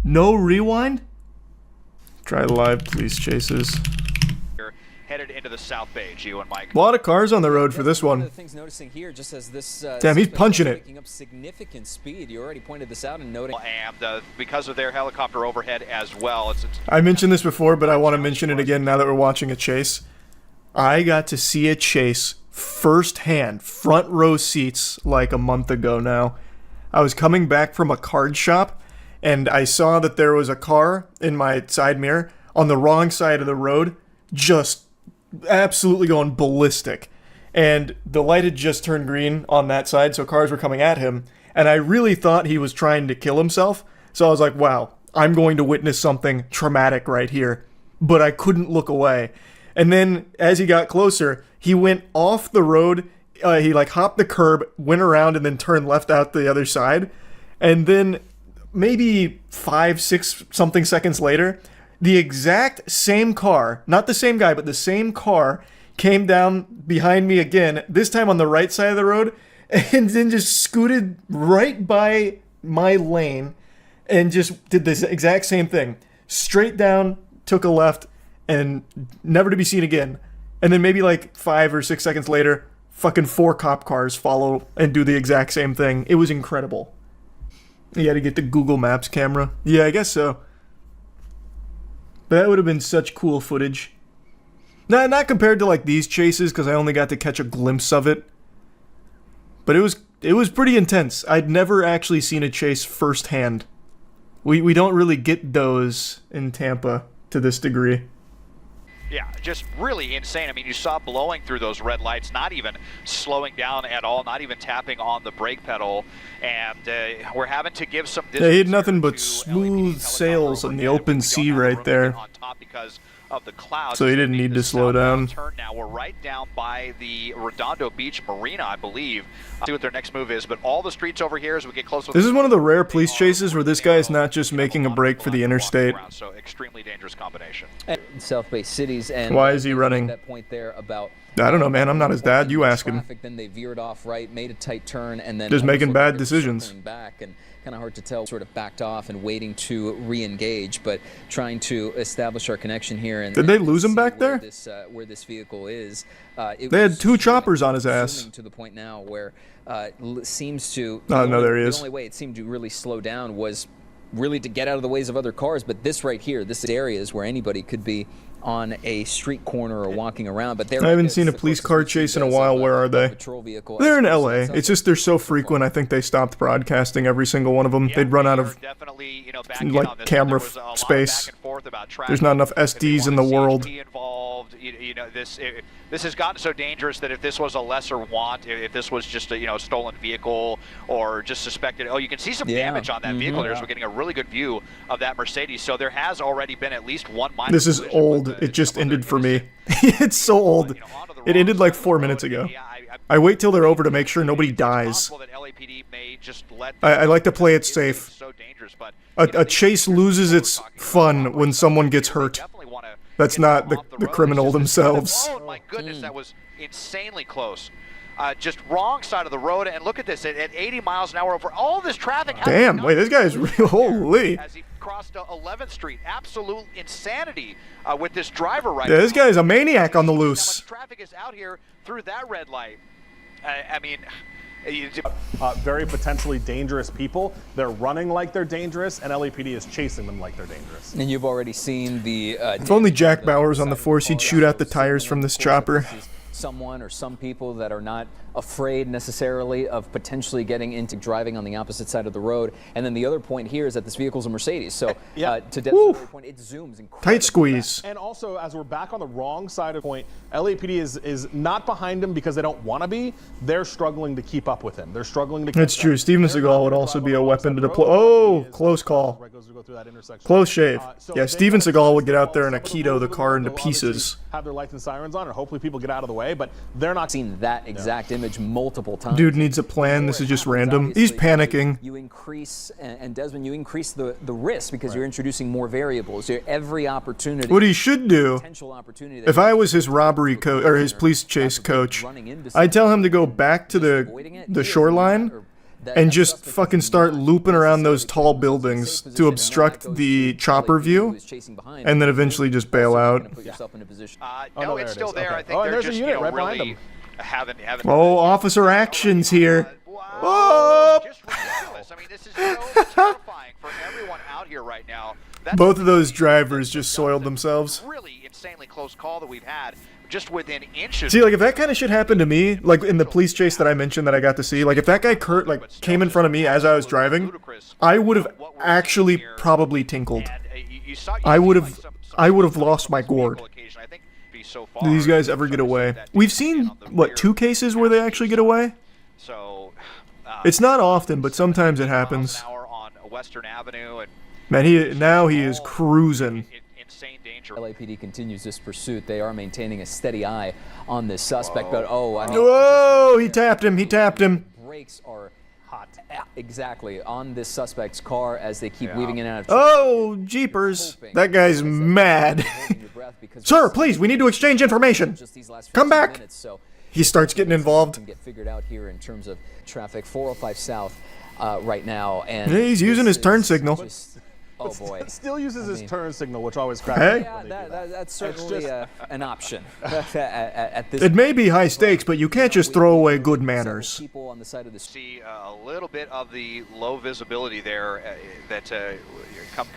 no rewind? Try live police chases. Headed into the South Bay, Gio and Mike. A lot of cars on the road for this one. One of the things noticing here, just as this damn, he's punching it. Picking up significant speed. You already pointed this out and noting. And because of their helicopter overhead as well, it's I mentioned this before, but I want to mention it again now that we're watching a chase. I got to see a chase firsthand, front row seats, like a month ago now. I was coming back from a card shop, and I saw that there was a car in my side mirror on the wrong side of the road, just absolutely going ballistic. And the light had just turned green on that side, so cars were coming at him. And I really thought he was trying to kill himself. So I was like, wow, I'm going to witness something traumatic right here. But I couldn't look away. And then as he got closer, he went off the road. He like hopped the curb, went around, and then turned left out the other side. And then maybe 5-6 something seconds later, the exact same car, not the same guy, but the same car came down behind me again, this time on the right side of the road, and then just scooted right by my lane and just did this exact same thing. Straight down, took a left, and never to be seen again. And then maybe like 5 or 6 seconds later, fucking 4 cop cars follow and do the exact same thing. It was incredible. You had to get the Google Maps camera. Yeah, I guess so. But that would have been such cool footage. Not compared to like these chases, because I only got to catch a glimpse of it. But it was pretty intense. I'd never actually seen a chase firsthand. We don't really get those in Tampa to this degree. Yeah, just really insane. I mean, you saw blowing through those red lights, not even slowing down at all, not even tapping on the brake pedal, and we're having to give some distance. Yeah, he had nothing but smooth sails in the open sea right there. Of the clouds, so he didn't need to slow down. Now we're right down by the Redondo Beach Marina, I believe. See what their next move is, but all the streets over here as we get closer. This is one of the rare police chases where this guy is not just making a break for the interstate. So extremely dangerous combination. South Bay cities, and why is he running? That point there about. I don't know, man. I'm not his dad. You ask him. Then they veered off right, made a tight turn, and then just making bad decisions. Back and kind of hard to tell. Sort of backed off and waiting to re-engage, but trying to establish our connection here. And did they lose him back there? Where this vehicle is. They had 2 choppers on his ass. To the point now where seems to. Oh no, there he is. The only way it seemed to really slow down was really to get out of the ways of other cars. But this right here, this area is where anybody could be on a street corner or walking around. But I haven't seen a police car chase in a while. Where are they? They're in LA. It's just they're so frequent. I think they stopped broadcasting every single one of them. They'd run out of like camera space. There's not enough SDs in the world. This has gotten so dangerous that if this was a lesser want, if this was just a stolen vehicle or just suspected, you can see some damage on that vehicle. We're getting a really good view of that Mercedes. So there has already been at least one minor. This is old. It just ended for me. It's so old. It ended like 4 minutes ago. I wait till they're over to make sure nobody dies. LAPD may just let. I like to play it safe. So dangerous, but A chase loses its fun when someone gets hurt. That's not the criminal themselves. Oh my goodness, that was insanely close. Just wrong side of the road, and look at this at 80 miles an hour over all this traffic. Damn, wait, this guy's real holy. As he crossed 11th Street, absolute insanity with this driver right Yeah, now. this guy's a maniac on the loose. Traffic is out here through that red light. I mean, very potentially dangerous people. They're running like they're dangerous, and LAPD is chasing them like they're dangerous. And you've already seen the. If only Jack Bauer was on the force, he'd shoot out the tires from this chopper. Someone or some people that are not afraid necessarily of potentially getting into driving on the opposite side of the road. And then the other point here is that this vehicle's a Mercedes. So to Des's point, it zooms incredibly tight squeeze. And also, as we're back on the wrong side of the point, LAPD is not behind him because they don't want to be. They're struggling to keep up with him. They're struggling to keep That's true. Steven Seagal would also be a weapon to deploy. Oh, close call. Close shave. Yeah, Steven Seagal would get out there and Aikido the car into pieces. Have their lights and sirens on, and hopefully people get out of the way, but they're not seen that exact image multiple times. Dude needs a plan. This is just random. He's panicking. You increase, and Desmond, you increase the risk because you're introducing more variables. Every opportunity. What he should do, if I was his robbery coach or his police chase coach, I'd tell him to go back to the shoreline and just fucking start looping around those tall buildings to obstruct the chopper view, and then eventually just bail out. No, it's still there. I think they're just, really haven't. Oh, officer actions here. Oh! Just ridiculous. I mean, this is so terrifying for everyone out here right now. Both of those drivers just soiled themselves. Really insanely close call that we've had, just within inches. See, like, if that kind of shit happened to me, like in the police chase that I mentioned that I got to see, like if that guy came in front of me as I was driving, I would have actually probably tinkled. I would have lost my gourd. Do these guys ever get away? We've seen, what, 2 cases where they actually get away? It's not often, but sometimes it happens. Man, now he is cruising. LAPD continues this pursuit. They are maintaining a steady eye on this suspect, but I mean, whoa! He tapped him. He tapped him. Brakes are hot. Exactly on this suspect's car as they keep weaving in and out of. Oh, jeepers! That guy's mad. Sir, please, we need to exchange information. Come back. He starts getting involved. Get figured out here in terms of traffic. 405 South right now, and yeah, he's using his turn signal. Oh boy! Still uses his turn signal, which always cracks me up. Yeah, that's certainly an option at this. It may be high stakes, but you can't just throw away good manners. People on the side of the see a little bit of the low visibility there that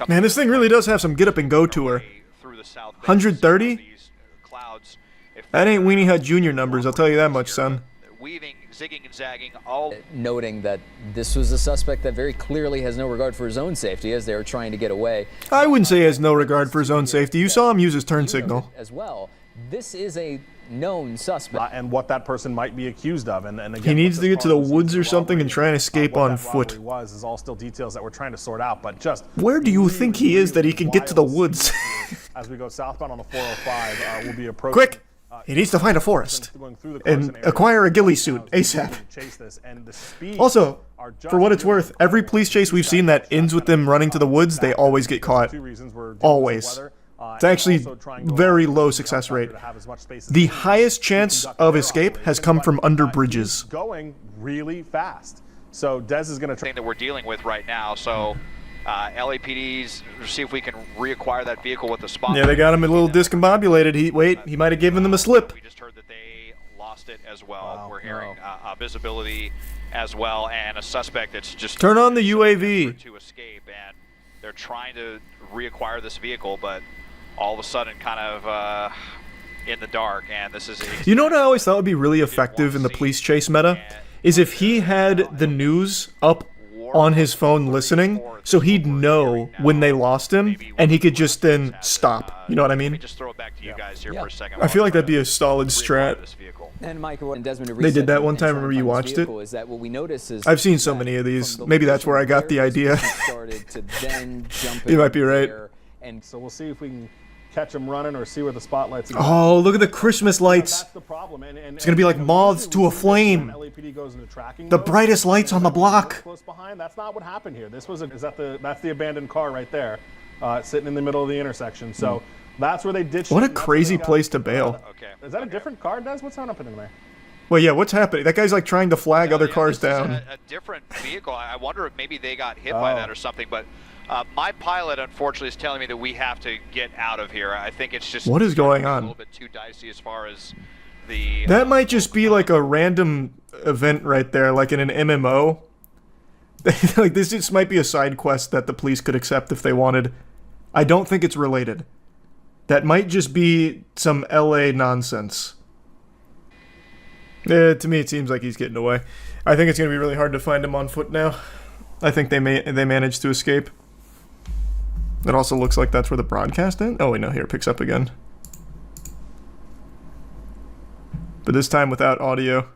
Man, this thing really does have some get up and go to her. 130? That ain't Weenie Hut Jr. numbers, I'll tell you that much, son. Weaving, zigging, and zagging, all noting that this was a suspect that very clearly has no regard for his own safety as they are trying to get away. I wouldn't say he has no regard for his own safety. You saw him use his turn signal. As well, this is a known suspect. And what that person might be accused of. And again, he needs to get to the woods or something and try and escape on foot. Is all still details that we're trying to sort out, but just where do you think he is that he can get to the woods? As we go southbound on the 405, we'll be approaching. Quick! He needs to find a forest and acquire a ghillie suit ASAP. Also, for what it's worth, every police chase we've seen that ends with them running to the woods, they always get caught. Always. It's actually very low success rate. The highest chance of escape has come from under bridges. Going really fast. So Des is going to try that we're dealing with right now. So LAPD's see if we can reacquire that vehicle with the spot. Yeah, they got him a little discombobulated. He might have given them a slip. We just heard that they lost it as well. Wow, we're hearing visibility as well, and a suspect that's just turn on the UAV to escape, and they're trying to reacquire this vehicle, but all of a sudden, kind of in the dark. And this is you know what I always thought would be really effective in the police chase meta is if he had the news up on his phone listening, so he'd know when they lost him, and he could just then stop. You know what I mean? Let me just throw it back to you guys here for a second. I feel like that'd be a solid strat. And Michael and Desmond, they did that one time. Remember you watched it? Is that what we notice is I've seen so many of these. Maybe that's where I got the idea. Started to then jump you might be right. And so we'll see if we can catch them running or see where the spotlights are. Oh, look at the Christmas lights. That's the problem. It's going to be like moths to a flame. LAPD goes into tracking The mode, brightest lights on the block. close behind. That's not what happened here. That's the abandoned car right there, sitting in the middle of the intersection. So that's where they ditched. What a it, and that's crazy where they got- place to bail. Okay. Is that a different car, Des? What's happening there? Well, yeah, what's happening? That guy's like trying to flag other cars This is down. a different vehicle. I wonder if maybe they got hit by that or something. But my pilot, unfortunately, is telling me that we have to get out of here. I think it's just What is going on? A little bit too dicey as far as the. That might just be like a random event right there, like in an MMO. Like this just might be a side quest that the police could accept if they wanted. I don't think it's related. That might just be some LA nonsense. To me, it seems like he's getting away. I think it's going to be really hard to find him on foot now. I think they managed to escape. It also looks like that's where the broadcast ends. Oh wait, no, here it picks up again. But this time without audio.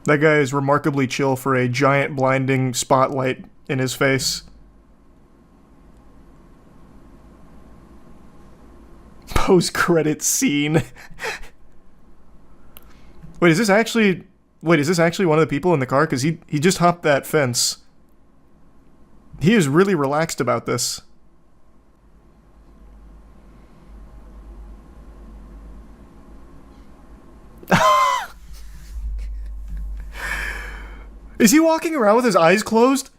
That guy is remarkably chill for a giant blinding spotlight in his face. Post-credit scene. Wait, is this actually one of the people in the car? Because he just hopped that fence. He is really relaxed about this. Is he walking around with his eyes closed?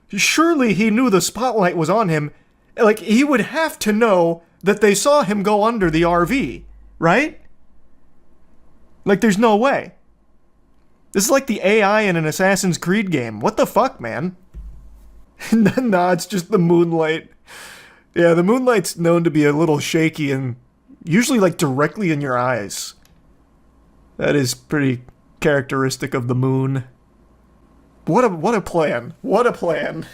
Surely he knew the spotlight was on him. Like, he would have to know that they saw him go under the RV, right? Like, there's no way. This is like the AI in an Assassin's Creed game. What the fuck, man? Nah, it's just the moonlight. Yeah, the moonlight's known to be a little shaky and usually, like, directly in your eyes. That is pretty characteristic of the moon. What a plan. What a plan.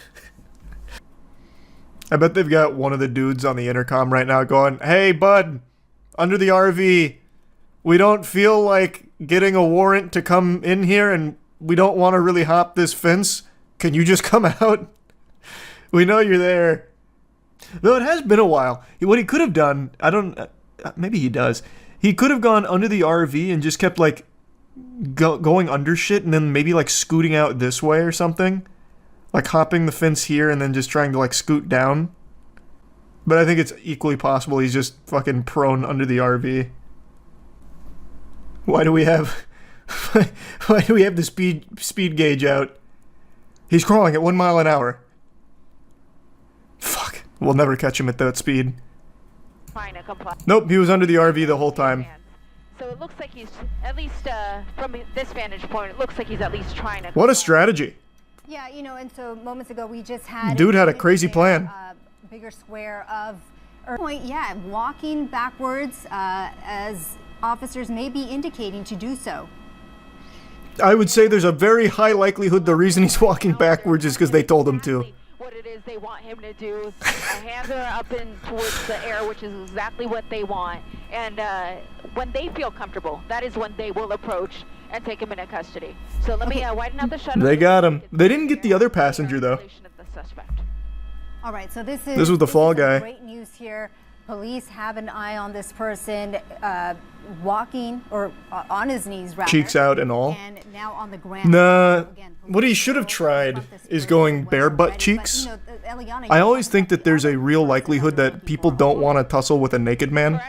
I bet they've got one of the dudes on the intercom right now going, "Hey, bud, under the RV, we don't feel like getting a warrant to come in here and we don't want to really hop this fence. Can you just come out? We know you're there." Though it has been a while. What he could have done, maybe he does. He could have gone under the RV and just kept like going under shit and then maybe like scooting out this way or something. Like hopping the fence here and then just trying to like scoot down. But I think it's equally possible he's just fucking prone under the RV. Why do we have the speed gauge out? He's crawling at 1 mile an hour. Fuck. We'll never catch him at that speed. Nope, he was under the RV the whole time. So it looks like he's, at least from this vantage point, it looks like he's at least trying to... What a strategy. Yeah, you know, and so moments ago we just had... Dude had a crazy plan. Bigger square of... Point, yeah, walking backwards as officers may be indicating to do so. I would say there's a very high likelihood the reason he's walking backwards is because they told him to. What it is they want him to do. Hands are up and towards the air, which is exactly what they want. And when they feel comfortable, that is when they will approach and take him into custody. So let me widen out the shutter. They got him. They didn't get the other passenger though. All right, so this was the fall guy. Great news here. Police have an eye on this person walking or on his knees, rather. Cheeks out and all. And now on the ground. Nah, what he should have tried is going bare butt cheeks. I always think that there's a real likelihood that people don't want to tussle with a naked man.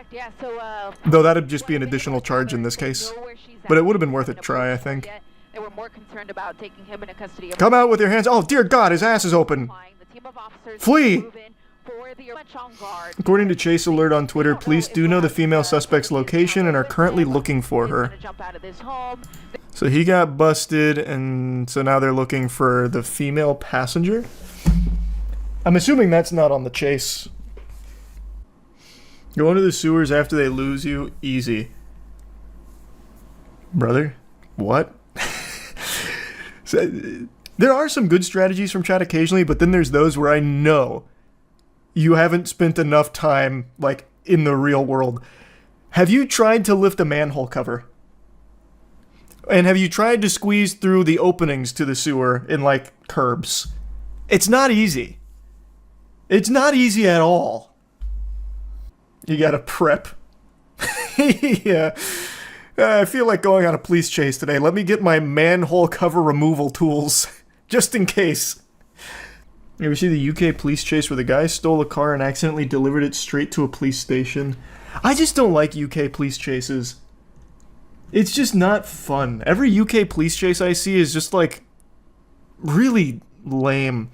Though that'd just be an additional charge in this case. But it would have been worth a try, I think. They were more concerned about taking him into custody. Come out with your hands. Oh, dear God, his ass is open. Flee! According to Chase Alert on Twitter, police do know the female suspect's location and are currently looking for her. So he got busted, and so now they're looking for the female passenger? I'm assuming that's not on the chase. Go into the sewers after they lose you? Easy. Brother? What? So, there are some good strategies from chat occasionally, but then there's those where I know you haven't spent enough time, like, in the real world. Have you tried to lift a manhole cover? And have you tried to squeeze through the openings to the sewer in, like, curbs? It's not easy. It's not easy at all. You gotta prep. Yeah. I feel like going on a police chase today. Let me get my manhole cover removal tools. Just in case. You ever see the UK police chase where the guy stole a car and accidentally delivered it straight to a police station? I just don't like UK police chases. It's just not fun. Every UK police chase I see is just like really lame.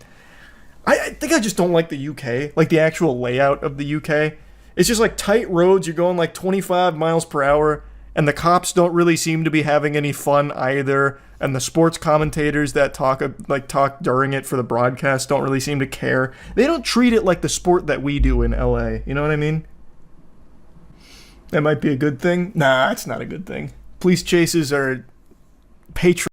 I think I just don't like the UK, like the actual layout of the UK. It's just like tight roads, you're going like 25 miles per hour, and the cops don't really seem to be having any fun either, and the sports commentators that talk during it for the broadcast don't really seem to care. They don't treat it like the sport that we do in LA, you know what I mean? That might be a good thing. Nah, it's not a good thing. Police chases are patriotic.